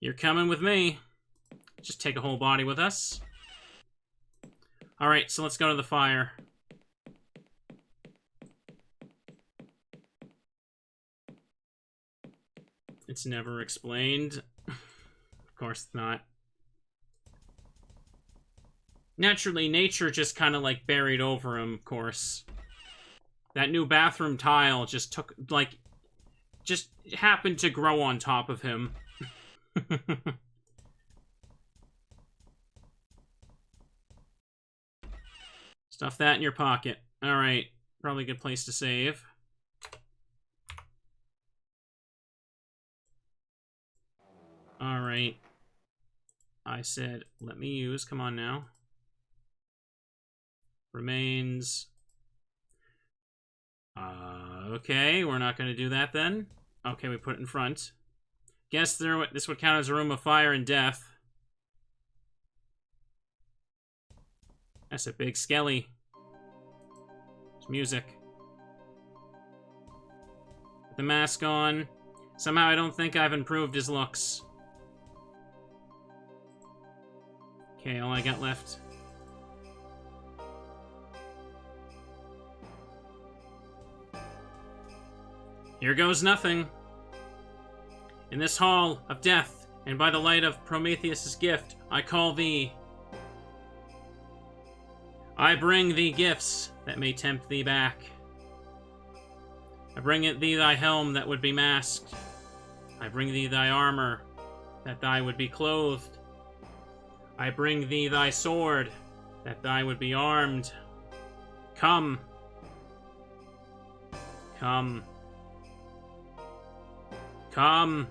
You're coming with me. Just take a whole body with us. Alright, so let's go to the fire. It's never explained. Of course not. Naturally, nature just kind of, like, buried over him, of course. That new bathroom tile just took, like, just happened to grow on top of him. Stuff that in your pocket. Alright, probably a good place to save. Alright. I said, let me use. Come on now. Remains. Okay, we're not going to do that then. Okay, we put it in front. Guess this would count as a room of fire and death. That's a big skelly. There's music. Put the mask on. Somehow I don't think I've improved his looks. Okay, all I got left. Here goes nothing. In this hall of death, and by the light of Prometheus' gift, I call thee. I bring thee gifts that may tempt thee back. I bring thee thy helm that would be masked. I bring thee thy armor that thy would be clothed. I bring thee thy sword that thy would be armed. Come. Come. Come.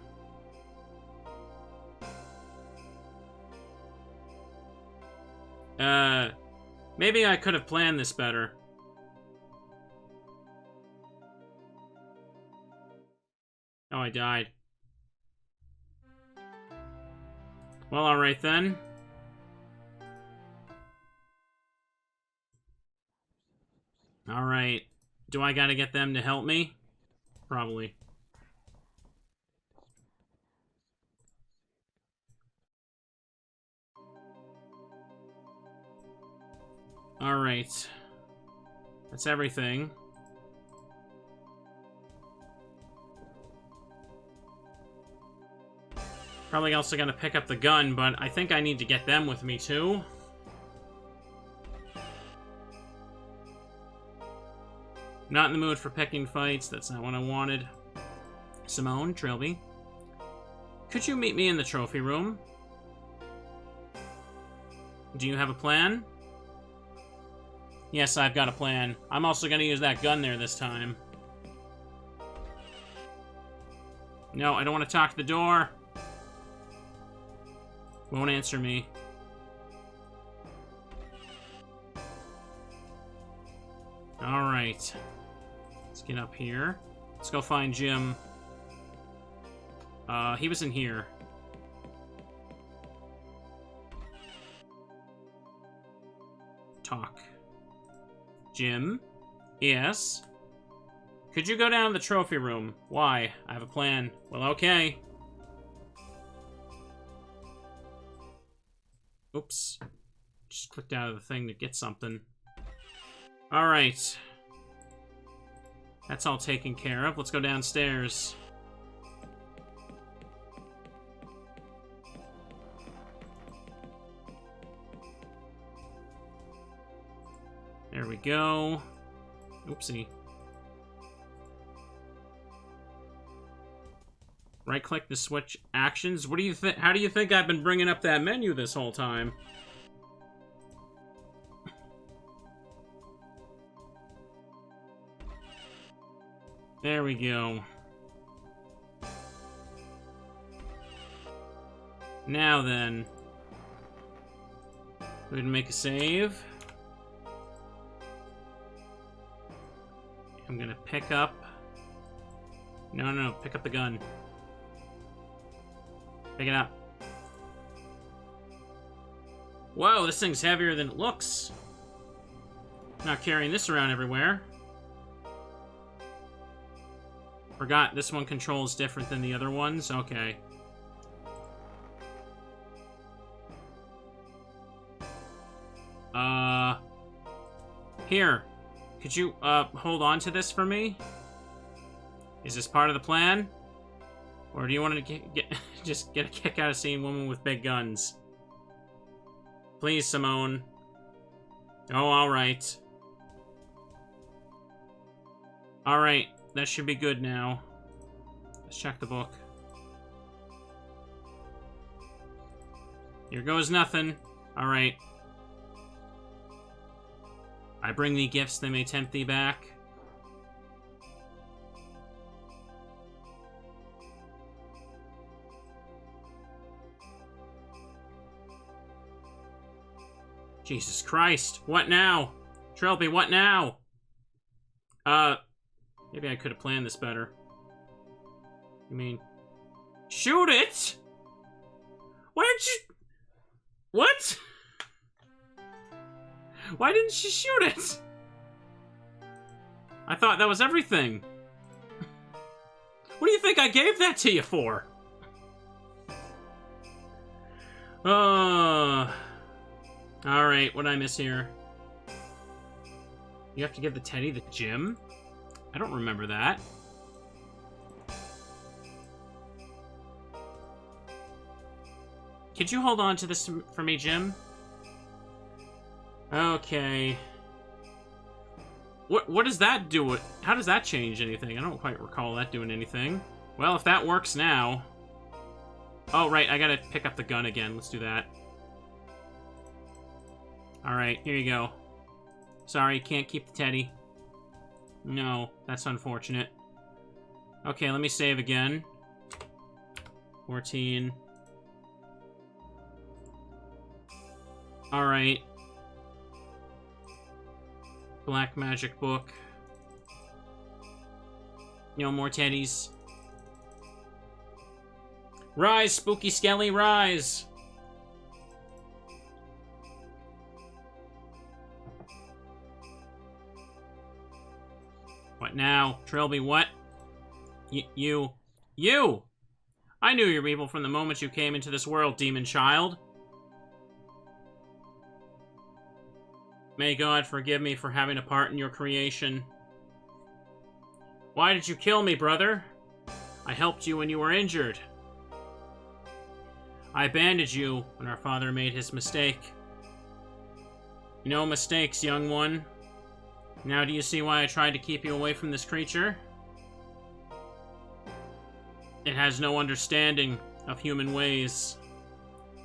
Maybe I could have planned this better. Oh, I died. Well, alright then. Alright. Do I gotta get them to help me? Probably. Alright. That's everything. Probably also gonna pick up the gun, but I think I need to get them with me, too. Not in the mood for picking fights. That's not what I wanted. Simone, Trilby. Could you meet me in the trophy room? Do you have a plan? Yes, I've got a plan. I'm also gonna use that gun there this time. No, I don't want to talk to the door. Won't answer me. Alright. Let's get up here. Let's go find Jim. He was in here. Talk. Jim? Yes? Could you go down to the trophy room? Why? I have a plan. Well, okay. Oops. Just clicked out of the thing to get something. Alright. That's all taken care of. Let's go downstairs. There we go. Oopsie. Right-click to switch actions. What do you think? How do you think I've been bringing up that menu this whole time? There we go. Now then. Go ahead and make a save. I'm gonna pick up... No, pick up the gun. Pick it up. Whoa, this thing's heavier than it looks. Not carrying this around everywhere. Forgot this one controls different than the other ones. Okay. Here. Could you, hold on to this for me? Is this part of the plan? Or do you want to just get a kick out of seeing women with big guns? Please, Simone. Oh, alright. Alright, that should be good now. Let's check the book. Here goes nothing. Alright. I bring thee gifts, they may tempt thee back. Jesus Christ. What now? Trilby, what now? Maybe I could have planned this better. You mean... Shoot it?! Why didn't you... What?! Why didn't you shoot it? I thought that was everything. What do you think I gave that to you for? Alright, what did I miss here? You have to give the teddy to Jim? I don't remember that. Could you hold on to this for me, Jim? Okay. What does that do? How does that change anything? I don't quite recall that doing anything. Well, if that works now... Oh, right, I gotta pick up the gun again. Let's do that. Alright, here you go. Sorry, can't keep the teddy. No, that's unfortunate. Okay, let me save again. 14. Alright. Black magic book. No more teddies. Rise, spooky skelly, rise! What now? Trilby, what? You! I knew you were evil from the moment you came into this world, demon child. May God forgive me for having a part in your creation. Why did you kill me, brother? I helped you when you were injured. I abandoned you when our father made his mistake. No mistakes, young one. Now do you see why I tried to keep you away from this creature? It has no understanding of human ways.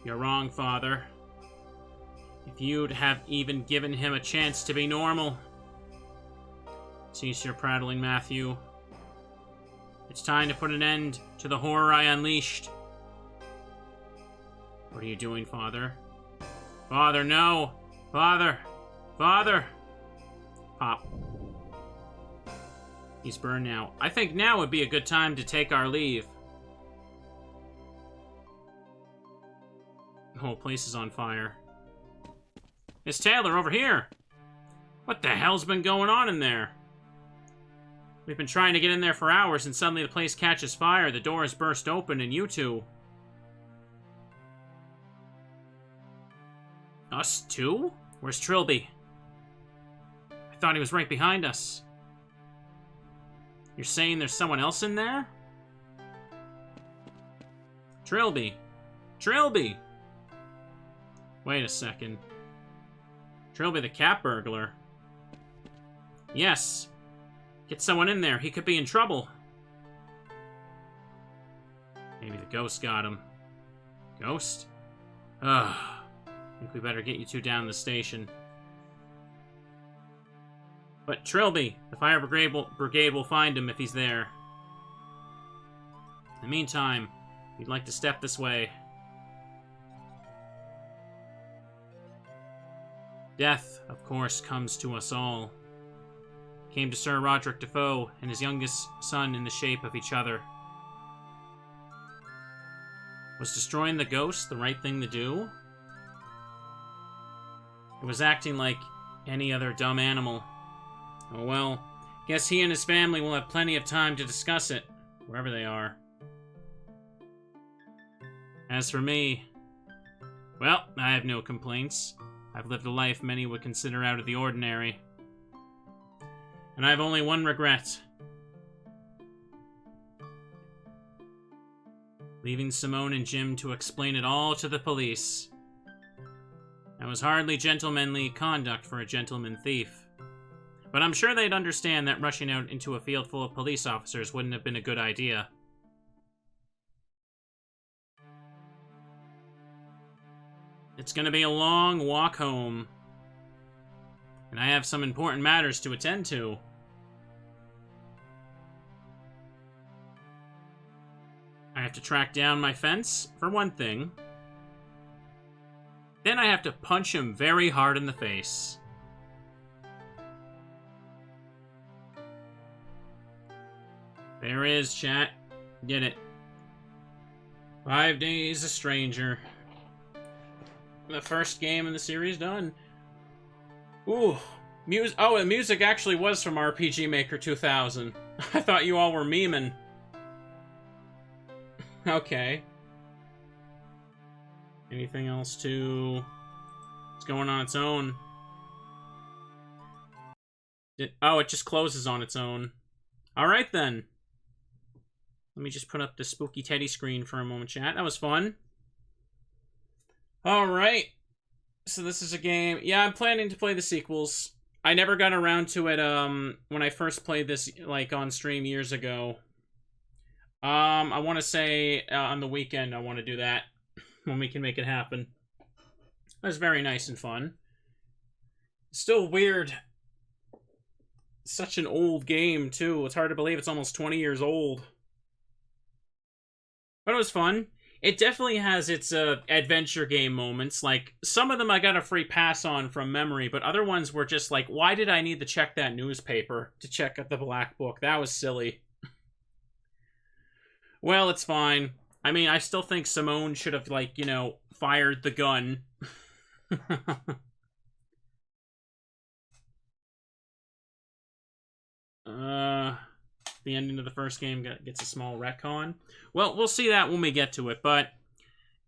You're wrong, father. If you'd have even given him a chance to be normal. Cease your prattling, Matthew. It's time to put an end to the horror I unleashed. What are you doing, Father? Father, no! Father! Father! Pop. He's burned now. I think now would be a good time to take our leave. The whole place is on fire. Miss Taylor, over here! What the hell's been going on in there? We've been trying to get in there for hours, and suddenly the place catches fire. The doors burst open, and you two... Us too? Where's Trilby? I thought he was right behind us. You're saying there's someone else in there? Trilby. Trilby! Wait a second. Trilby the cat burglar. Yes. Get someone in there. He could be in trouble. Maybe the ghost got him. Ghost? Ugh. I think we better get you two down to the station. But Trilby, the fire brigade will find him if he's there. In the meantime, if you'd like to step this way. Death, of course, comes to us all. Came to Sir Roderick Defoe and his youngest son in the shape of each other. Was destroying the ghost the right thing to do? It was acting like any other dumb animal. Oh well, guess he and his family will have plenty of time to discuss it, wherever they are. As for me, well, I have no complaints. I've lived a life many would consider out of the ordinary. And I have only one regret. Leaving Simone and Jim to explain it all to the police. That was hardly gentlemanly conduct for a gentleman thief. But I'm sure they'd understand that rushing out into a field full of police officers wouldn't have been a good idea. It's gonna be a long walk home. And I have some important matters to attend to. I have to track down my fence, for one thing. Then I have to punch him very hard in the face. There is, chat. Get it. 5 Days a Stranger. The first game in the series done. Ooh. Oh, the music actually was from RPG Maker 2000. I thought you all were memeing. Okay. Anything else to... It's going on its own. Oh, it just closes on its own. Alright then. Let me just put up the spooky teddy screen for a moment, chat. That was fun. Alright. So this is a game... Yeah, I'm planning to play the sequels. I never got around to it when I first played this like on stream years ago. I want to say on the weekend I want to do that when we can make it happen. That was very nice and fun. Still weird. Such an old game too. It's hard to believe it's almost 20 years old. But it was fun. It definitely has its adventure game moments. Like, some of them I got a free pass on from memory, but other ones were just like, why did I need to check that newspaper to check out the Black Book? That was silly. Well, it's fine. I mean, I still think Simone should have, like, you know, fired the gun. The ending of the first game gets a small retcon. Well, we'll see that when we get to it, but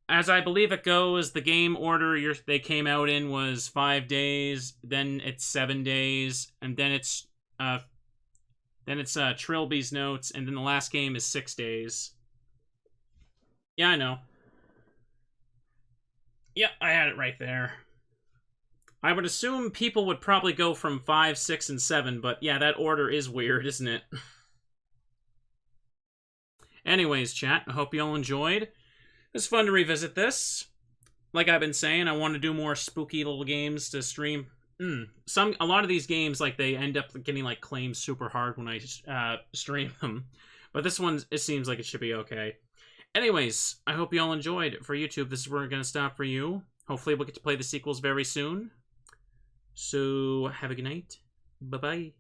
as I believe it goes, the game order they came out in was 5 days, then it's 7 days, and then it's Trilby's notes, and then the last game is 6 days. Yeah, I know. Yep, I had it right there. I would assume people would probably go from 5, 6, and 7, but yeah, that order is weird, isn't it? Anyways, chat, I hope you all enjoyed. It was fun to revisit this. Like I've been saying, I want to do more spooky little games to stream. A lot of these games, like, they end up getting, like, claimed super hard when I stream them. But this one, it seems like it should be okay. Anyways, I hope you all enjoyed. For YouTube, this is where we're going to stop for you. Hopefully we'll get to play the sequels very soon. So, have a good night. Bye-bye.